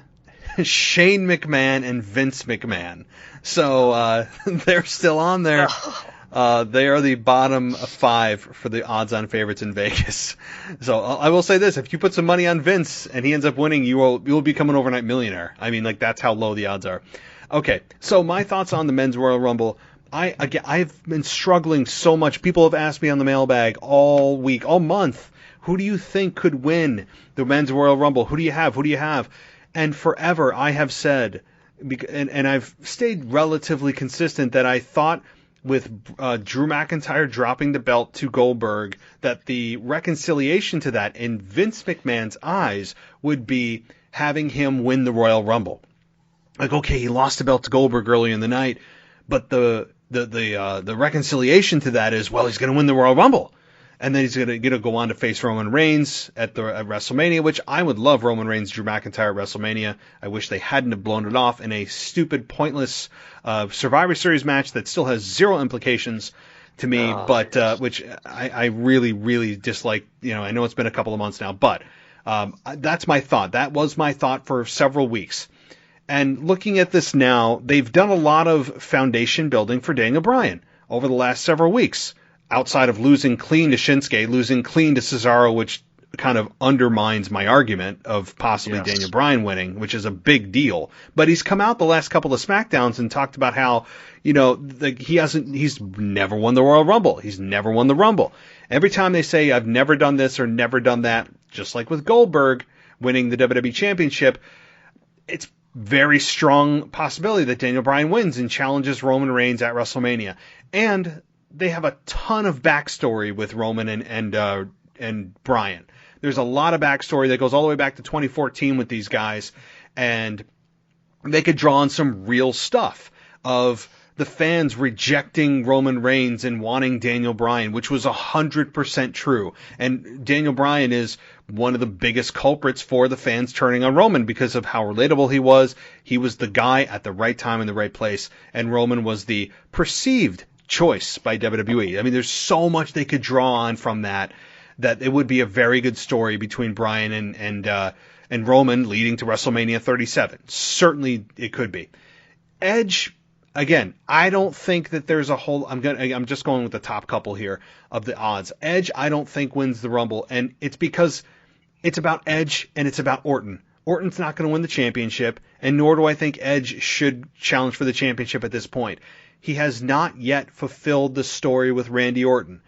Shane McMahon, and Vince McMahon. So they're still on there. They are the bottom 5 for the odds-on favorites in Vegas. So I will say this: if you put some money on Vince and he ends up winning, you will become an overnight millionaire. I mean, like, that's how low the odds are. Okay, so my thoughts on the men's Royal Rumble. I've been struggling so much. People have asked me on the mailbag all week, all month, who do you think could win the men's Royal Rumble? Who do you have? Who do you have? And forever I have said, and I've stayed relatively consistent, that I thought with Drew McIntyre dropping the belt to Goldberg, that the reconciliation to that in Vince McMahon's eyes would be having him win the Royal Rumble. Like, okay, he lost the belt to Goldberg early in the night, but the reconciliation to that is, well, he's going to win the Royal Rumble. And then he's going to go on to face Roman Reigns at WrestleMania, which I would love Roman Reigns, Drew McIntyre at WrestleMania. I wish they hadn't have blown it off in a stupid, pointless Survivor Series match that still has zero implications to me, but which I really, really dislike. I know it's been a couple of months now, but that's my thought. That was my thought for several weeks. And looking at this now, they've done a lot of foundation building for Daniel Bryan over the last several weeks. Outside of losing clean to Shinsuke, losing clean to Cesaro, which kind of undermines my argument of possibly Daniel Bryan winning, which is a big deal. But he's come out the last couple of SmackDowns and talked about how, he's never won the Royal Rumble. He's never won the Rumble. Every time they say, I've never done this or never done that, just like with Goldberg winning the WWE Championship, it's very strong possibility that Daniel Bryan wins and challenges Roman Reigns at WrestleMania. And they have a ton of backstory with Roman and Bryan. There's a lot of backstory that goes all the way back to 2014 with these guys, and they could draw on some real stuff of the fans rejecting Roman Reigns and wanting Daniel Bryan, which was 100% true. And Daniel Bryan is one of the biggest culprits for the fans turning on Roman because of how relatable he was. He was the guy at the right time in the right place, and Roman was the perceived choice by WWE. I mean, there's so much they could draw on from that it would be a very good story between Bryan and Roman leading to WrestleMania 37. Certainly it could be. Edge, again, I don't think that there's a whole, I'm just going with the top couple here of the odds. Edge, I don't think wins the Rumble, and it's because it's about Edge and it's about Orton. Orton's not going to win the championship, and nor do I think Edge should challenge for the championship at this point. He has not yet fulfilled the story with Randy Orton.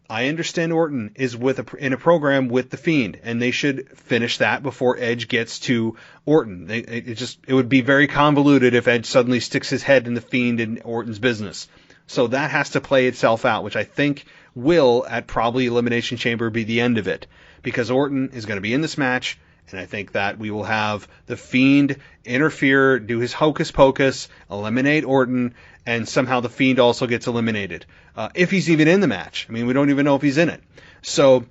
I understand Orton is in a program with The Fiend, and they should finish that before Edge gets to Orton. It would be very convoluted if Edge suddenly sticks his head in The Fiend and Orton's business. So that has to play itself out, which I think will, at probably Elimination Chamber, be the end of it, because Orton is going to be in this match. And I think that we will have The Fiend interfere, do his hocus pocus, eliminate Orton, and somehow The Fiend also gets eliminated. If he's even in the match. I mean, we don't even know if he's in it. So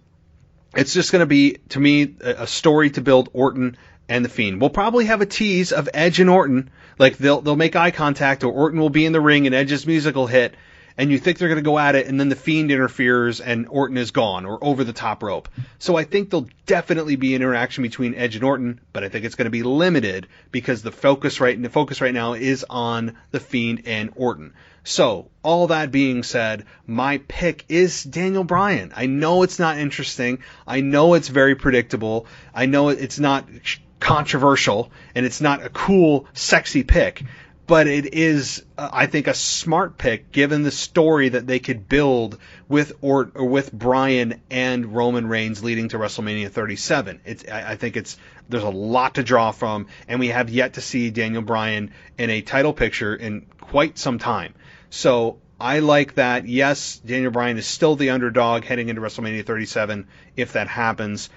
it's just going to be, to me, a story to build Orton and The Fiend. We'll probably have a tease of Edge and Orton. Like, they'll make eye contact, or Orton will be in the ring and Edge's music will hit, and you think they're going to go at it, and then The Fiend interferes and Orton is gone or over the top rope. So I think there'll definitely be an interaction between Edge and Orton, but I think it's going to be limited because the focus right now is on The Fiend and Orton. So all that being said, my pick is Daniel Bryan. I know it's not interesting. I know it's very predictable. I know it's not controversial, and it's not a cool, sexy pick. but it is, I think, a smart pick given the story that they could build with or with Bryan and Roman Reigns leading to WrestleMania 37. I think there's a lot to draw from, and we have yet to see Daniel Bryan in a title picture in quite some time. So I like that. Yes, Daniel Bryan is still the underdog heading into WrestleMania 37 if that happens.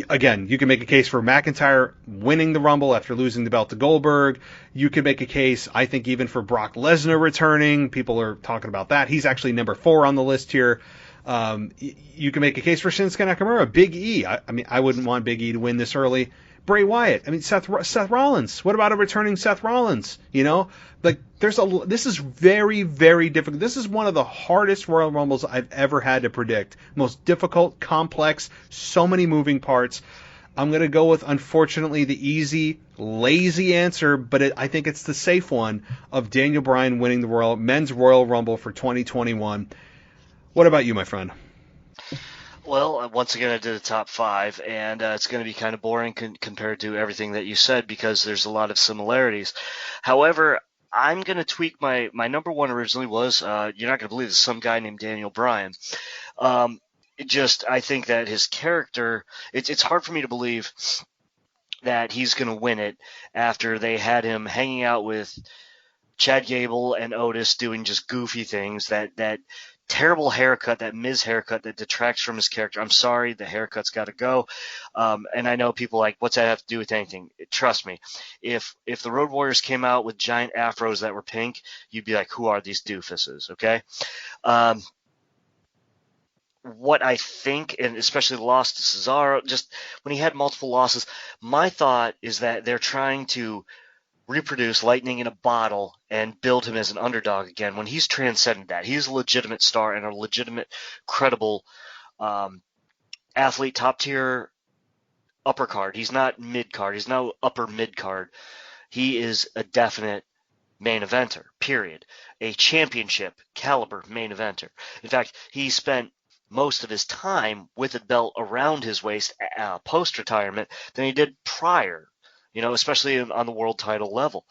Again, you can make a case for McIntyre winning the Rumble after losing the belt to Goldberg. You can make a case, I think, even for Brock Lesnar returning. People are talking about that. He's actually number 4 on the list here. You can make a case for Shinsuke Nakamura, Big E. I mean, I wouldn't want Big E to win this early. Bray Wyatt. I mean, Seth Rollins. What about a returning Seth Rollins? You know, like this is very, very difficult. This is one of the hardest Royal Rumbles I've ever had to predict. Most difficult, complex, so many moving parts. I'm going to go with, unfortunately, the easy, lazy answer, but I think it's the safe one of Daniel Bryan winning the Men's Royal Rumble for 2021. What about you, my friend?
Well, once again, I did a top 5, and it's going to be kind of boring compared to everything that you said because there's a lot of similarities. However, I'm going to tweak my number 1 originally was, you're not going to believe this, some guy named Daniel Bryan. I think that his character, it's hard for me to believe that he's going to win it after they had him hanging out with Chad Gable and Otis doing just goofy things, that terrible haircut, that Miz haircut that detracts from his character. I'm sorry, the haircut's got to go. And I know people like, what's that have to do with anything? Trust me, if the Road Warriors came out with giant afros that were pink, you'd be like, who are these doofuses? Okay. What I think, and especially the loss to Cesaro, just when he had multiple losses, my thought is that they're trying to reproduce lightning in a bottle and build him as an underdog again when he's transcended that. He's a legitimate star and a legitimate, credible athlete, top tier upper card. He's not mid card. He's not upper mid card. He is a definite main eventer, period. A championship caliber main eventer. In fact, he spent most of his time with a belt around his waist post-retirement than he did prior, especially on the world title level.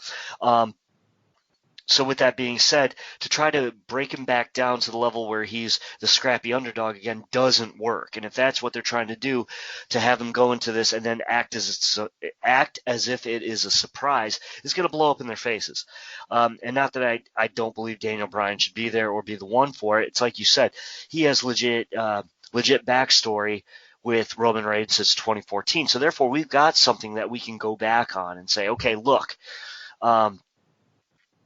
So with that being said, to try to break him back down to the level where he's the scrappy underdog again doesn't work. And if that's what they're trying to do, to have him go into this and then act as if it is a surprise, is going to blow up in their faces. And not that I don't believe Daniel Bryan should be there or be the one for it. It's like you said, he has legit backstory with Roman Reigns since 2014. So therefore, we've got something that we can go back on and say, okay, look,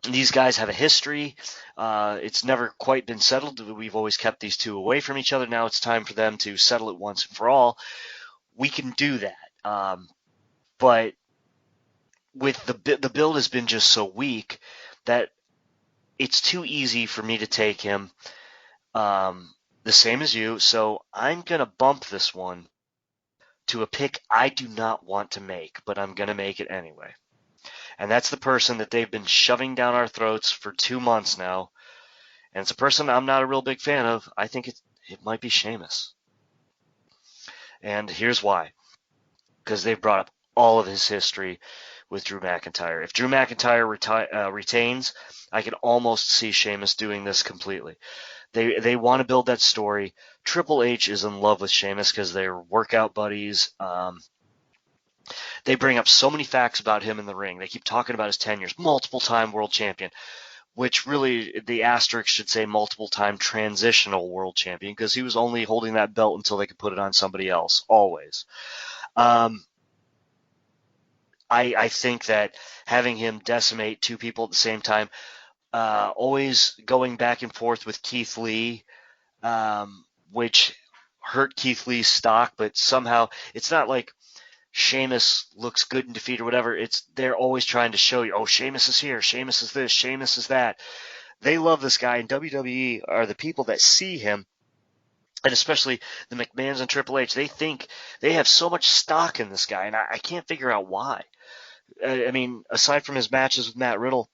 these guys have a history. It's never quite been settled. We've always kept these two away from each other. Now it's time for them to settle it once and for all. We can do that. But with the build has been just so weak that it's too easy for me to take him the same as you. So I'm going to bump this one to a pick I do not want to make, but I'm going to make it anyway. And that's the person that they've been shoving down our throats for 2 months now. And it's a person I'm not a real big fan of. I think it might be Sheamus. And here's why. Because they've brought up all of his history with Drew McIntyre. If Drew McIntyre retains, I can almost see Sheamus doing this completely. They want to build that story. Triple H is in love with Sheamus because they're workout buddies. They bring up so many facts about him in the ring. They keep talking about his 10 years, multiple-time world champion, which really the asterisk should say multiple-time transitional world champion because he was only holding that belt until they could put it on somebody else, always. I think that having him decimate 2 people at the same time, always going back and forth with Keith Lee, which hurt Keith Lee's stock, but somehow it's not like Sheamus looks good in defeat or whatever. They're always trying to show you, oh, Sheamus is here, Sheamus is this, Sheamus is that. They love this guy, and WWE are the people that see him, and especially the McMahons and Triple H. They think they have so much stock in this guy, and I can't figure out why. I mean, aside from his matches with Matt Riddle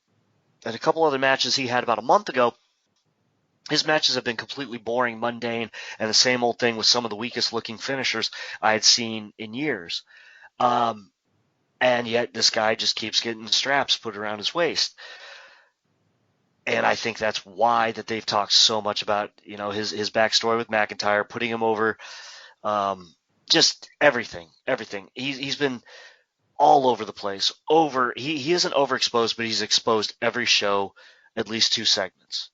and a couple other matches he had about a month ago, his matches have been completely boring, mundane, and the same old thing with some of the weakest-looking finishers I had seen in years. And yet this guy just keeps getting straps put around his waist. And I think that's why that they've talked so much about, his backstory with McIntyre, putting him over, just everything. He's been all over the place. He isn't overexposed, but he's exposed every show, at least 2 segments.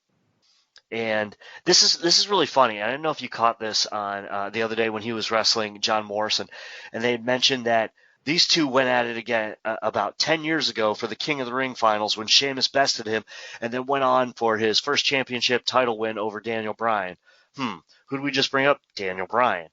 And this is really funny. I don't know if you caught this on the other day when he was wrestling John Morrison, and they had mentioned that these two went at it again about 10 years ago for the King of the Ring finals when Sheamus bested him, and then went on for his first championship title win over Daniel Bryan. Who did we just bring up? Daniel Bryan.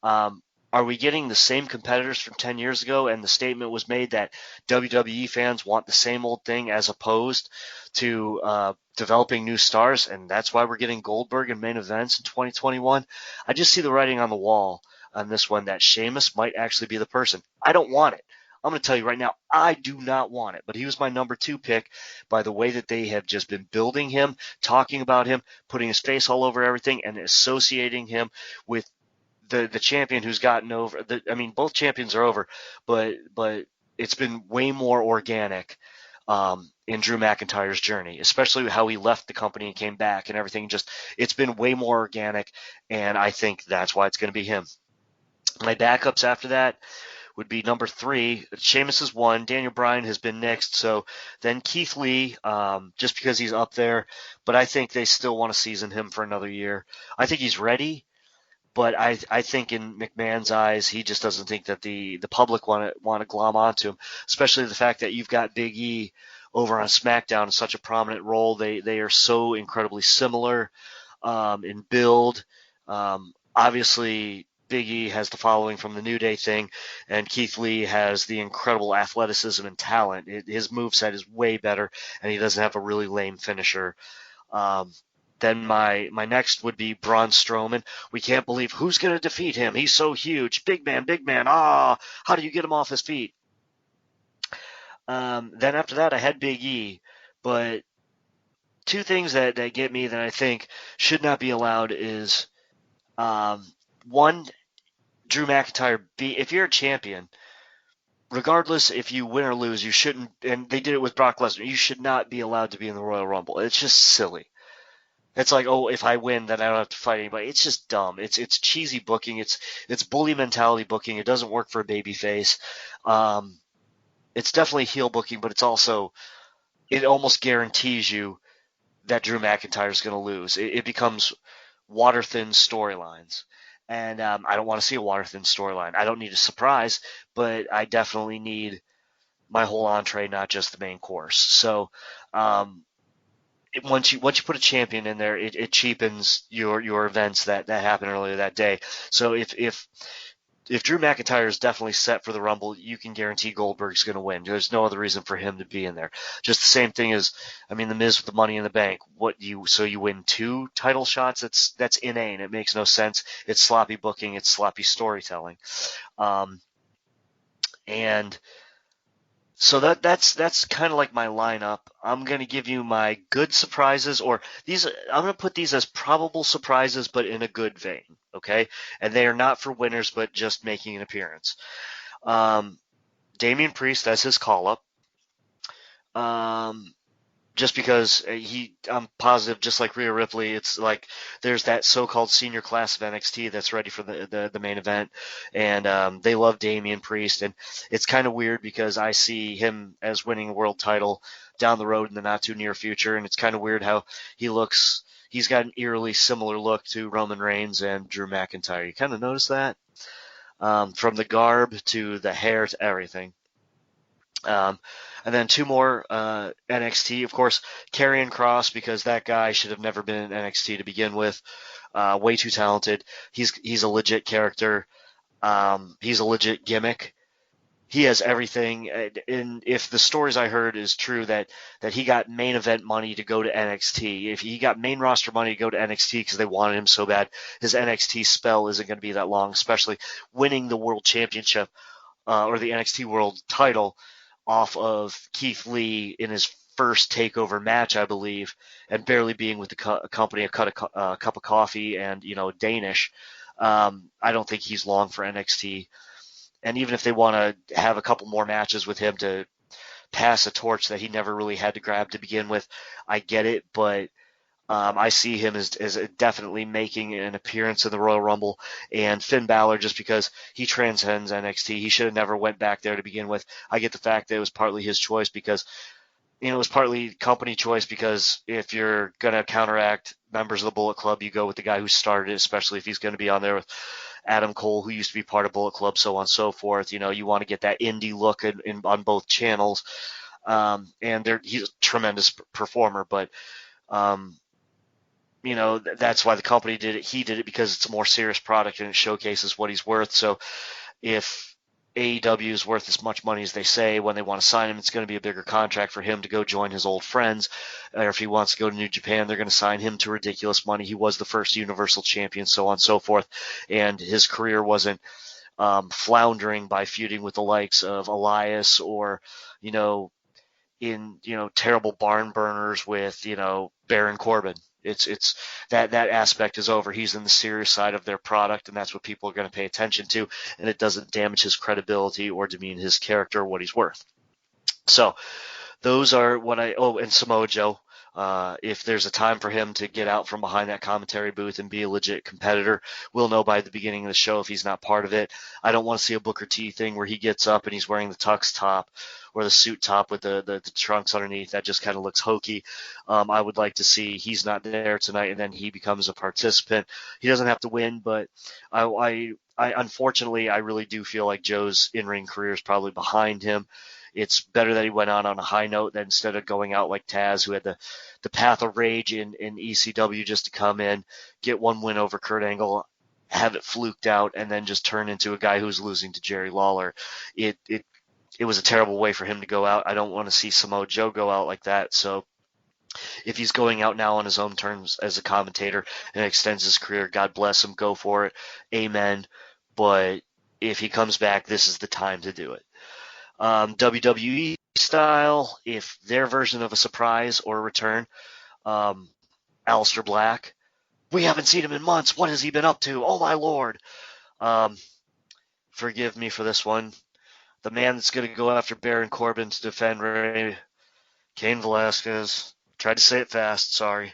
Are we getting the same competitors from 10 years ago? And the statement was made that WWE fans want the same old thing as opposed to developing new stars, and that's why we're getting Goldberg in main events in 2021. I just see the writing on the wall on this one that Sheamus might actually be the person. I don't want it. I'm going to tell you right now, I do not want it. But he was my number 2 pick by the way that they have just been building him, talking about him, putting his face all over everything, and associating him with the champion who's gotten over. Both champions are over, but it's been way more organic in Drew McIntyre's journey, especially how he left the company and came back and everything. It's been way more organic, and I think that's why it's going to be him. My backups after that would be number 3. Sheamus is 1. Daniel Bryan has been next. So then Keith Lee, just because he's up there, but I think they still want to season him for another year. I think he's ready, but I think in McMahon's eyes, he just doesn't think that the public want to glom onto him, especially the fact that you've got Big E over on SmackDown in such a prominent role. They are so incredibly similar in build. Obviously, Big E has the following from the New Day thing, and Keith Lee has the incredible athleticism and talent. His moveset is way better, and he doesn't have a really lame finisher. Then my next would be Braun Strowman. We can't believe who's going to defeat him. He's so huge. Big man. How do you get him off his feet? Then after that, I had Big E. But 2 things that get me that I think should not be allowed is, 1, Drew McIntyre, if you're a champion, regardless if you win or lose, you shouldn't, and they did it with Brock Lesnar, you should not be allowed to be in the Royal Rumble. It's just silly. It's like, oh, if I win, then I don't have to fight anybody. It's just dumb. It's cheesy booking. It's bully mentality booking. It doesn't work for a babyface. It's definitely heel booking, but it almost guarantees you that Drew McIntyre is going to lose. It becomes water-thin storylines. And I don't want to see a water-thin storyline. I don't need a surprise, but I definitely need my whole entree, not just the main course. So once you put a champion in there, it cheapens your events that happened earlier that day. So if Drew McIntyre is definitely set for the Rumble, you can guarantee Goldberg's going to win. There's no other reason for him to be in there. Just the same thing as, The Miz with the Money in the Bank. So you win 2 title shots? That's inane. It makes no sense. It's sloppy booking. It's sloppy storytelling. And so that's kind of like my lineup. I'm going to give you my good surprises, or I'm going to put these as probable surprises, but in a good vein, okay? And they are not for winners, but just making an appearance. Damian Priest, that's his call-up. Just because I'm positive, just like Rhea Ripley, it's like there's that so-called senior class of NXT that's ready for the main event, and they love Damian Priest, and it's kind of weird because I see him as winning a world title down the road in the not too near future, and it's kind of weird how he looks. He's got an eerily similar look to Roman Reigns and Drew McIntyre. You kind of notice that from the garb to the hair to everything. And then 2 more NXT, of course, Karrion Kross, because that guy should have never been in NXT to begin with. Way too talented. He's a legit character. He's a legit gimmick. He has everything. And if the stories I heard is true that he got main event money to go to NXT, if he got main roster money to go to NXT because they wanted him so bad, his NXT spell isn't going to be that long, especially winning the world championship or the NXT world title off of Keith Lee in his first takeover match, I believe, and barely being with the company a cup of coffee and Danish. I don't think he's long for NXT. And even if they want to have a couple more matches with him to pass a torch that he never really had to grab to begin with, I get it, but I see him as definitely making an appearance in the Royal Rumble. And Finn Balor, just because he transcends NXT, he should have never went back there to begin with. I get the fact that it was partly his choice because, it was partly company choice, because if you're going to counteract members of the Bullet Club, you go with the guy who started it, especially if he's going to be on there with Adam Cole, who used to be part of Bullet Club, so on and so forth. You want to get that indie look on both channels. And he's a tremendous performer, but that's why the company did it. He did it because it's a more serious product and it showcases what he's worth. So if AEW is worth as much money as they say, when they want to sign him, it's going to be a bigger contract for him to go join his old friends. Or if he wants to go to New Japan, they're going to sign him to ridiculous money. He was the first Universal Champion, so on and so forth. And his career wasn't floundering by feuding with the likes of Elias or, terrible barn burners with, Baron Corbin. It's that aspect is over. He's in the serious side of their product, and that's what people are going to pay attention to, and it doesn't damage his credibility or demean his character or what he's worth. So those are and Samoa Joe. If there's a time for him to get out from behind that commentary booth and be a legit competitor, we'll know by the beginning of the show if he's not part of it. I don't want to see a Booker T thing where he gets up and he's wearing the tux top or the suit top with the trunks underneath. That just kind of looks hokey. I would like to see he's not there tonight and then he becomes a participant. He doesn't have to win, but I unfortunately, I really do feel like Joe's in-ring career is probably behind him. It's better that he went on a high note than instead of going out like Taz, who had the path of rage in ECW just to come in, get one win over Kurt Angle, have it fluked out, and then just turn into a guy who's losing to Jerry Lawler. It was a terrible way for him to go out. I don't want to see Samoa Joe go out like that. So if he's going out now on his own terms as a commentator and extends his career, God bless him, go for it. Amen. But if he comes back, this is the time to do it. WWE style, if their version of a surprise or a return, Aleister Black, we haven't seen him in months. What has he been up to? Oh my Lord. Forgive me for this one. The man that's going to go after Baron Corbin to defend Cain Velasquez. Tried to say it fast. Sorry.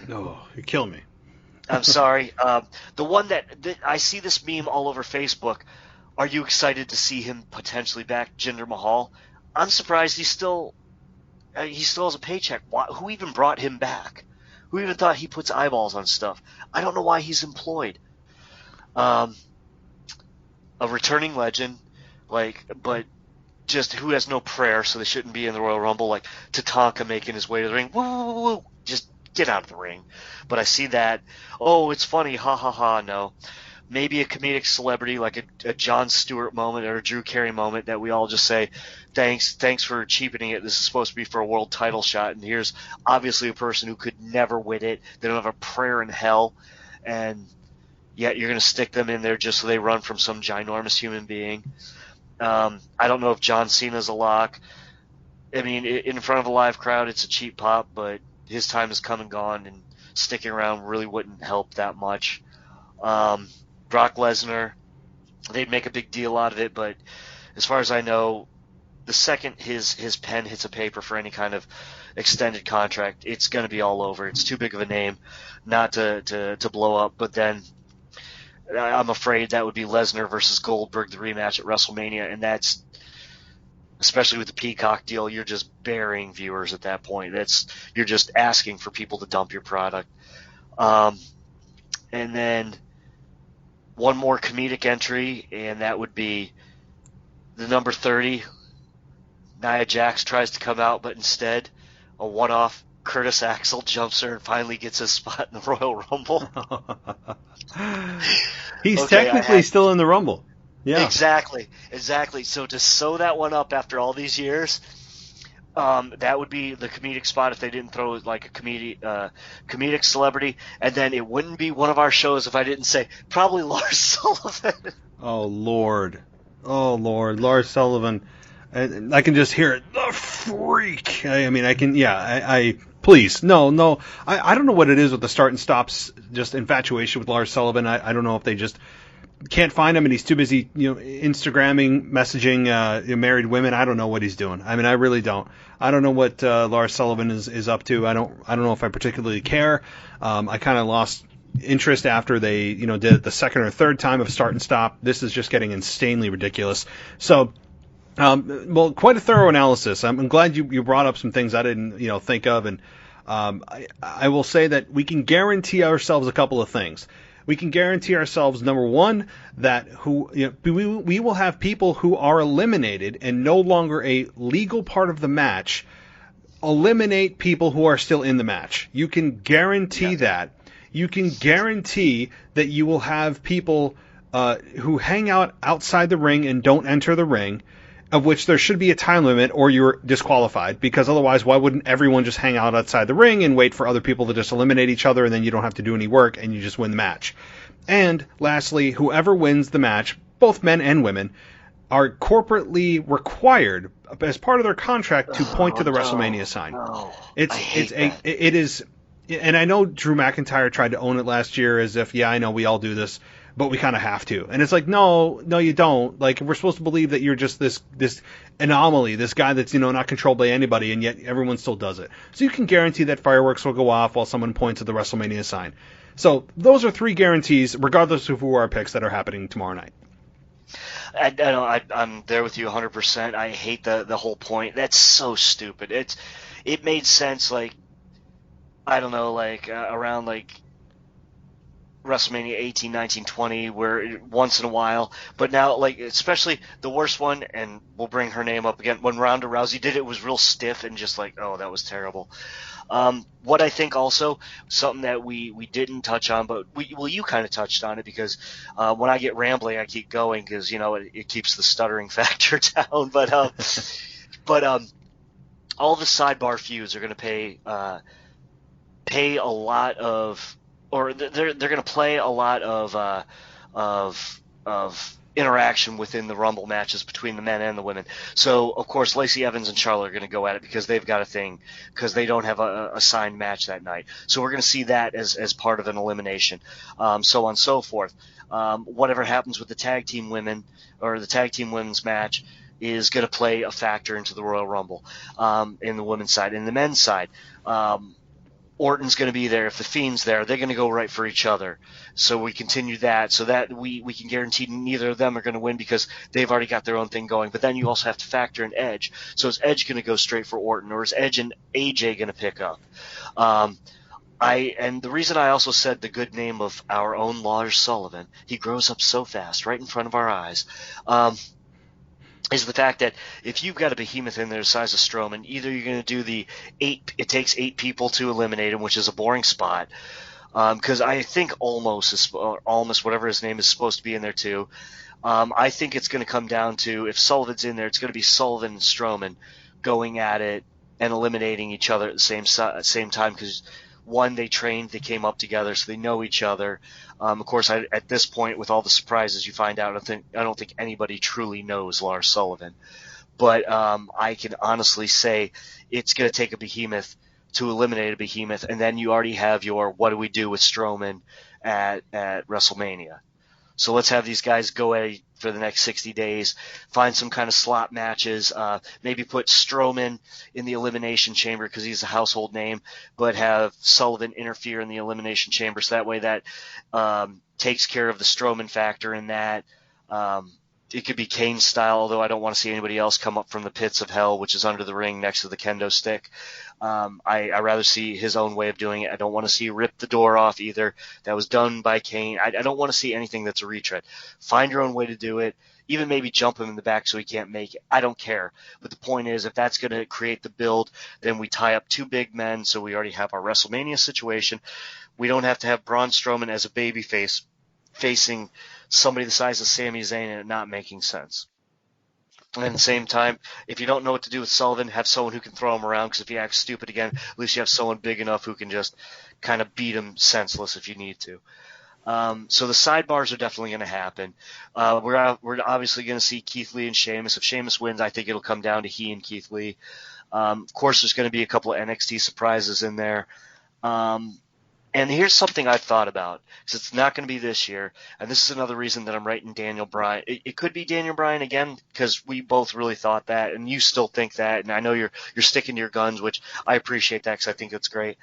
No, you're killing me.
I'm sorry. The one that I see this meme all over Facebook. Are you excited to see him potentially back, Jinder Mahal? I'm surprised he still has a paycheck. Who even brought him back? Who even thought he puts eyeballs on stuff? I don't know why he's employed. A returning legend, but just who has no prayer, so they shouldn't be in the Royal Rumble, like Tatanka making his way to the ring. Woo, woo, woo, woo. Just get out of the ring. But I see that. Oh, it's funny. Ha, ha, ha. No. Maybe a comedic celebrity like a Jon Stewart moment or a Drew Carey moment that we all just say, thanks for cheapening it. This is supposed to be for a world title shot. And here's obviously a person who could never win it. They don't have a prayer in hell. And yet you're going to stick them in there just so they run from some ginormous human being. I don't know if John Cena's a lock. I mean, in front of a live crowd, it's a cheap pop, but his time has come and gone, and sticking around really wouldn't help that much. Brock Lesnar, they'd make a big deal out of it, but as far as I know, the second his pen hits a paper for any kind of extended contract, it's going to be all over. It's too big of a name not to blow up. But then I'm afraid that would be Lesnar versus Goldberg, the rematch at WrestleMania, and that's, especially with the Peacock deal, you're just burying viewers at that point. You're just asking for people to dump your product. And then one more comedic entry, and that would be the number 30. Nia Jax tries to come out, but instead a one-off Curtis Axel jumps her and finally gets his spot in the Royal Rumble.
He's technically still in the Rumble. Yeah. Exactly.
So to sew that one up after all these years, that would be the comedic spot if they didn't throw like a comedic celebrity, and then it wouldn't be one of our shows if I didn't say probably Lars Sullivan.
Oh Lord, Lars Sullivan. I can just hear it. The freak. I mean, I can. Yeah. Please, no. I don't know what it is with the start and stops, just infatuation with Lars Sullivan. I don't know if they just can't find him, and he's too busy, Instagramming, messaging married women. I don't know what he's doing. I mean, I really don't. I don't know what Lars Sullivan is up to. I don't know if I particularly care. I kind of lost interest after they, did it the second or third time of start and stop. This is just getting insanely ridiculous. So, well, quite a thorough analysis. I'm glad you brought up some things I didn't, think of, and I will say that we can guarantee ourselves a couple of things. We can guarantee ourselves, number one, that we will have people who are eliminated and no longer a legal part of the match eliminate people who are still in the match. You can guarantee that. You can guarantee that you will have people who hang out outside the ring and don't enter the ring, of which there should be a time limit or you're disqualified, because otherwise why wouldn't everyone just hang out outside the ring and wait for other people to just eliminate each other, and then you don't have to do any work and you just win the match. And lastly, whoever wins the match, both men and women, are corporately required as part of their contract to point to the WrestleMania sign. It is, and I know Drew McIntyre tried to own it last year as if, I know we all do this, but we kind of have to. And it's like, no, you don't. Like, we're supposed to believe that you're just this anomaly, this guy that's, not controlled by anybody, and yet everyone still does it. So you can guarantee that fireworks will go off while someone points at the WrestleMania sign. So those are three guarantees, regardless of who our picks, that are happening tomorrow night.
I'm there with you 100%. I hate the whole point. That's so stupid. It made sense, like, I don't know, like around like WrestleMania 18, 19, 20, where once in a while, but now, like, especially the worst one, and we'll bring her name up again, when Ronda Rousey did it, was real stiff and just like, oh, that was terrible. What I think also, something that we didn't touch on, but you kind of touched on it, because when I get rambling, I keep going, because, it keeps the stuttering factor down, but all the sidebar feuds are going to pay a lot of, or they're going to play a lot of interaction within the Rumble matches between the men and the women. So, of course, Lacey Evans and Charlotte are going to go at it because they've got a thing, because they don't have a assigned match that night. So we're going to see that as part of an elimination, so on and so forth. Whatever happens with the tag team women, or the tag team women's match, is going to play a factor into the Royal Rumble in the women's side. In the men's side, Orton's going to be there. If the Fiend's there, they're going to go right for each other. So we continue that, so that we can guarantee neither of them are going to win, because they've already got their own thing going. But then you also have to factor in Edge. So is Edge going to go straight for Orton, or is Edge and AJ going to pick up? And the reason I also said the good name of our own Lars Sullivan, he grows up so fast right in front of our eyes, is the fact that if you've got a behemoth in there the size of Strowman, either you're going to do it takes 8 people to eliminate him, which is a boring spot, because I think Almost, whatever his name is, supposed to be in there too. I think it's going to come down to, if Sullivan's in there, it's going to be Sullivan and Strowman going at it and eliminating each other at the same time, because one, they trained, they came up together, so they know each other. Of course, at this point, with all the surprises you find out, I don't think anybody truly knows Lars Sullivan. But I can honestly say it's going to take a behemoth to eliminate a behemoth, and then you already have your what do we do with Strowman at WrestleMania. So let's have these guys go at it for the next 60 days, find some kind of slot matches, maybe put Strowman in the Elimination Chamber because he's a household name, but have Sullivan interfere in the Elimination Chamber, so that way that takes care of the Strowman factor in that. It could be Kane style, although I don't want to see anybody else come up from the pits of hell, which is under the ring next to the kendo stick. I rather see his own way of doing it. I don't want to see rip the door off either. That was done by Kane. I don't want to see anything that's a retread. Find your own way to do it. Even maybe jump him in the back so he can't make it. I don't care. But the point is, if that's going to create the build, then we tie up 2 big men, so we already have our WrestleMania situation. We don't have to have Braun Strowman as a babyface facing somebody the size of Sami Zayn and it not making sense. And at the same time, if you don't know what to do with Sullivan, have someone who can throw him around, because if he acts stupid again, at least you have someone big enough who can just kind of beat him senseless if you need to. So the sidebars are definitely going to happen. We're obviously going to see Keith Lee and Sheamus. If Sheamus wins, I think it'll come down to he and Keith Lee. Of course, there's going to be a couple of NXT surprises in there. And here's something I've thought about, because it's not going to be this year, and this is another reason that I'm writing Daniel Bryan. It could be Daniel Bryan again, because we both really thought that, and you still think that, and I know you're sticking to your guns, which I appreciate that, because I think it's great.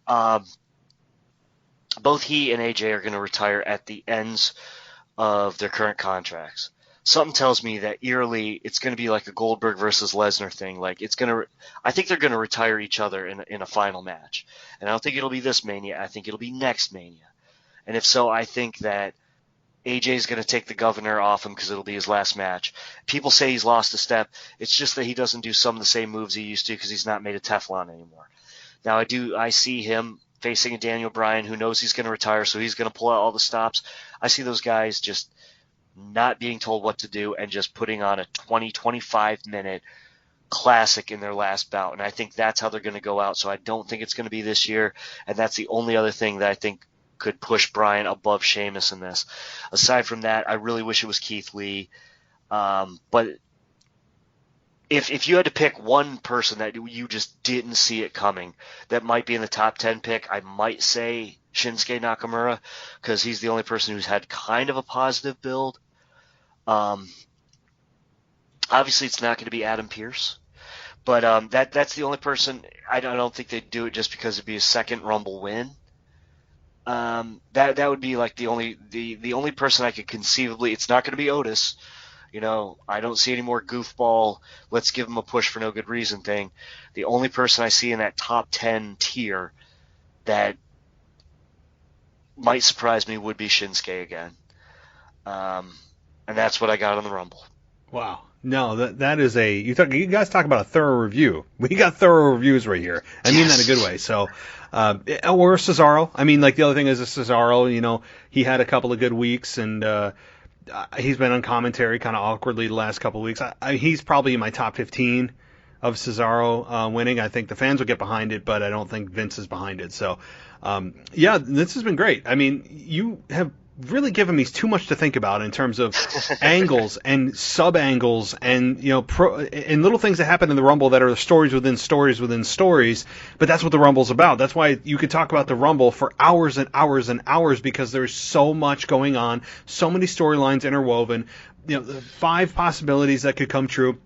Both he and AJ are going to retire at the ends of their current contracts. Something tells me that eerily it's going to be like a Goldberg versus Lesnar thing. Like I think they're going to retire each other in a final match. And I don't think it'll be this Mania. I think it'll be next Mania. And if so, I think that AJ's going to take the governor off him because it'll be his last match. People say he's lost a step. It's just that he doesn't do some of the same moves he used to because he's not made of Teflon anymore. Now I see him facing a Daniel Bryan who knows he's going to retire, so he's going to pull out all the stops. I see those guys just not being told what to do and just putting on a 20-25 minute classic in their last bout. And I think that's how they're going to go out. So I don't think it's going to be this year. And that's the only other thing that I think could push Bryan above Sheamus in this. Aside from that, I really wish it was Keith Lee. But if you had to pick one person that you just didn't see it coming that might be in the top 10 pick, I might say Shinsuke Nakamura, because he's the only person who's had kind of a positive build. Obviously, it's not going to be Adam Pearce, but that's the only person. I don't think they'd do it just because it'd be a second Rumble win. That would be like the only person I could conceivably. It's not going to be Otis. You know, I don't see any more goofball, let's give him a push for no good reason thing. The only person I see in that top 10 tier that might surprise me would be Shinsuke again. And that's what I got on the Rumble.
Wow. No, that is you guys talk about a thorough review. We got thorough reviews right here. I mean that in a good way. So, or Cesaro. I mean, like the other thing is Cesaro, you know, he had a couple of good weeks and, he's been on commentary kind of awkwardly the last couple of weeks. He's probably in my top 15 of Cesaro winning. I think the fans will get behind it, but I don't think Vince is behind it. So, yeah, this has been great. I mean, you have really given me too much to think about in terms of angles and sub-angles and, you know, and little things that happen in the Rumble that are stories within stories within stories, but that's what the Rumble's about. That's why you could talk about the Rumble for hours and hours and hours, because there's so much going on, so many storylines interwoven, you know, the 5 possibilities that could come true.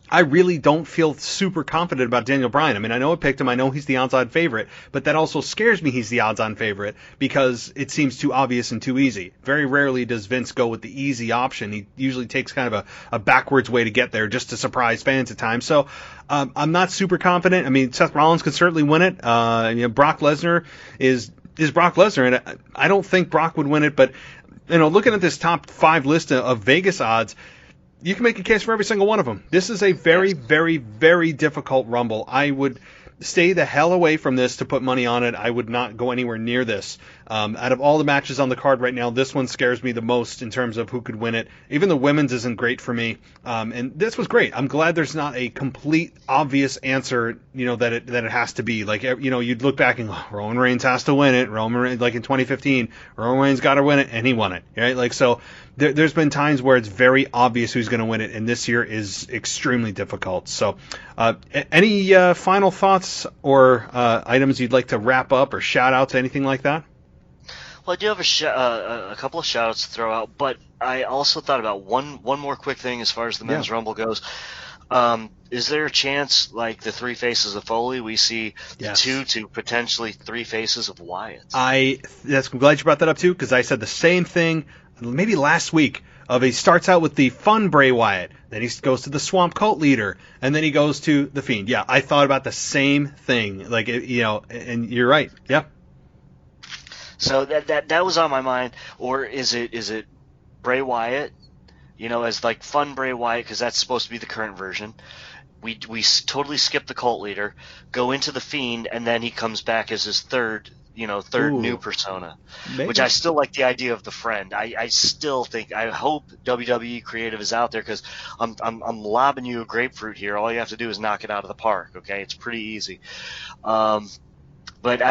I really don't feel super confident about Daniel Bryan. I mean, I know I picked him. I know he's the odds-on favorite, but that also scares me he's the odds-on favorite because it seems too obvious and too easy. Very rarely does Vince go with the easy option. He usually takes kind of a backwards way to get there just to surprise fans at times. So I'm not super confident. I mean, Seth Rollins could certainly win it. You know, Brock Lesnar is Brock Lesnar, and I don't think Brock would win it, but you know, looking at this top 5 list of Vegas odds, you can make a case for every single one of them. This is a very, very, very difficult Rumble. I would stay the hell away from this to put money on it. I would not go anywhere near this. Out of all the matches on the card right now, this one scares me the most in terms of who could win it. Even the women's isn't great for me. And this was great. I'm glad there's not a complete obvious answer, you know, that it has to be. Like, you know, you'd look back and go, Roman Reigns has to win it. Roman Reigns, like in 2015, Roman Reigns got to win it, and he won it. Right? Like, so there's been times where it's very obvious who's going to win it, and this year is extremely difficult. So, any final thoughts or items you'd like to wrap up or shout out to, anything like that?
Well, I do have a couple of shout-outs to throw out, but I also thought about one more quick thing as far as the Men's Rumble goes. Is there a chance, like the 3 faces of Foley, we see the 2 to potentially 3 faces of Wyatt? I'm
glad you brought that up too, because I said the same thing maybe last week. He starts out with the fun Bray Wyatt, then he goes to the Swamp Cult leader, and then he goes to the Fiend. Yeah, I thought about the same thing. Like, you know, and you're right. Yeah.
So that was on my mind. Or is it Bray Wyatt, you know, as like fun Bray Wyatt, because that's supposed to be the current version. We totally skip the cult leader, go into the Fiend, and then he comes back as his third new persona. Maybe. Which I still like the idea of the friend. I still think, I hope WWE Creative is out there, because I'm lobbing you a grapefruit here. All you have to do is knock it out of the park. Okay, it's pretty easy. But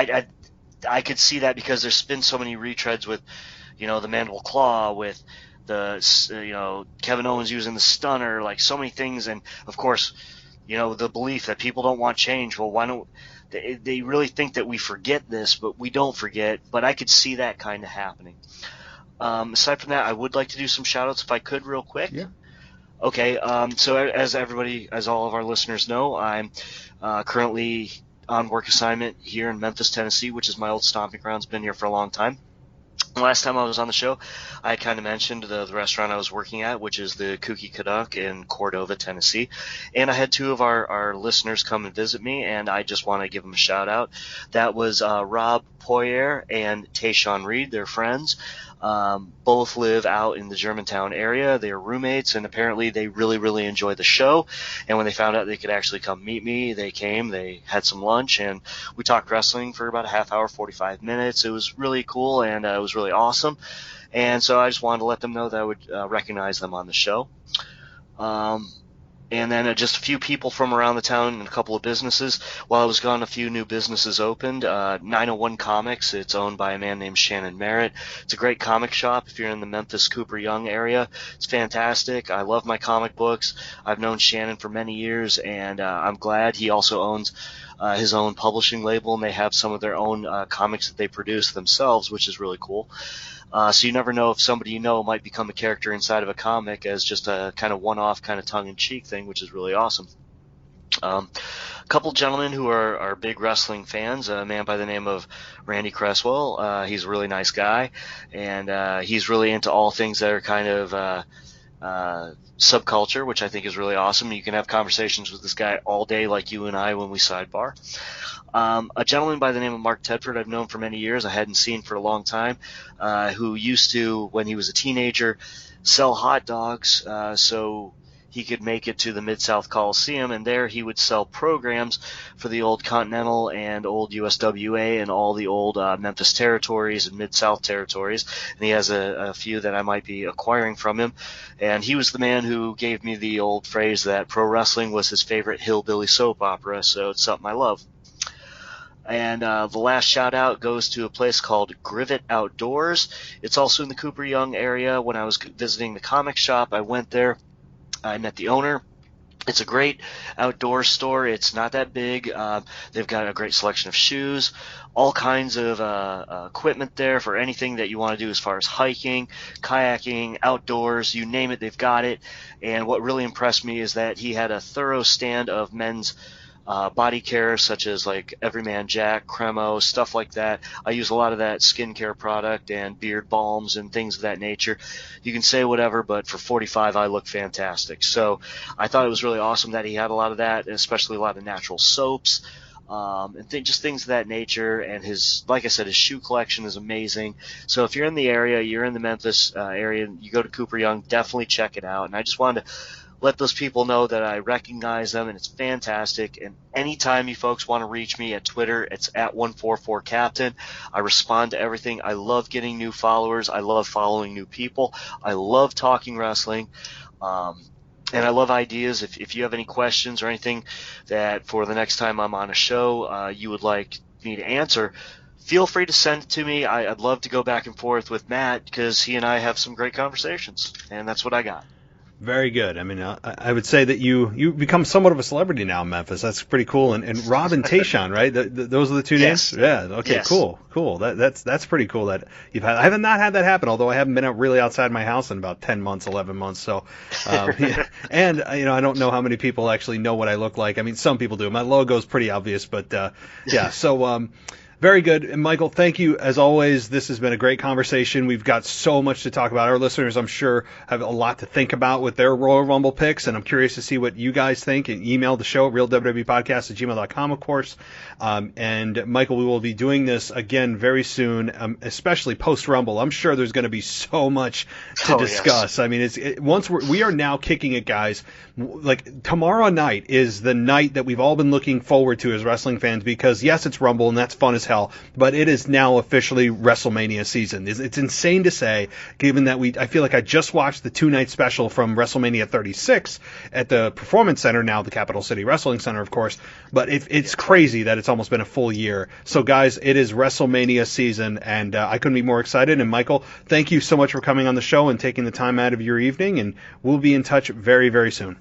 I could see that, because there's been so many retreads with, you know, the Mandible Claw, with the, you know, Kevin Owens using the stunner, like so many things, and of course the belief that people don't want change. Well, why don't they really think that we forget this, but we don't forget. But I could see that kind of happening. Aside from that, I would like to do some shout outs if I could real quick.
Yeah.
Okay. So as all of our listeners know, I'm currently on work assignment here in Memphis, Tennessee, which is my old stomping grounds. Been here for a long time. Last time I was on the show, I kind of mentioned the restaurant I was working at, which is the Kooky Canuck in Cordova, Tennessee. And I had two of our listeners come and visit me, and I just want to give them a shout out. That was Rob Poyer and Tayshawn Reed. They're friends. Both live out in the Germantown area. They're roommates, and apparently they really, really enjoy the show. And when they found out they could actually come meet me, they came, they had some lunch, and we talked wrestling for about a half hour, 45 minutes. It was really cool, and it was really awesome. And so I just wanted to let them know that I would recognize them on the show. And then just a few people from around the town and a couple of businesses. While I was gone, a few new businesses opened. 901 Comics, it's owned by a man named Shannon Merritt. It's a great comic shop if you're in the Memphis Cooper Young area. It's fantastic. I love my comic books. I've known Shannon for many years, and I'm glad. He also owns his own publishing label, and they have some of their own comics that they produce themselves, which is really cool. So you never know if somebody you know might become a character inside of a comic as just a kind of one-off, kind of tongue-in-cheek thing, which is really awesome. A couple gentlemen who are big wrestling fans, a man by the name of Randy Cresswell. He's a really nice guy, and he's really into all things that are kind of subculture, which I think is really awesome. You can have conversations with this guy all day like you and I when we sidebar. A gentleman by the name of Mark Tedford I've known for many years, I hadn't seen for a long time, who used to, when he was a teenager, sell hot dogs so he could make it to the Mid-South Coliseum, and there he would sell programs for the old Continental and old USWA and all the old Memphis territories and Mid-South territories, and he has a few that I might be acquiring from him. And he was the man who gave me the old phrase that pro wrestling was his favorite hillbilly soap opera, so it's something I love. And the last shout-out goes to a place called Grivet Outdoors. It's also in the Cooper Young area. When I was visiting the comic shop, I went there. I met the owner. It's a great outdoor store. It's not that big. They've got a great selection of shoes, all kinds of equipment there for anything that you want to do as far as hiking, kayaking, outdoors, you name it, they've got it. And what really impressed me is that he had a thorough stand of men's body care, such as like Everyman Jack, Cremo, stuff like that. I use a lot of that skincare product and beard balms and things of that nature. You can say whatever, but for 45, I look fantastic. So I thought it was really awesome that he had a lot of that, and especially a lot of natural soaps, and just things of that nature. And like I said, his shoe collection is amazing. So if you're in the area, you're in the Memphis area, you go to Cooper Young, definitely check it out. And I just wanted to let those people know that I recognize them, and it's fantastic. And anytime you folks want to reach me at Twitter, it's at 144Captain. I respond to everything. I love getting new followers. I love following new people. I love talking wrestling. And I love ideas. If you have any questions or anything that for the next time I'm on a show you would like me to answer, feel free to send it to me. I'd love to go back and forth with Matt because he and I have some great conversations, and that's what I got.
Very good. I mean, I would say that you become somewhat of a celebrity now in Memphis. That's pretty cool. And Rob and Tayshawn, right? Those are the two names?
Yes.
Yeah. Okay,
yes.
Cool. That's pretty cool that you've had. I have not had that happen, although I haven't been really outside my house in about 10 months, 11 months. So, yeah. And, I don't know how many people actually know what I look like. I mean, some people do. My logo's pretty obvious, but, yeah. So, very good. And Michael, thank you as always. This has been a great conversation. We've got so much to talk about. Our listeners, I'm sure, have a lot to think about with their Royal Rumble picks, and I'm curious to see what you guys think. And email the show at realwwepodcast@gmail.com, of course. And Michael, we will be doing this again very soon, especially post Rumble. I'm sure there's going to be so much to discuss. Yes. I mean, we are now kicking it, guys. Like tomorrow night is the night that we've all been looking forward to as wrestling fans, because yes, it's Rumble and that's fun as hell, but it is now officially WrestleMania season. It's insane to say, given that I feel like I just watched the 2-night special from WrestleMania 36 at the Performance Center, now the Capital City Wrestling Center, of course, but it's crazy that it's almost been a full year. So guys, it is WrestleMania season, and I couldn't be more excited. And Michael, thank you so much for coming on the show and taking the time out of your evening, and we'll be in touch very, very soon.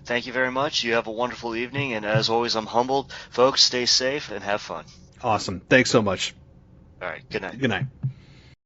Thank you very much. You have a wonderful evening, and as always, I'm humbled. Folks, stay safe and have fun.
Awesome. Thanks so much.
All right. Good night.
Good night.